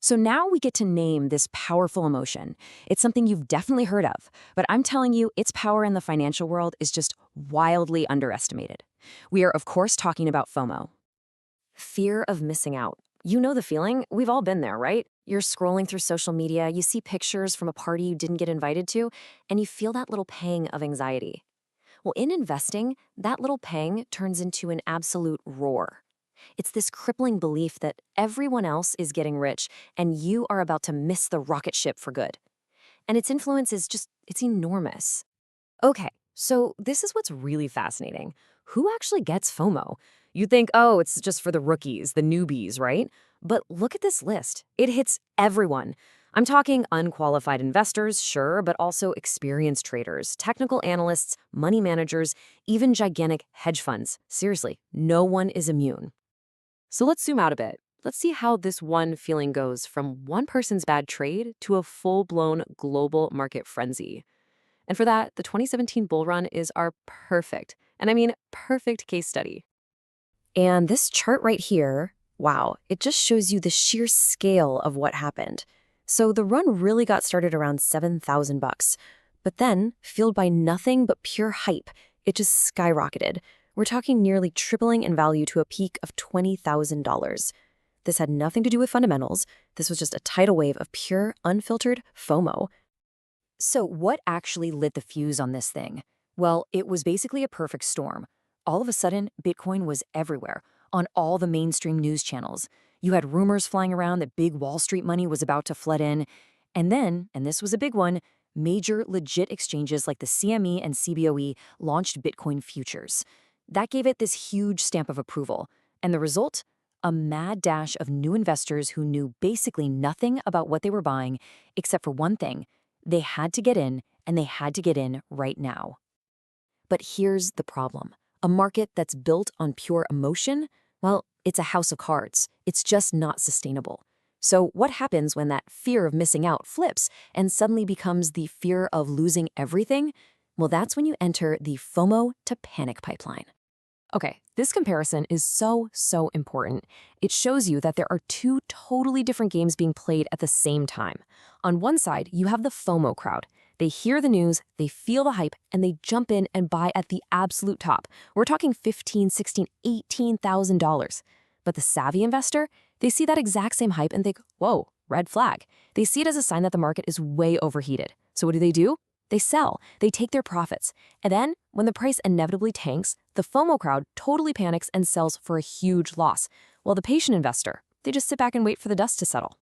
Speaker 3: So now we get to name this powerful emotion. It's something you've definitely heard of, but I'm telling you, its power in the financial world is just wildly underestimated. We are, of course, talking about FOMO. Fear of missing out. You know the feeling. We've all been there, right? You're scrolling through social media, you see pictures from a party you didn't get invited to, and you feel that little pang of anxiety. Well, in investing, that little pang turns into an absolute roar. It's this crippling belief that everyone else is getting rich and you are about to miss the rocket ship for good. And its influence is it's enormous. Okay, so this is what's really fascinating. Who actually gets FOMO? You think, oh, it's just for the rookies, the newbies, right? But look at this list. It hits everyone. I'm talking unqualified investors, sure, but also experienced traders, technical analysts, money managers, even gigantic hedge funds. Seriously, no one is immune. So let's zoom out a bit. Let's see how this one feeling goes from one person's bad trade to a full-blown global market frenzy. And for that, the 2017 bull run is our perfect, and I mean perfect case study. And this chart right here, wow, it just shows you the sheer scale of what happened. So the run really got started around $7,000, but then, fueled by nothing but pure hype, it just skyrocketed. We're talking nearly tripling in value to a peak of $20,000. This had nothing to do with fundamentals. This was just a tidal wave of pure, unfiltered FOMO. So what actually lit the fuse on this thing? Well, it was basically a perfect storm. All of a sudden, Bitcoin was everywhere, on all the mainstream news channels. You had rumors flying around that big Wall Street money was about to flood in. And then, and this was a big one, major legit exchanges like the CME and CBOE launched Bitcoin futures. That gave it this huge stamp of approval. And the result? A mad dash of new investors who knew basically nothing about what they were buying, except for one thing. They had to get in, and they had to get in right now. But here's the problem. A market that's built on pure emotion, well, it's a house of cards. It's just not sustainable. So what happens when that fear of missing out flips and suddenly becomes the fear of losing everything? Well, that's when you enter the FOMO to panic pipeline. Okay, this comparison is so important. It shows you that there are two totally different games being played at the same time. On one side, you have the FOMO crowd. They hear the news, they feel the hype, and they jump in and buy at the absolute top. We're talking $15,000, $16,000, $18,000. But the savvy investor, they see that exact same hype and think, whoa, red flag. They see it as a sign that the market is way overheated. So what do? They sell, they take their profits. And then, when the price inevitably tanks, the FOMO crowd totally panics and sells for a huge loss, while the patient investor, they just sit back and wait for the dust to settle.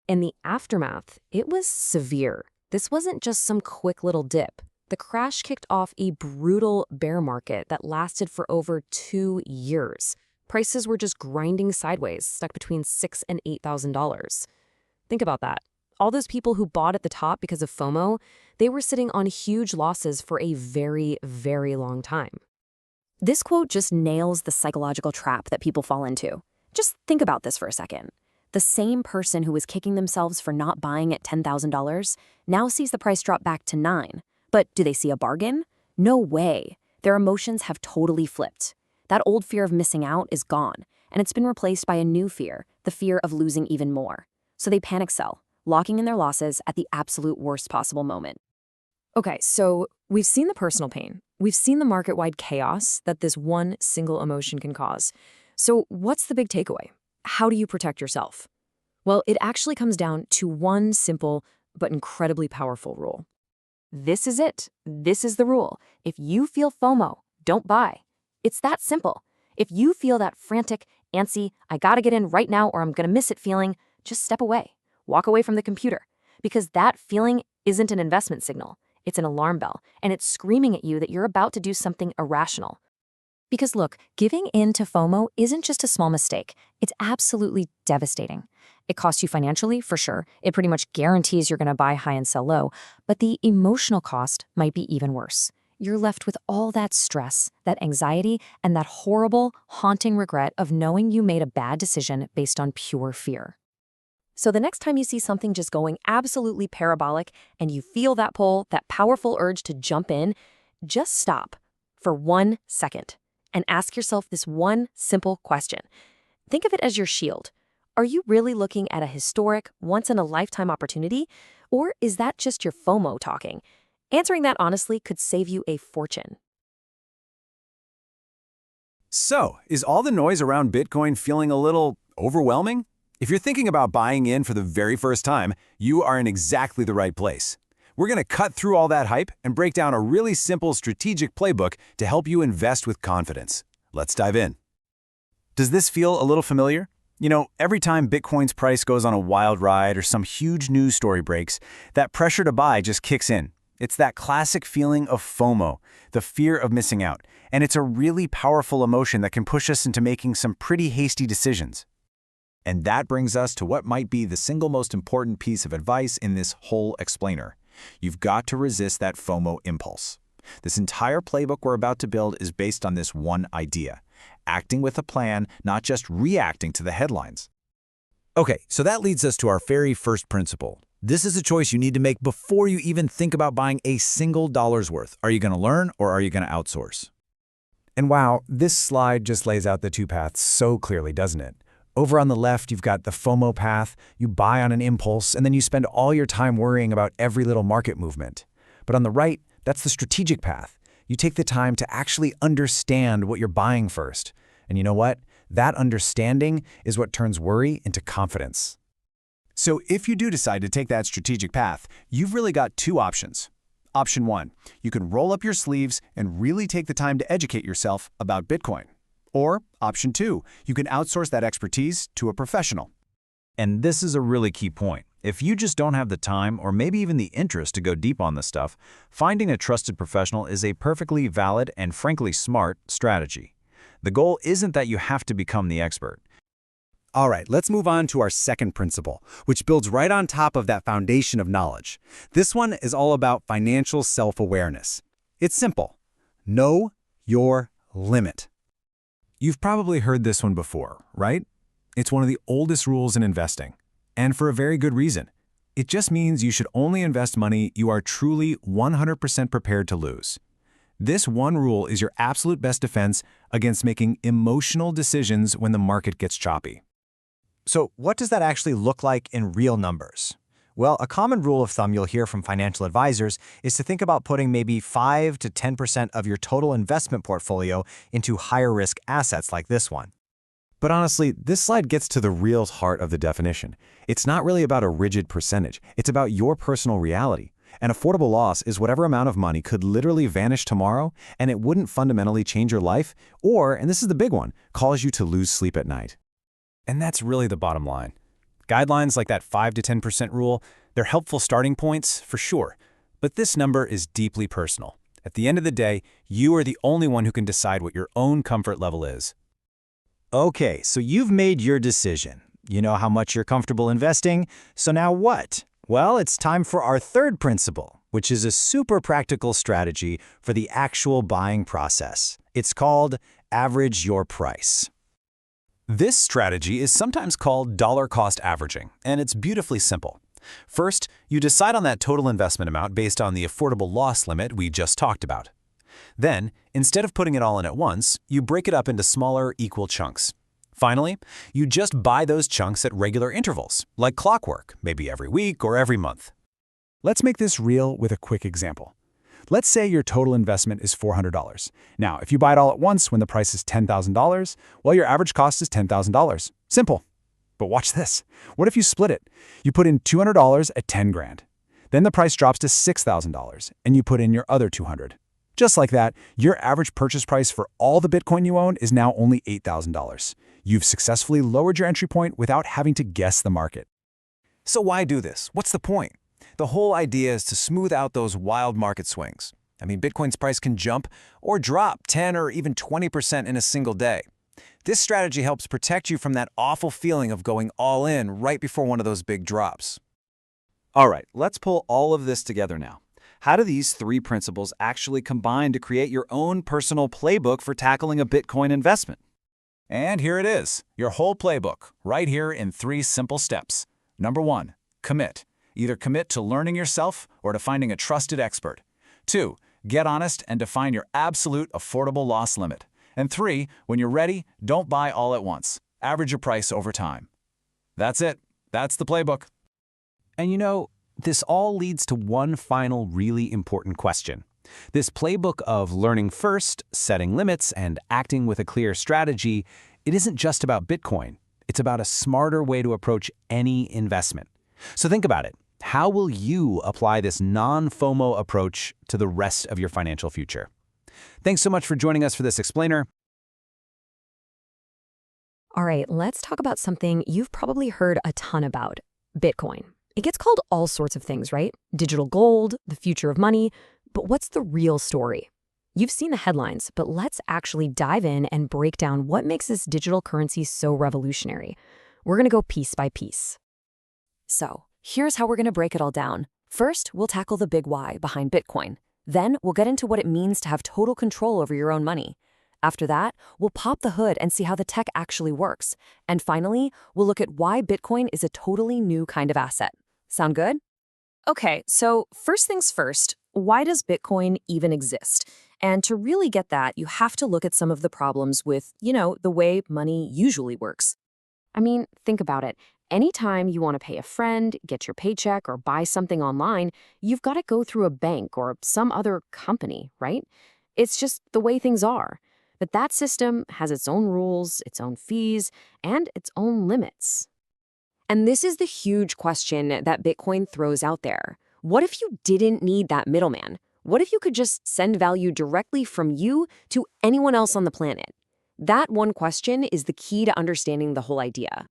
Speaker 3: In the aftermath, it was severe. This wasn't just some quick little dip. The crash kicked off a brutal bear market that lasted for over 2 years. Prices were just grinding sideways, stuck between $6,000 and $8,000. Think about that. All those people who bought at the top because of FOMO, they were sitting on huge losses for a very, very long time. This quote just nails the psychological trap that people fall into. Just think about this for a second. The same person who was kicking themselves for not buying at $10,000 now sees the price drop back to $9,000. But do they see a bargain? No way. Their emotions have totally flipped. That old fear of missing out is gone, and it's been replaced by a new fear, the fear of losing even more. So they panic sell, locking in their losses at the absolute worst possible moment. Okay, so we've seen the personal pain. We've seen the market-wide chaos that this one single emotion can cause. So what's the big takeaway? How do you protect yourself? Well, it actually comes down to one simple but incredibly powerful rule. This is it. This is the rule. If you feel FOMO, don't buy. It's that simple. If you feel that frantic, antsy, I gotta get in right now or I'm gonna miss it feeling, just step away. Walk away from the computer. Because that feeling isn't an investment signal. It's an alarm bell, and it's screaming at you that you're about to do something irrational. Because look, giving in to FOMO isn't just a small mistake. It's absolutely devastating. It costs you financially, for sure. It pretty much guarantees you're going to buy high and sell low. But the emotional cost might be even worse. You're left with all that stress, that anxiety, and that horrible, haunting regret of knowing you made a bad decision based on pure fear. So the next time you see something just going absolutely parabolic and you feel that pull, that powerful urge to jump in, just stop for 1 second and ask yourself this one simple question. Think of it as your shield. Are you really looking at a historic, once-in-a-lifetime opportunity, or is that just your FOMO talking? Answering that honestly could save you a fortune.
Speaker 4: So, is all the noise around Bitcoin feeling a little overwhelming? If you're thinking about buying in for the very first time, you are in exactly the right place.
Speaker 11: We're going to cut through all that hype and break down a really simple strategic playbook to help you invest with confidence. Let's dive in.
Speaker 4: Does this feel a little familiar? You know, every time Bitcoin's price goes on a wild ride or some huge news story breaks, that pressure to buy just kicks in. It's that classic feeling of FOMO, the fear of missing out, and it's a really powerful emotion that can push us into making some pretty hasty decisions.
Speaker 6: And that brings us to what might be the single most important piece of advice in this whole explainer. You've got to resist that FOMO impulse. This entire playbook we're about to build is based on this one idea: acting with a plan, not just reacting to the headlines.
Speaker 5: Okay, so that leads us to our very first principle. This is a choice you need to make before you even think about buying a single dollar's worth. Are you going to learn or are you going to outsource?
Speaker 13: And wow, this slide just lays out the two paths so clearly, doesn't it? Over on the left, you've got the FOMO path. You buy on an impulse, and then you spend all your time worrying about every little market movement. But on the right, that's the strategic path. You take the time to actually understand what you're buying first. And you know what? That understanding is what turns worry into confidence.
Speaker 9: So if you do decide to take that strategic path, you've really got two options. Option 1, you can roll up your sleeves and really take the time to educate yourself about Bitcoin. Or option 2, you can outsource that expertise to a professional.
Speaker 6: And this is a really key point. If you just don't have the time or maybe even the interest to go deep on this stuff, finding a trusted professional is a perfectly valid and frankly smart strategy. The goal isn't that you have to become the expert.
Speaker 13: All right, let's move on to our second principle, which builds right on top of that foundation of knowledge. This one is all about financial self-awareness. It's simple. Know your limit.
Speaker 7: You've probably heard this one before, right? It's one of the oldest rules in investing, and for a very good reason. It just means you should only invest money you are truly 100% prepared to lose. This one rule is your absolute best defense against making emotional decisions when the market gets choppy.
Speaker 16: So what does that actually look like in real numbers? Well, a common rule of thumb you'll hear from financial advisors is to think about putting maybe 5 to 10% of your total investment portfolio into higher risk assets like this one.
Speaker 4: But honestly, this slide gets to the real heart of the definition. It's not really about a rigid percentage. It's about your personal reality. An affordable loss is whatever amount of money could literally vanish tomorrow, and it wouldn't fundamentally change your life, or, and this is the big one, cause you to lose sleep at night.
Speaker 5: And that's really the bottom line. Guidelines like that 5 to 10% rule, they're helpful starting points for sure, but this number is deeply personal. At the end of the day, you are the only one who can decide what your own comfort level is.
Speaker 16: Okay, so you've made your decision. You know how much you're comfortable investing, so now what? Well, it's time for our third principle, which is a super practical strategy for the actual buying process. It's called average your price.
Speaker 5: This strategy is sometimes called dollar cost averaging, and it's beautifully simple. First, you decide on that total investment amount based on the affordable loss limit we just talked about. Then, instead of putting it all in at once, you break it up into smaller, equal chunks. Finally, you just buy those chunks at regular intervals, like clockwork, maybe every week or every month.
Speaker 13: Let's make this real with a quick example. Let's say your total investment is $400. Now, if you buy it all at once when the price is $10,000, well, your average cost is $10,000. Simple. But watch this. What if you split it? You put in $200 at 10 grand. Then the price drops to $6,000, and you put in your other $200. Just like that, your average purchase price for all the Bitcoin you own is now only $8,000. You've successfully lowered your entry point without having to guess the market.
Speaker 11: So why do this? What's the point? The whole idea is to smooth out those wild market swings. I mean, Bitcoin's price can jump or drop 10 or even 20% in a single day. This strategy helps protect you from that awful feeling of going all in right before one of those big drops.
Speaker 6: All right, let's pull all of this together now. How do these three principles actually combine to create your own personal playbook for tackling a Bitcoin investment? And here it is, your whole playbook, right here in 3 simple steps. Number 1, commit. Either commit to learning yourself or to finding a trusted expert. 2, get honest and define your absolute affordable loss limit. And 3, when you're ready, don't buy all at once. Average your price over time. That's it. That's the playbook.
Speaker 5: And you know, this all leads to one final really important question. This playbook of learning first, setting limits, and acting with a clear strategy, it isn't just about Bitcoin. It's about a smarter way to approach any investment. So think about it.
Speaker 4: How will you apply this non-FOMO approach to the rest of your financial future? Thanks so much for joining us for this explainer.
Speaker 3: All right, let's talk about something you've probably heard a ton about, Bitcoin. It gets called all sorts of things, right? Digital gold, the future of money, but what's the real story? You've seen the headlines, but let's actually dive in and break down what makes this digital currency so revolutionary. We're going to go piece by piece. So, here's how we're going to break it all down. First, we'll tackle the big why behind Bitcoin. Then, we'll get into what it means to have total control over your own money. After that, we'll pop the hood and see how the tech actually works. And finally, we'll look at why Bitcoin is a totally new kind of asset. Sound good? Okay, so first things first, why does Bitcoin even exist? And to really get that, you have to look at some of the problems with, the way money usually works. I mean, think about it. Anytime you want to pay a friend, get your paycheck, or buy something online, you've got to go through a bank or some other company, right? It's just the way things are. But that system has its own rules, its own fees, and its own limits. And this is the huge question that Bitcoin throws out there. What if you didn't need that middleman? What if you could just send value directly from you to anyone else on the planet? That one question is the key to understanding the whole idea.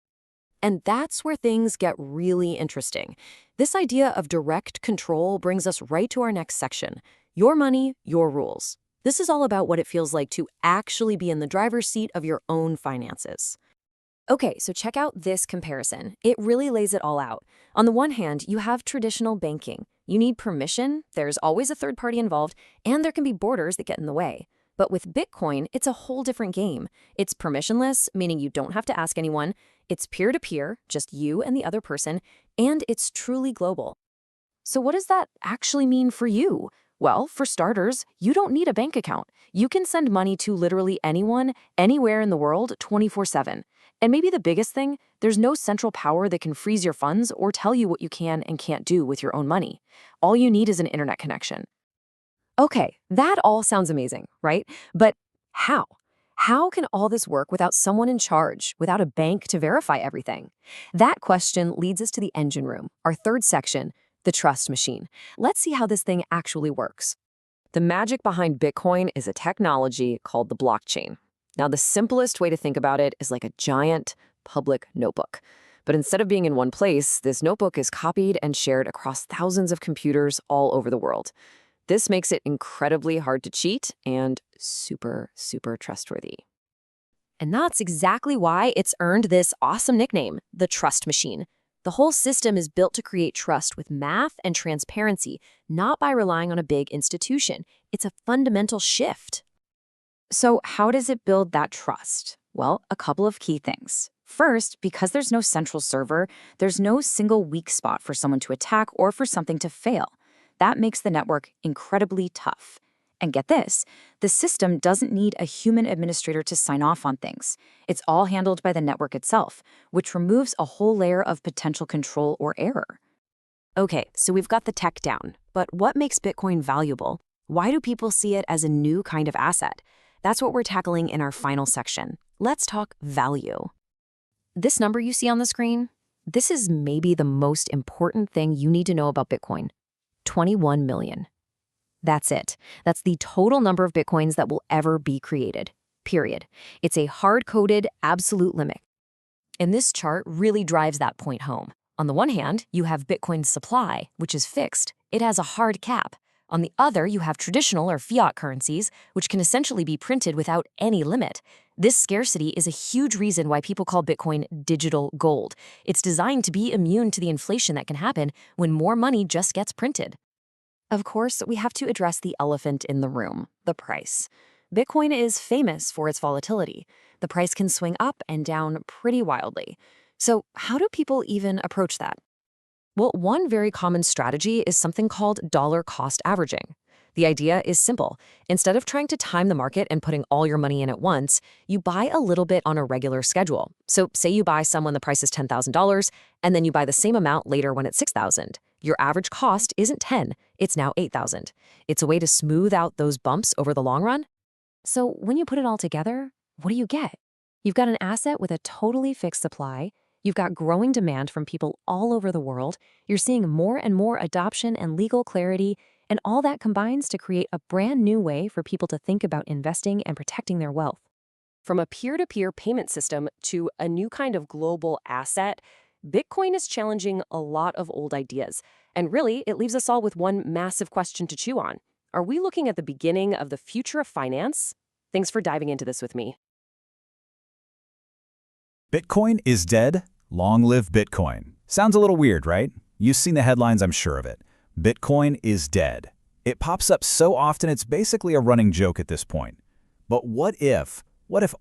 Speaker 3: And that's where things get really interesting. This idea of direct control brings us right to our next section. Your money, your rules. This is all about what it feels like to actually be in the driver's seat of your own finances. Okay, so check out this comparison. It really lays it all out. On the one hand, you have traditional banking. You need permission, there's always a third party involved, and there can be borders that get in the way. But with Bitcoin, it's a whole different game. It's permissionless, meaning you don't have to ask anyone. It's peer-to-peer, just you and the other person, and it's truly global. So what does that actually mean for you? Well, for starters, you don't need a bank account. You can send money to literally anyone, anywhere in the world, 24/7. And maybe the biggest thing, there's no central power that can freeze your funds or tell you what you can and can't do with your own money. All you need is an internet connection. Okay, that all sounds amazing, right? But how? How can all this work without someone in charge, without a bank to verify everything? That question leads us to the engine room, our third section, the trust machine. Let's see how this thing actually works. The magic behind Bitcoin is a technology called the blockchain. Now, the simplest way to think about it is like a giant public notebook. But instead of being in one place, this notebook is copied and shared across thousands of computers all over the world. This makes it incredibly hard to cheat and super, super trustworthy. And that's exactly why it's earned this awesome nickname, the trust machine. The whole system is built to create trust with math and transparency, not by relying on a big institution. It's a fundamental shift. So how does it build that trust? Well, a couple of key things. First, because there's no central server, there's no single weak spot for someone to attack or for something to fail. That makes the network incredibly tough. And get this, the system doesn't need a human administrator to sign off on things. It's all handled by the network itself, which removes a whole layer of potential control or error. Okay, so we've got the tech down, but what makes Bitcoin valuable? Why do people see it as a new kind of asset? That's what we're tackling in our final section. Let's talk value. This number you see on the screen, this is maybe the most important thing you need to know about Bitcoin. 21 million. That's it. That's the total number of Bitcoins that will ever be created, period. It's a hard-coded absolute limit. And this chart really drives that point home. On the one hand, you have Bitcoin's supply, which is fixed. It has a hard cap. On the other, you have traditional or fiat currencies, which can essentially be printed without any limit. This scarcity is a huge reason why people call Bitcoin digital gold. It's designed to be immune to the inflation that can happen when more money just gets printed. Of course, we have to address the elephant in the room, the price. Bitcoin is famous for its volatility. The price can swing up and down pretty wildly. So how do people even approach that? Well, one very common strategy is something called dollar cost averaging. The idea is simple. Instead of trying to time the market and putting all your money in at once, you buy a little bit on a regular schedule. So say you buy some when the price is $10,000, and then you buy the same amount later when it's $6,000. Your average cost isn't 10, it's now 8,000. It's a way to smooth out those bumps over the long run. So when you put it all together, what do you get? You've got an asset with a totally fixed supply. You've got growing demand from people all over the world. You're seeing more and more adoption and legal clarity, and all that combines to create a brand new way for people to think about investing and protecting their wealth.
Speaker 1: From a peer-to-peer payment system to a new kind of global asset, Bitcoin is challenging a lot of old ideas. And really, it leaves us all with one massive question to chew on. Are we looking at the beginning of the future of finance? Thanks for diving into this with me.
Speaker 5: Bitcoin is dead. Long live Bitcoin. Sounds a little weird, right? You've seen the headlines, I'm sure of it. Bitcoin is dead. It pops up so often it's basically a running joke at this point. But what if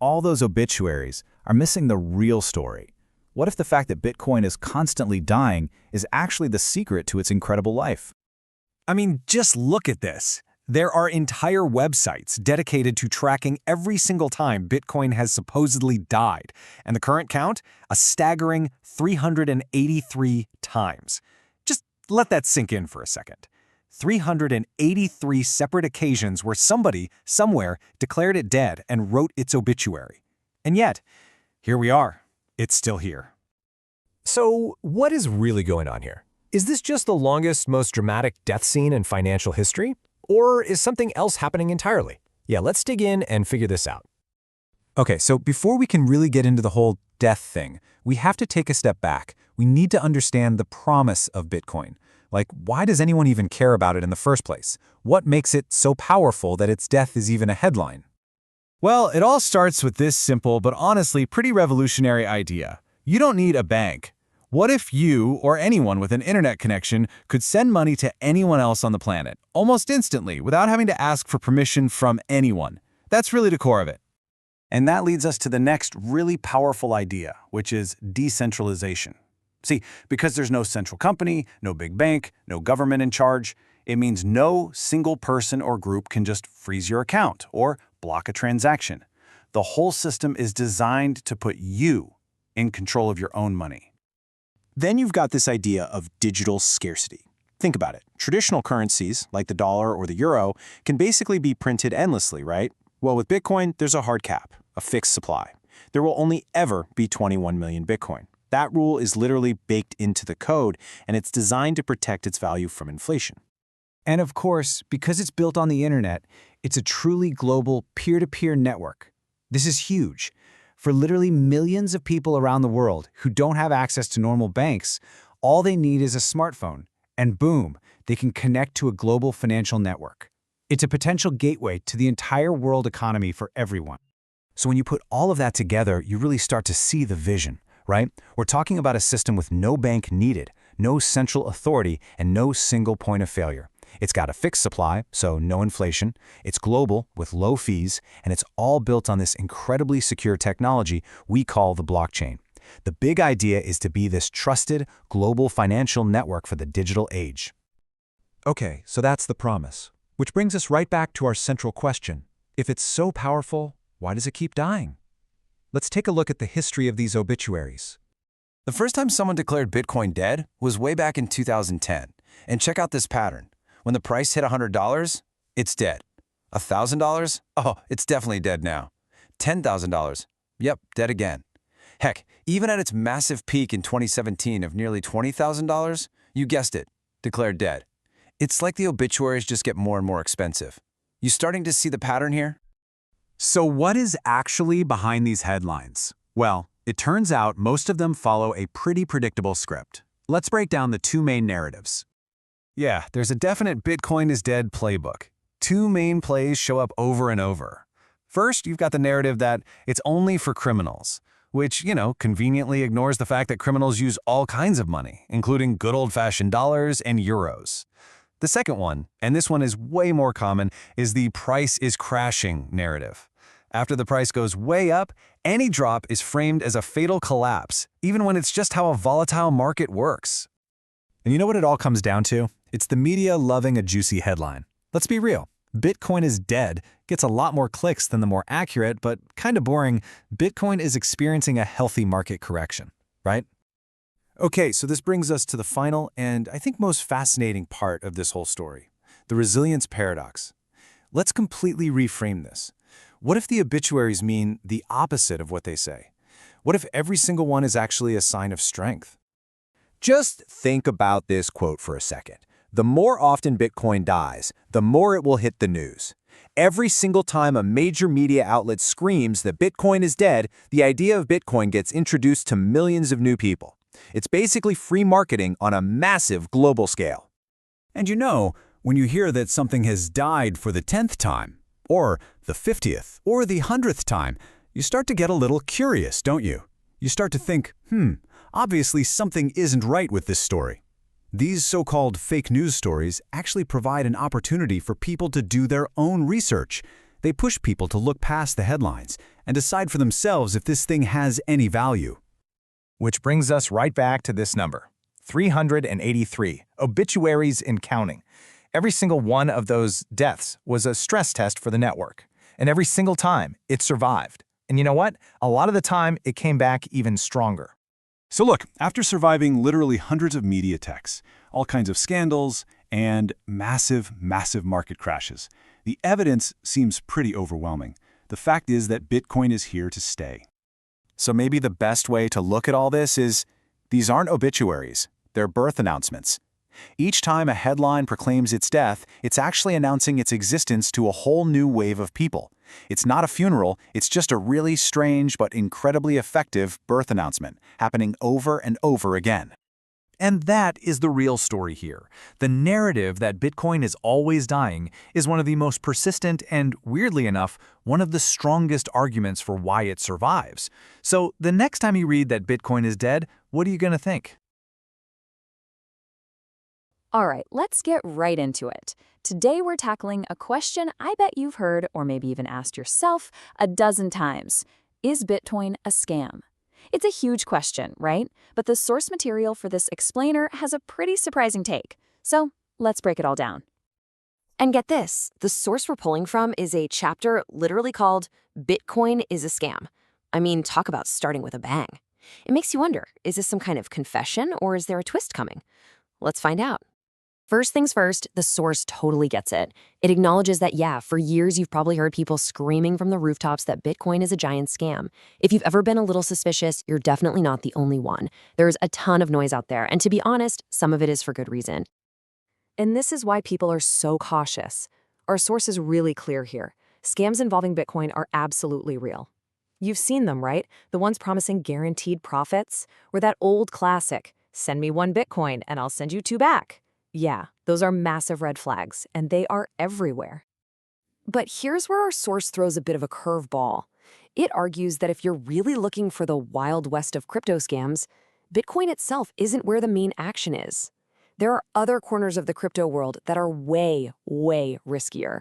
Speaker 5: all those obituaries are missing the real story? What if the fact that Bitcoin is constantly dying is actually the secret to its incredible life?
Speaker 6: I mean, just look at this. There are entire websites dedicated to tracking every single time Bitcoin has supposedly died, and the current count, a staggering 383 times. Just let that sink in for a second. 383 separate occasions where somebody, somewhere, declared it dead and wrote its obituary. And yet, here we are. It's still here.
Speaker 17: So, what is really going on here? Is this just the longest, most dramatic death scene in financial history? Or is something else happening entirely? Yeah, let's dig in and figure this out.
Speaker 5: Okay, so before we can really get into the whole death thing, we have to take a step back. We need to understand the promise of Bitcoin. Like, why does anyone even care about it in the first place? What makes it so powerful that its death is even a headline?
Speaker 11: Well, it all starts with this simple but honestly pretty revolutionary idea. You don't need a bank. What if you, or anyone with an internet connection, could send money to anyone else on the planet, almost instantly, without having to ask for permission from anyone? That's really the core of it. And that leads us to the next really powerful idea, which is decentralization. See, because there's no central company, no big bank, no government in charge, it means no single person or group can just freeze your account or block a transaction. The whole system is designed to put you in control of your own money.
Speaker 8: Then you've got this idea of digital scarcity. Think about it. Traditional currencies, like the dollar or the euro, can basically be printed endlessly, right? Well, with Bitcoin, there's a hard cap, a fixed supply. There will only ever be 21 million Bitcoin. That rule is literally baked into the code, and it's designed to protect its value from inflation.
Speaker 5: And of course, because it's built on the internet, it's a truly global peer-to-peer network. This is huge. For literally millions of people around the world who don't have access to normal banks, all they need is a smartphone, and boom, they can connect to a global financial network. It's a potential gateway to the entire world economy for everyone. So when you put all of that together, you really start to see the vision, right? We're talking about a system with no bank needed, no central authority, and no single point of failure. It's got a fixed supply, so no inflation. It's global with low fees, and it's all built on this incredibly secure technology we call the blockchain. The big idea is to be this trusted global financial network for the digital age.
Speaker 12: Okay, so that's the promise. Which brings us right back to our central question. If it's so powerful, why does it keep dying? Let's take a look at the history of these obituaries.
Speaker 11: The first time someone declared Bitcoin dead was way back in 2010. And check out this pattern. When the price hit $100, it's dead. $1,000? Oh, it's definitely dead now. $10,000? Yep, dead again. Heck, even at its massive peak in 2017 of nearly $20,000, you guessed it, declared dead. It's like the obituaries just get more and more expensive. You starting to see the pattern here?
Speaker 13: So what is actually behind these headlines? Well, it turns out most of them follow a pretty predictable script. Let's break down the two main narratives.
Speaker 11: Yeah, there's a definite Bitcoin is dead playbook. Two main plays show up over and over. First, you've got the narrative that it's only for criminals, which, conveniently ignores the fact that criminals use all kinds of money, including good old-fashioned dollars and euros. The second one, and this one is way more common, is the price is crashing narrative. After the price goes way up, any drop is framed as a fatal collapse, even when it's just how a volatile market works.
Speaker 5: And you know what it all comes down to? It's the media loving a juicy headline. Let's be real. Bitcoin is dead gets a lot more clicks than the more accurate, but kind of boring, Bitcoin is experiencing a healthy market correction, right?
Speaker 11: Okay, so this brings us to the final and I think most fascinating part of this whole story, the resilience paradox. Let's completely reframe this. What if the obituaries mean the opposite of what they say? What if every single one is actually a sign of strength?
Speaker 10: Just think about this quote for a second. The more often Bitcoin dies, the more it will hit the news. Every single time a major media outlet screams that Bitcoin is dead, the idea of Bitcoin gets introduced to millions of new people. It's basically free marketing on a massive global scale.
Speaker 4: And you know, when you hear that something has died for the 10th time, or the 50th, or the 100th time, you start to get a little curious, don't you? You start to think, obviously something isn't right with this story. These so-called fake news stories actually provide an opportunity for people to do their own research. They push people to look past the headlines and decide for themselves if this thing has any value.
Speaker 6: Which brings us right back to this number, 383, obituaries and counting. Every single one of those deaths was a stress test for the network. And every single time, it survived. And you know what? A lot of the time, it came back even stronger.
Speaker 13: So look, after surviving literally hundreds of media attacks, all kinds of scandals, and massive market crashes, the evidence seems pretty overwhelming. The fact is that Bitcoin is here to stay.
Speaker 8: So maybe the best way to look at all this is, these aren't obituaries, they're birth announcements. Each time a headline proclaims its death, it's actually announcing its existence to a whole new wave of people. It's not a funeral, it's just a really strange but incredibly effective birth announcement, happening over and over again.
Speaker 6: And that is the real story here. The narrative that Bitcoin is always dying is one of the most persistent and, weirdly enough, one of the strongest arguments for why it survives. So the next time you read that Bitcoin is dead, what are you going to think?
Speaker 2: All right, let's get right into it. Today we're tackling a question I bet you've heard or maybe even asked yourself a dozen times. Is Bitcoin a scam? It's a huge question, right? But the source material for this explainer has a pretty surprising take. So let's break it all down.
Speaker 3: And get this, the source we're pulling from is a chapter literally called Bitcoin is a Scam. I mean, talk about starting with a bang. It makes you wonder, is this some kind of confession or is there a twist coming? Let's find out. First things first, the source totally gets it. It acknowledges that, yeah, for years you've probably heard people screaming from the rooftops that Bitcoin is a giant scam. If you've ever been a little suspicious, you're definitely not the only one. There's a ton of noise out there, and to be honest, some of it is for good reason. And this is why people are so cautious. Our source is really clear here. Scams involving Bitcoin are absolutely real. You've seen them, right? The ones promising guaranteed profits? Or that old classic, send me 1 Bitcoin and I'll send you 2 back. Yeah, those are massive red flags, and they are everywhere. But here's where our source throws a bit of a curveball. It argues that if you're really looking for the Wild West of crypto scams, Bitcoin itself isn't where the main action is. There are other corners of the crypto world that are way riskier.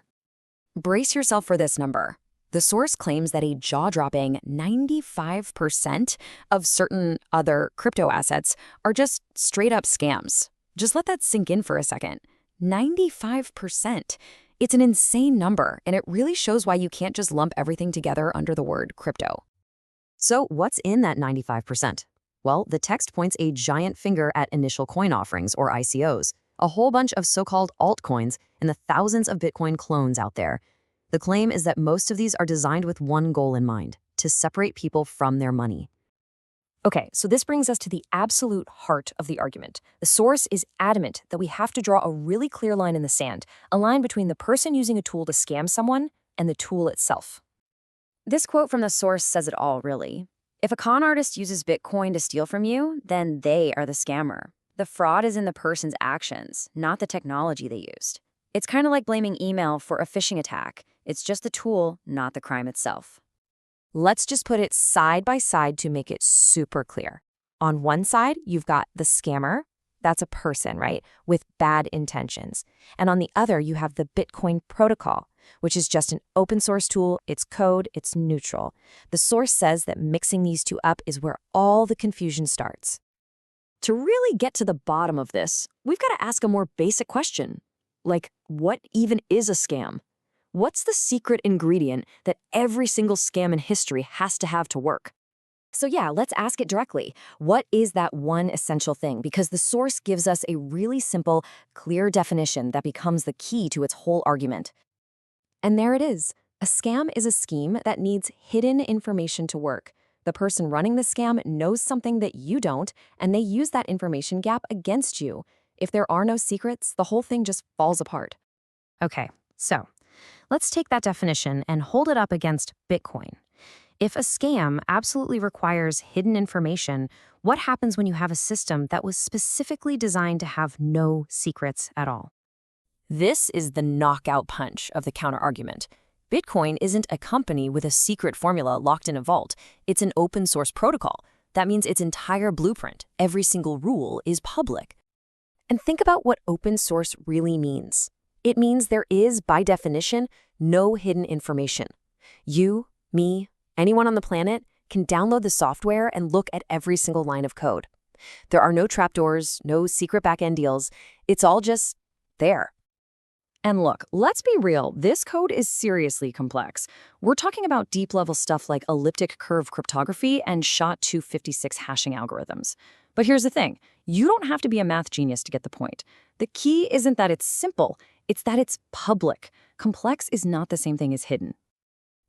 Speaker 3: Brace yourself for this number. The source claims that a jaw-dropping 95% of certain other crypto assets are just straight-up scams. Just let that sink in for a second. 95%. It's an insane number, and it really shows why you can't just lump everything together under the word crypto. So what's in that 95%? Well, the text points a giant finger at initial coin offerings, or ICOs, a whole bunch of so-called altcoins, and the thousands of Bitcoin clones out there. The claim is that most of these are designed with one goal in mind, to separate people from their money. Okay, so this brings us to the absolute heart of the argument. The source is adamant that we have to draw a really clear line in the sand, a line between the person using a tool to scam someone and the tool itself. This quote from the source says it all, really. If a con artist uses Bitcoin to steal from you, then they are the scammer. The fraud is in the person's actions, not the technology they used. It's kind of like blaming email for a phishing attack. It's just the tool, not the crime itself. Let's just put it side by side to make it super clear. On one side, you've got the scammer. That's a person, right, with bad intentions. And on the other, you have the Bitcoin protocol, which is just an open source tool. It's code, it's neutral. The source says that mixing these two up is where all the confusion starts. To really get to the bottom of this, we've got to ask a more basic question. Like, what even is a scam? What's the secret ingredient that every single scam in history has to have to work? So yeah, let's ask it directly. What is that one essential thing? Because the source gives us a really simple, clear definition that becomes the key to its whole argument. And there it is. A scam is a scheme that needs hidden information to work.
Speaker 15: The person running the scam knows something that you don't, and they use that information gap against you. If there are no secrets, the whole thing just falls apart.
Speaker 3: Okay, so let's take that definition and hold it up against Bitcoin. If a scam absolutely requires hidden information, what happens when you have a system that was specifically designed to have no secrets at all?
Speaker 2: This is the knockout punch of the counterargument. Bitcoin isn't a company with a secret formula locked in a vault. It's an open source protocol. That means its entire blueprint, every single rule, is public. And think about what open source really means. It means there is, by definition, no hidden information. You, me, anyone on the planet can download the software and look at every single line of code. There are no trapdoors, no secret backend deals. It's all just there.
Speaker 15: And look, let's be real, this code is seriously complex. We're talking about deep-level stuff like elliptic curve cryptography and SHA-256 hashing algorithms. But here's the thing, you don't have to be a math genius to get the point. The key isn't that it's simple, it's that it's public. Complex is not the same thing as hidden.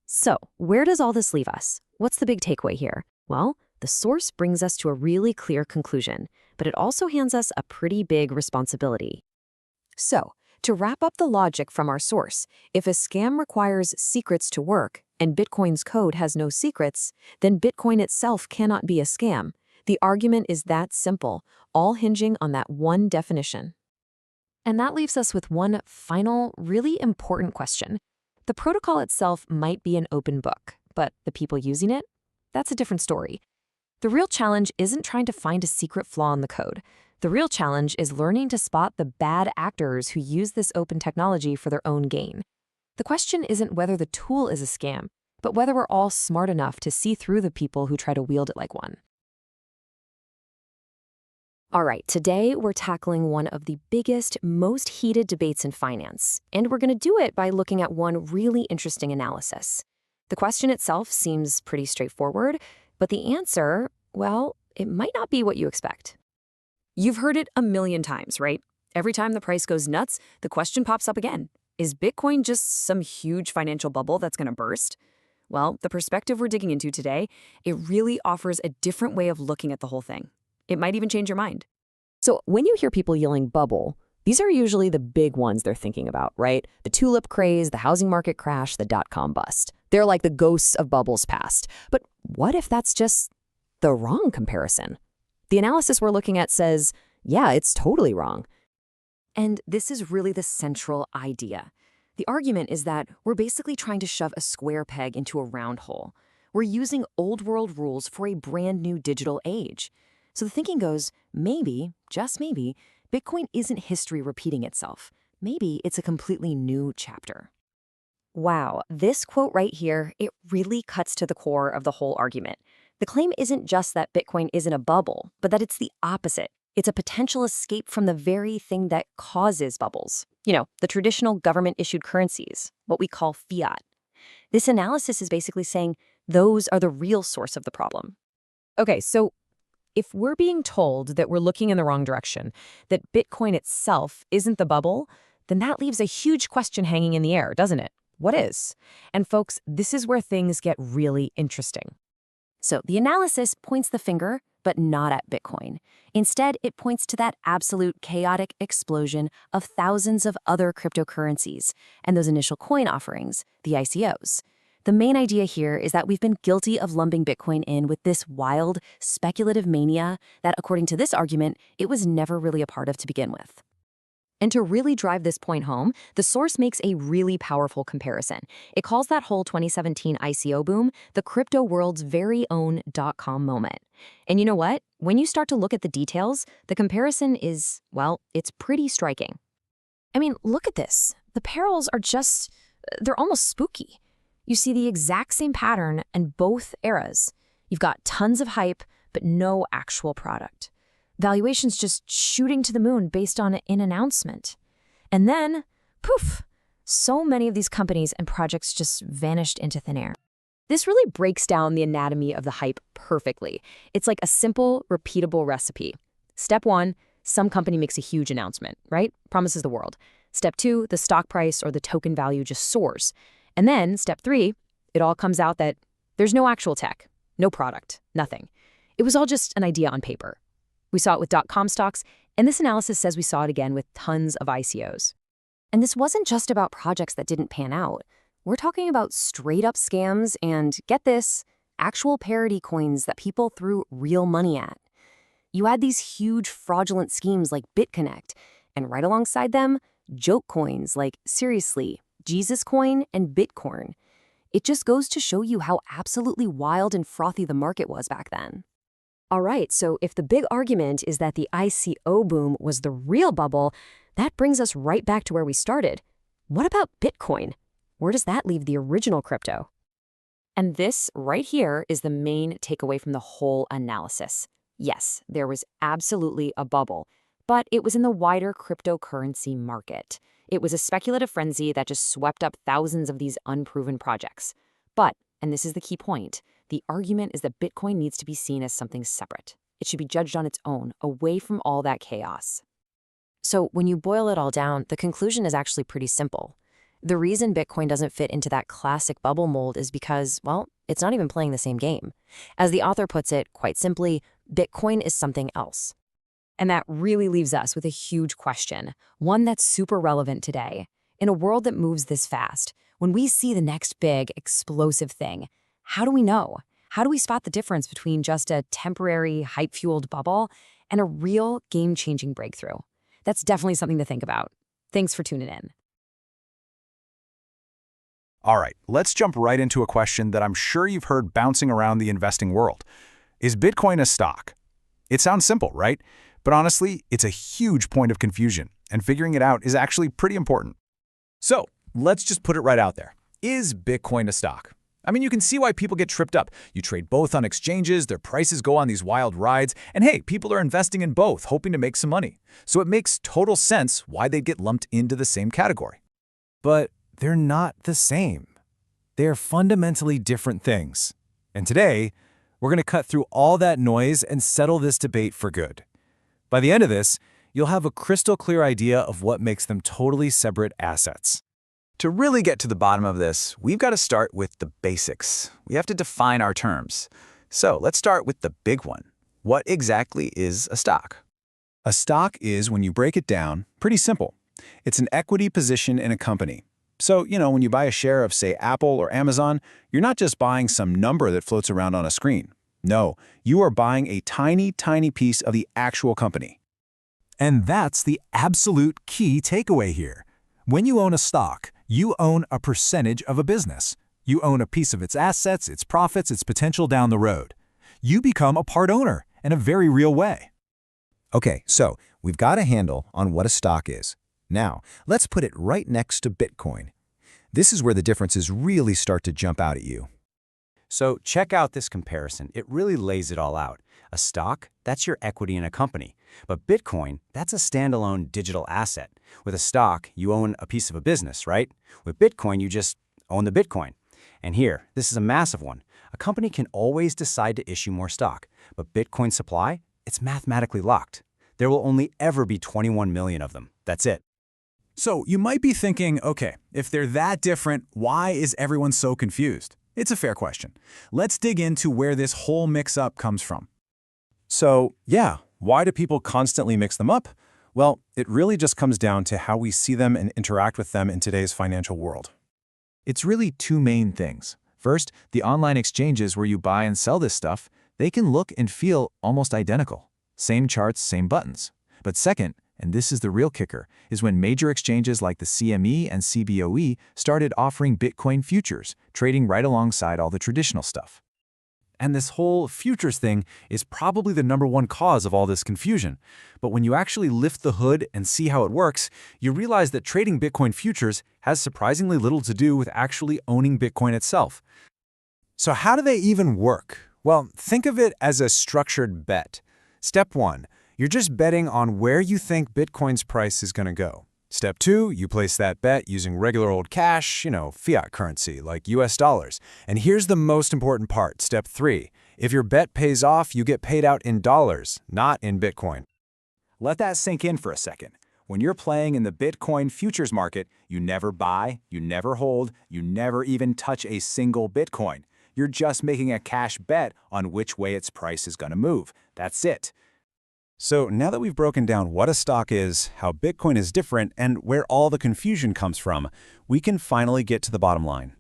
Speaker 3: So, where does all this leave us? What's the big takeaway here? Well, the source brings us to a really clear conclusion, but it also hands us a pretty big responsibility.
Speaker 15: So, to wrap up the logic from our source, if a scam requires secrets to work and Bitcoin's code has no secrets, then Bitcoin itself cannot be a scam. The argument is that simple, all hinging on that one definition.
Speaker 3: And that leaves us with one final, really important question. The protocol itself might be an open book, but the people using it? That's a different story. The real challenge isn't trying to find a secret flaw in the code. The real challenge is learning to spot the bad actors who use this open technology for their own gain. The question isn't whether the tool is a scam, but whether we're all smart enough to see through the people who try to wield it like one. All right, today we're tackling one of the biggest, most heated debates in finance, and we're going to do it by looking at one really interesting analysis. The question itself seems pretty straightforward, but the answer, well, it might not be what you expect.
Speaker 15: You've heard it a million times, right? Every time the price goes nuts, the question pops up again. Is Bitcoin just some huge financial bubble that's going to burst? Well, the perspective we're digging into today, it really offers a different way of looking at the whole thing. It might even change your mind.
Speaker 1: So when you hear people yelling bubble, these are usually the big ones they're thinking about, right? The tulip craze, the housing market crash, the dot-com bust. They're like the ghosts of bubbles past. But what if that's just the wrong comparison? The analysis we're looking at says, yeah, it's totally wrong.
Speaker 15: And this is really the central idea. The argument is that we're basically trying to shove a square peg into a round hole. We're using old world rules for a brand new digital age. So the thinking goes, maybe, just maybe, Bitcoin isn't history repeating itself. Maybe it's a completely new chapter.
Speaker 3: Wow, this quote right here, it really cuts to the core of the whole argument. The claim isn't just that Bitcoin isn't a bubble, but that it's the opposite. It's a potential escape from the very thing that causes bubbles. You know, the traditional government-issued currencies, what we call fiat. This analysis is basically saying those are the real source of the problem.
Speaker 1: Okay, so if we're being told that we're looking in the wrong direction, that Bitcoin itself isn't the bubble, then that leaves a huge question hanging in the air, doesn't it? What is? And folks, this is where things get really interesting.
Speaker 3: So the analysis points the finger, but not at Bitcoin. Instead, it points to that absolute chaotic explosion of thousands of other cryptocurrencies and those initial coin offerings, the ICOs. The main idea here is that we've been guilty of lumping Bitcoin in with this wild, speculative mania that, according to this argument, it was never really a part of to begin with. And to really drive this point home, the source makes a really powerful comparison. It calls that whole 2017 ICO boom the crypto world's very own dot-com moment. And you know what? When you start to look at the details, the comparison is, well, it's pretty striking. I mean, look at this. The parallels are just, they're almost spooky. You see the exact same pattern in both eras. You've got tons of hype, but no actual product. Valuations just shooting to the moon based on an announcement. And then, poof, so many of these companies and projects just vanished into thin air. This really breaks down the anatomy of the hype perfectly. It's like a simple, repeatable recipe. Step 1, some company makes a huge announcement, right? Promises the world. Step 2, the stock price or the token value just soars. And then, step 3, it all comes out that there's no actual tech. No product, nothing. It was all just an idea on paper. We saw it with .com stocks, and this analysis says we saw it again with tons of ICOs.
Speaker 2: And this wasn't just about projects that didn't pan out. We're talking about straight-up scams and, get this, actual parody coins that people threw real money at. You add these huge fraudulent schemes like BitConnect, and right alongside them, joke coins like Seriously, Jesus Coin, and Bitcoin. It just goes to show you how absolutely wild and frothy the market was back then.
Speaker 3: All right, so if the big argument is that the ICO boom was the real bubble, that brings us right back to where we started. What about Bitcoin? Where does that leave the original crypto?
Speaker 2: And this right here is the main takeaway from the whole analysis. Yes, there was absolutely a bubble, but it was in the wider cryptocurrency market. It was a speculative frenzy that just swept up thousands of these unproven projects. But, and this is the key point, the argument is that Bitcoin needs to be seen as something separate. It should be judged on its own, away from all that chaos.
Speaker 3: So when you boil it all down, the conclusion is actually pretty simple. The reason Bitcoin doesn't fit into that classic bubble mold is because, well, it's not even playing the same game. As the author puts it, quite simply, Bitcoin is something else. And that really leaves us with a huge question, one that's super relevant today. In a world that moves this fast, when we see the next big, explosive thing, how do we know? How do we spot the difference between just a temporary, hype-fueled bubble and a real game-changing breakthrough? That's definitely something to think about. Thanks for tuning in.
Speaker 4: All right, let's jump right into a question that I'm sure you've heard bouncing around the investing world. Is Bitcoin a stock? It sounds simple, right? But honestly, it's a huge point of confusion, and figuring it out is actually pretty important.
Speaker 6: So, let's just put it right out there. Is Bitcoin a stock? I mean, you can see why people get tripped up. You trade both on exchanges, their prices go on these wild rides, and hey, people are investing in both, hoping to make some money. So it makes total sense why they'd get lumped into the same category.
Speaker 7: But they're not the same. They're fundamentally different things. And today, we're going to cut through all that noise and settle this debate for good. By the end of this, you'll have a crystal clear idea of what makes them totally separate assets.
Speaker 8: To really get to the bottom of this, we've got to start with the basics. We have to define our terms. So let's start with the big one. What exactly is a stock?
Speaker 9: A stock is, when you break it down, pretty simple. It's an equity position in a company. So, when you buy a share of, say, Apple or Amazon, you're not just buying some number that floats around on a screen. No, you are buying a tiny, tiny piece of the actual company.
Speaker 13: And that's the absolute key takeaway here. When you own a stock, you own a percentage of a business. You own a piece of its assets, its profits, its potential down the road. You become a part owner in a very real way.
Speaker 16: Okay, so we've got a handle on what a stock is. Now, let's put it right next to Bitcoin. This is where the differences really start to jump out at you.
Speaker 10: So check out this comparison. It really lays it all out. A stock, that's your equity in a company. But Bitcoin, that's a standalone digital asset. With a stock, you own a piece of a business, right? With Bitcoin, you just own the Bitcoin. And here, this is a massive one. A company can always decide to issue more stock. But Bitcoin supply, it's mathematically locked. There will only ever be 21 million of them. That's it.
Speaker 13: So you might be thinking, okay, if they're that different, why is everyone so confused? It's a fair question. Let's dig into where this whole mix-up comes from.
Speaker 7: So, yeah, why do people constantly mix them up? Well, it really just comes down to how we see them and interact with them in today's financial world. It's really two main things. First, the online exchanges where you buy and sell this stuff, they can look and feel almost identical. Same charts, same buttons. But second, and this is the real kicker, is when major exchanges like the CME and CBOE started offering Bitcoin futures, trading right alongside all the traditional stuff.
Speaker 5: And this whole futures thing is probably the #1 cause of all this confusion. But when you actually lift the hood and see how it works, you realize that trading Bitcoin futures has surprisingly little to do with actually owning Bitcoin itself.
Speaker 11: So how do they even work? Well, think of it as a structured bet. Step 1, you're just betting on where you think Bitcoin's price is going to go. Step 2, you place that bet using regular old cash, fiat currency like US dollars. And here's the most important part, step 3. If your bet pays off, you get paid out in dollars, not in Bitcoin.
Speaker 4: Let that sink in for a second. When you're playing in the Bitcoin futures market, you never buy, you never hold, you never even touch a single Bitcoin.
Speaker 13: You're just making a cash bet on which way its price is going to move. That's it.
Speaker 4: So now that we've broken down what a stock is, how Bitcoin is different, and where all the confusion comes from, we can finally get to the bottom line.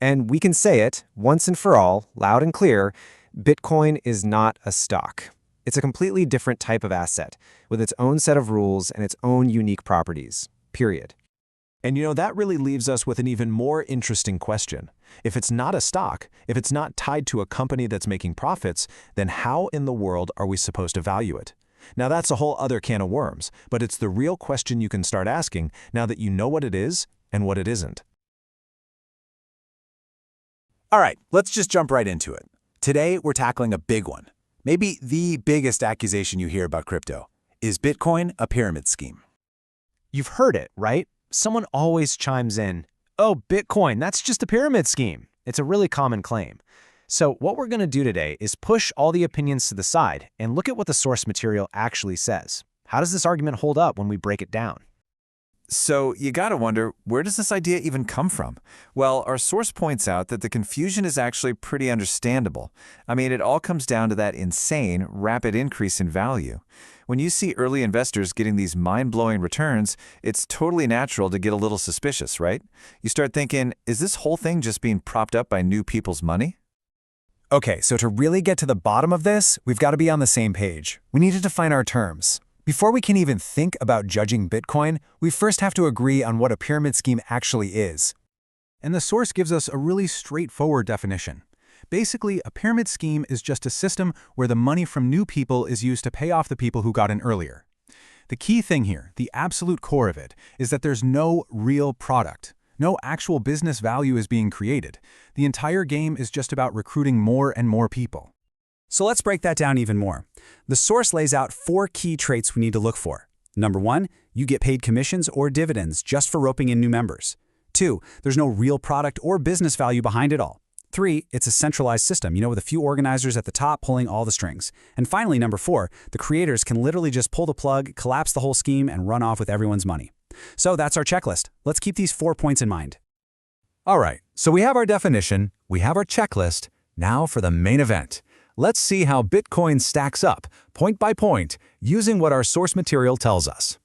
Speaker 14: And we can say it, once and for all, loud and clear, Bitcoin is not a stock. It's a completely different type of asset, with its own set of rules and its own unique properties. Period.
Speaker 7: And that really leaves us with an even more interesting question. If it's not a stock, if it's not tied to a company that's making profits, then how in the world are we supposed to value it? Now that's a whole other can of worms, but it's the real question you can start asking now that you know what it is and what it isn't.
Speaker 4: All right, let's just jump right into it. Today, we're tackling a big one. Maybe the biggest accusation you hear about crypto. Is Bitcoin a pyramid scheme?
Speaker 6: You've heard it, right? Someone always chimes in, "Oh, Bitcoin, that's just a pyramid scheme." It's a really common claim. So what we're going to do today is push all the opinions to the side and look at what the source material actually says. How does this argument hold up when we break it down?
Speaker 11: So you gotta wonder, where does this idea even come from? Well, our source points out that the confusion is actually pretty understandable. I mean, it all comes down to that insane, rapid increase in value. When you see early investors getting these mind-blowing returns, it's totally natural to get a little suspicious, right? You start thinking, is this whole thing just being propped up by new people's money?
Speaker 5: Okay, so to really get to the bottom of this, we've got to be on the same page. We need to define our terms. Before we can even think about judging Bitcoin, we first have to agree on what a pyramid scheme actually is.
Speaker 13: And the source gives us a really straightforward definition. Basically, a pyramid scheme is just a system where the money from new people is used to pay off the people who got in earlier. The key thing here, the absolute core of it, is that there's no real product. No actual business value is being created. The entire game is just about recruiting more and more people.
Speaker 5: So let's break that down even more. The source lays out 4 key traits we need to look for. Number 1, you get paid commissions or dividends just for roping in new members. 2, there's no real product or business value behind it all. 3, it's a centralized system, with a few organizers at the top pulling all the strings. And finally, number 4, the creators can literally just pull the plug, collapse the whole scheme, and run off with everyone's money. So that's our checklist. Let's keep these 4 points in mind.
Speaker 7: All right, so we have our definition, we have our checklist. Now for the main event. Let's see how Bitcoin stacks up, point by point, using what our source material tells us.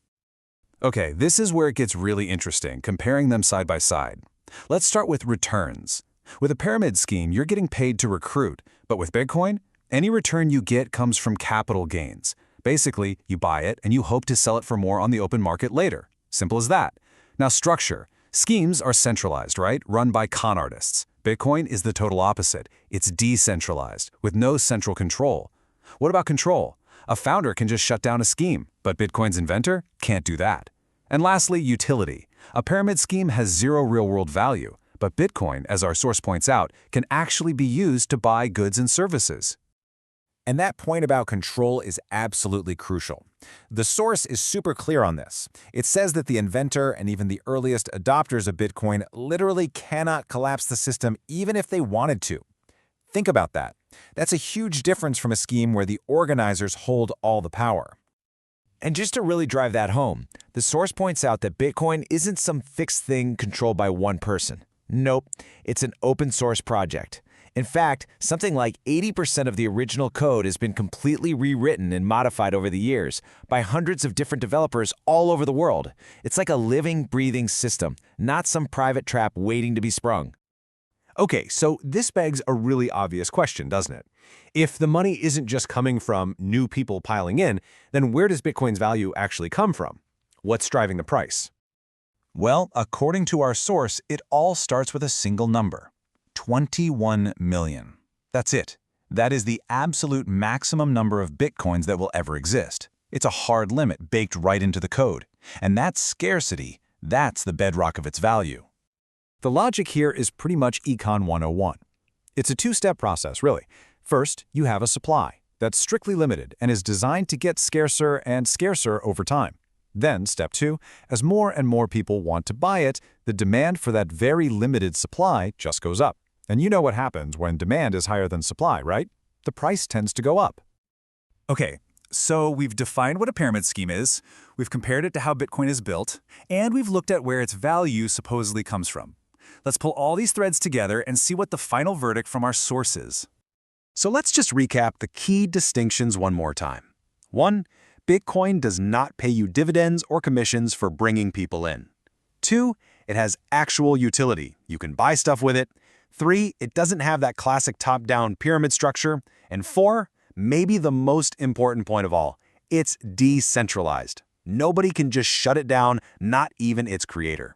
Speaker 11: Okay, this is where it gets really interesting, comparing them side by side. Let's start with returns. With a pyramid scheme, you're getting paid to recruit, but with Bitcoin, any return you get comes from capital gains. Basically, you buy it and you hope to sell it for more on the open market later. Simple as that. Now, structure. Schemes are centralized, right? Run by con artists. Bitcoin is the total opposite. It's decentralized, with no central control. What about control? A founder can just shut down a scheme, but Bitcoin's inventor can't do that. And lastly, utility. A pyramid scheme has zero real-world value, but Bitcoin, as our source points out, can actually be used to buy goods and services.
Speaker 8: And that point about control is absolutely crucial. The source is super clear on this. It says that the inventor and even the earliest adopters of Bitcoin literally cannot collapse the system even if they wanted to. Think about that. That's a huge difference from a scheme where the organizers hold all the power. And just to really drive that home, the source points out that Bitcoin isn't some fixed thing controlled by one person. Nope, it's an open source project. In fact, something like 80% of the original code has been completely rewritten and modified over the years by hundreds of different developers all over the world. It's like a living, breathing system, not some private trap waiting to be sprung.
Speaker 7: Okay, so this begs a really obvious question, doesn't it? If the money isn't just coming from new people piling in, then where does Bitcoin's value actually come from? What's driving the price?
Speaker 4: Well, according to our source, it all starts with a single number. 21 million. That's it. That is the absolute maximum number of Bitcoins that will ever exist. It's a hard limit baked right into the code. And that scarcity, that's the bedrock of its value.
Speaker 5: The logic here is pretty much Econ 101. It's a 2-step process, really. First, you have a supply that's strictly limited and is designed to get scarcer and scarcer over time. Then, step 2, as more and more people want to buy it, the demand for that very limited supply just goes up. And you know what happens when demand is higher than supply, right? The price tends to go up.
Speaker 4: Okay, so we've defined what a pyramid scheme is, we've compared it to how Bitcoin is built, and we've looked at where its value supposedly comes from.
Speaker 5: Let's pull all these threads together and see what the final verdict from our source is.
Speaker 11: So let's just recap the key distinctions one more time. 1. Bitcoin does not pay you dividends or commissions for bringing people in. 2. It has actual utility. You can buy stuff with it. 3. It doesn't have that classic top-down pyramid structure. And 4, maybe the most important point of all, it's decentralized. Nobody can just shut it down, not even its creator.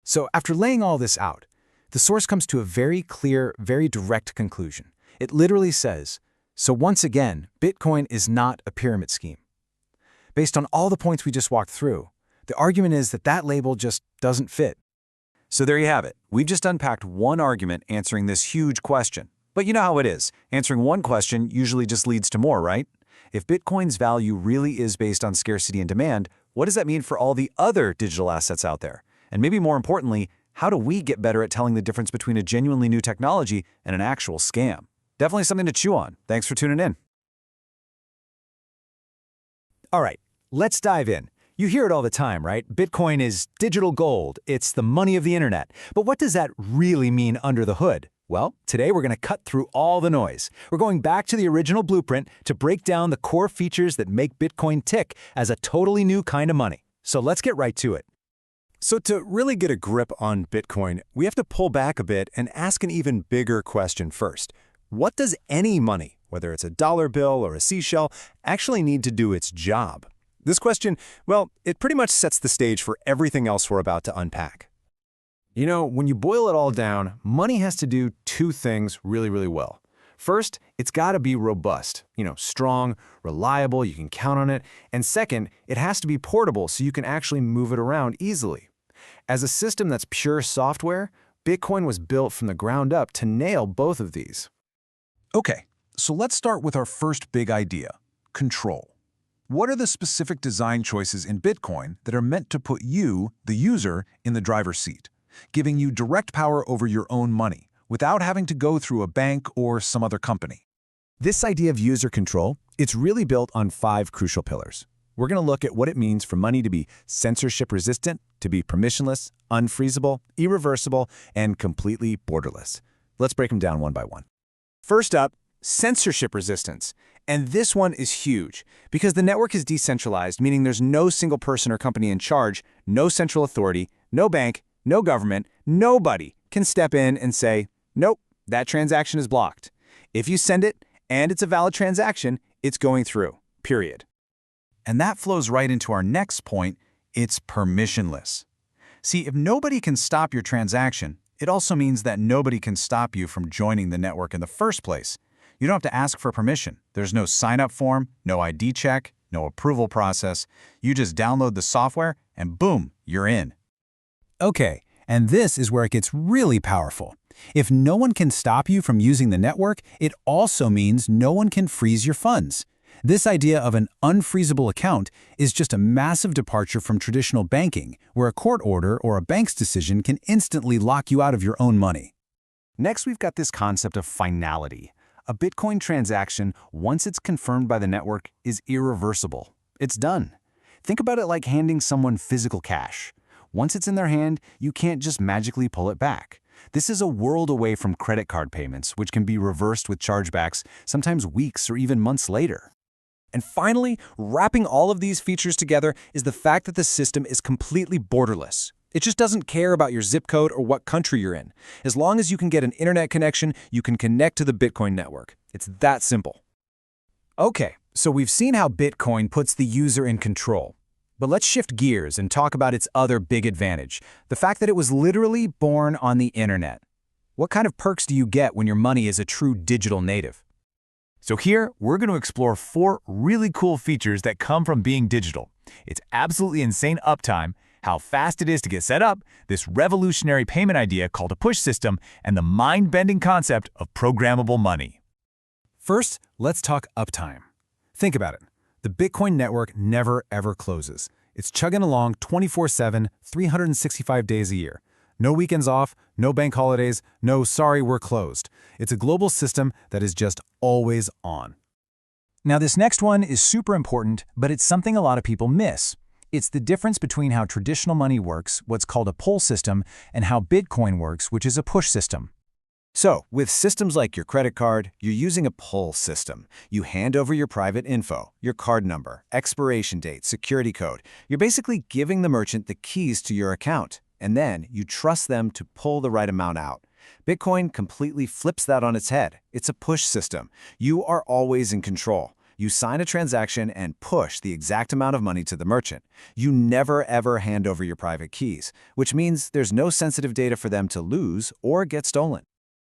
Speaker 6: So after laying all this out, the source comes to a very clear, very direct conclusion. It literally says, so once again, Bitcoin is not a pyramid scheme. Based on all the points we just walked through, the argument is that that label just doesn't fit.
Speaker 4: So there you have it. We've just unpacked one argument answering this huge question. But you know how it is. Answering one question usually just leads to more, right? If Bitcoin's value really is based on scarcity and demand, what does that mean for all the other digital assets out there? And maybe more importantly, how do we get better at telling the difference between a genuinely new technology and an actual scam? Definitely something to chew on. Thanks for tuning in.
Speaker 12: All right, let's dive in. You hear it all the time, right? Bitcoin is digital gold. It's the money of the internet. But what does that really mean under the hood? Well, today we're going to cut through all the noise. We're going back to the original blueprint to break down the core features that make Bitcoin tick as a totally new kind of money. So let's get right to it.
Speaker 7: So to really get a grip on Bitcoin, we have to pull back a bit and ask an even bigger question first. What does any money, whether it's a dollar bill or a seashell, actually need to do its job? This question, well, it pretty much sets the stage for everything else we're about to unpack.
Speaker 14: You know, when you boil it all down, money has to do two things really, really well. First, it's got to be robust, strong, reliable, you can count on it. And second, it has to be portable so you can actually move it around easily. As a system that's pure software, Bitcoin was built from the ground up to nail both of these.
Speaker 11: Okay, so let's start with our first big idea, control. What are the specific design choices in Bitcoin that are meant to put you, the user, in the driver's seat, giving you direct power over your own money without having to go through a bank or some other company?
Speaker 14: This idea of user control, it's really built on 5 crucial pillars. We're going to look at what it means for money to be censorship-resistant, to be permissionless, unfreezable, irreversible, and completely borderless. Let's break them down one by one.
Speaker 6: First up, censorship resistance. And this one is huge because the network is decentralized, meaning there's no single person or company in charge, no central authority, no bank, no government, nobody can step in and say, nope, that transaction is blocked. If you send it and it's a valid transaction, it's going through, period.
Speaker 4: And that flows right into our next point, it's permissionless. See, if nobody can stop your transaction, it also means that nobody can stop you from joining the network in the first place. You don't have to ask for permission. There's no sign-up form, no ID check, no approval process. You just download the software and boom, you're in.
Speaker 13: Okay, and this is where it gets really powerful. If no one can stop you from using the network, it also means no one can freeze your funds. This idea of an unfreezable account is just a massive departure from traditional banking, where a court order or a bank's decision can instantly lock you out of your own money.
Speaker 4: Next, we've got this concept of finality. A Bitcoin transaction, once it's confirmed by the network, is irreversible. It's done. Think about it like handing someone physical cash. Once it's in their hand, you can't just magically pull it back. This is a world away from credit card payments, which can be reversed with chargebacks, sometimes weeks or even months later.
Speaker 6: And finally, wrapping all of these features together is the fact that the system is completely borderless. It just doesn't care about your zip code or what country you're in. As long as you can get an internet connection, you can connect to the Bitcoin network. It's that simple.
Speaker 5: Okay, so we've seen how Bitcoin puts the user in control. But let's shift gears and talk about its other big advantage, the fact that it was literally born on the internet. What kind of perks do you get when your money is a true digital native? So here, we're going to explore 4 really cool features that come from being digital. It's absolutely insane uptime, how fast it is to get set up, this revolutionary payment idea called a push system, and the mind-bending concept of programmable money. First, let's talk uptime. Think about it. The Bitcoin network never, ever closes. It's chugging along 24/7, 365 days a year. No weekends off, no bank holidays, no sorry, we're closed. It's a global system that is just always on. Now, this next one is super important, but it's something a lot of people miss.
Speaker 4: It's the difference between how traditional money works, what's called a pull system, and how Bitcoin works, which is a push system.
Speaker 8: So, with systems like your credit card, you're using a pull system. You hand over your private info, your card number, expiration date, security code. You're basically giving the merchant the keys to your account, and then you trust them to pull the right amount out. Bitcoin completely flips that on its head. It's a push system. You are always in control. You sign a transaction and push the exact amount of money to the merchant. You never ever hand over your private keys, which means there's no sensitive data for them to lose or get stolen.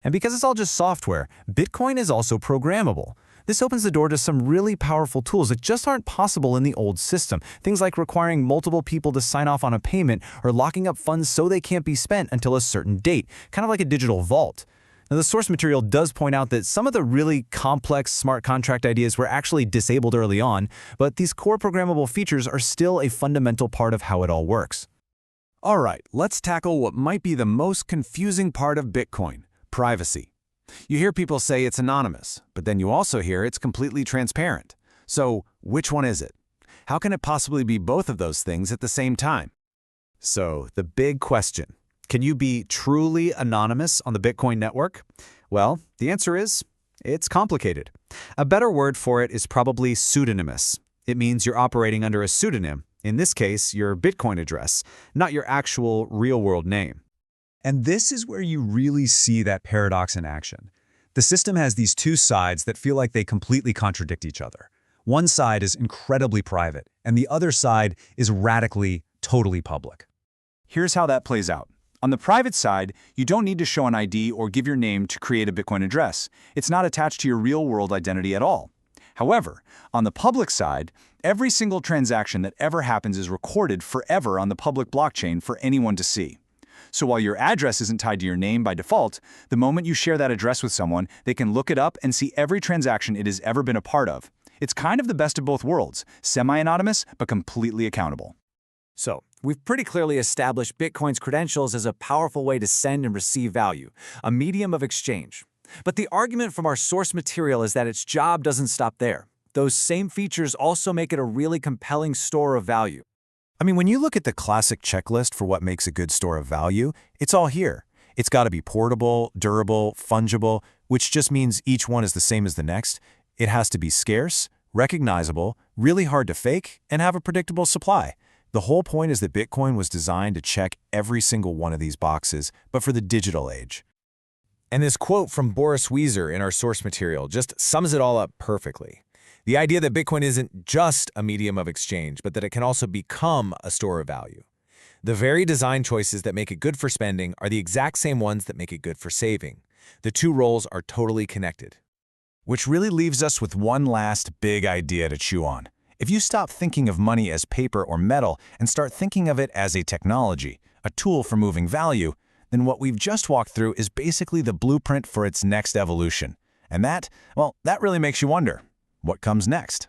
Speaker 5: And because it's all just software, Bitcoin is also programmable. This opens the door to some really powerful tools that just aren't possible in the old system. Things like requiring multiple people to sign off on a payment or locking up funds so they can't be spent until a certain date, kind of like a digital vault. Now, the source material does point out that some of the really complex smart contract ideas were actually disabled early on, but these core programmable features are still a fundamental part of how it all works.
Speaker 4: All right, let's tackle what might be the most confusing part of Bitcoin: privacy. You hear people say it's anonymous, but then you also hear it's completely transparent. So, which one is it? How can it possibly be both of those things at the same time? So, the big question: can you be truly anonymous on the Bitcoin network? Well, the answer is, it's complicated. A better word for it is probably pseudonymous. It means you're operating under a pseudonym, in this case, your Bitcoin address, not your actual real-world name.
Speaker 5: And this is where you really see that paradox in action. The system has these two sides that feel like they completely contradict each other. One side is incredibly private, and the other side is radically, totally public.
Speaker 4: Here's how that plays out. On the private side, you don't need to show an ID or give your name to create a Bitcoin address. It's not attached to your real-world identity at all. However, on the public side, every single transaction that ever happens is recorded forever on the public blockchain for anyone to see. So while your address isn't tied to your name by default, the moment you share that address with someone, they can look it up and see every transaction it has ever been a part of. It's kind of the best of both worlds, semi-anonymous but completely accountable.
Speaker 18: So, we've pretty clearly established Bitcoin's credentials as a powerful way to send and receive value, a medium of exchange. But the argument from our source material is that its job doesn't stop there. Those same features also make it a really compelling store of value.
Speaker 4: I mean, when you look at the classic checklist for what makes a good store of value, it's all here. It's got to be portable, durable, fungible, which just means each one is the same as the next. It has to be scarce, recognizable, really hard to fake, and have a predictable supply. The whole point is that Bitcoin was designed to check every single one of these boxes, but for the digital age.
Speaker 6: And this quote from Boris Weiser in our source material just sums it all up perfectly. The idea that Bitcoin isn't just a medium of exchange, but that it can also become a store of value. The very design choices that make it good for spending are the exact same ones that make it good for saving. The two roles are totally connected.
Speaker 4: Which really leaves us with one last big idea to chew on. If you stop thinking of money as paper or metal and start thinking of it as a technology, a tool for moving value, then what we've just walked through is basically the blueprint for its next evolution. And that really makes you wonder, what comes next?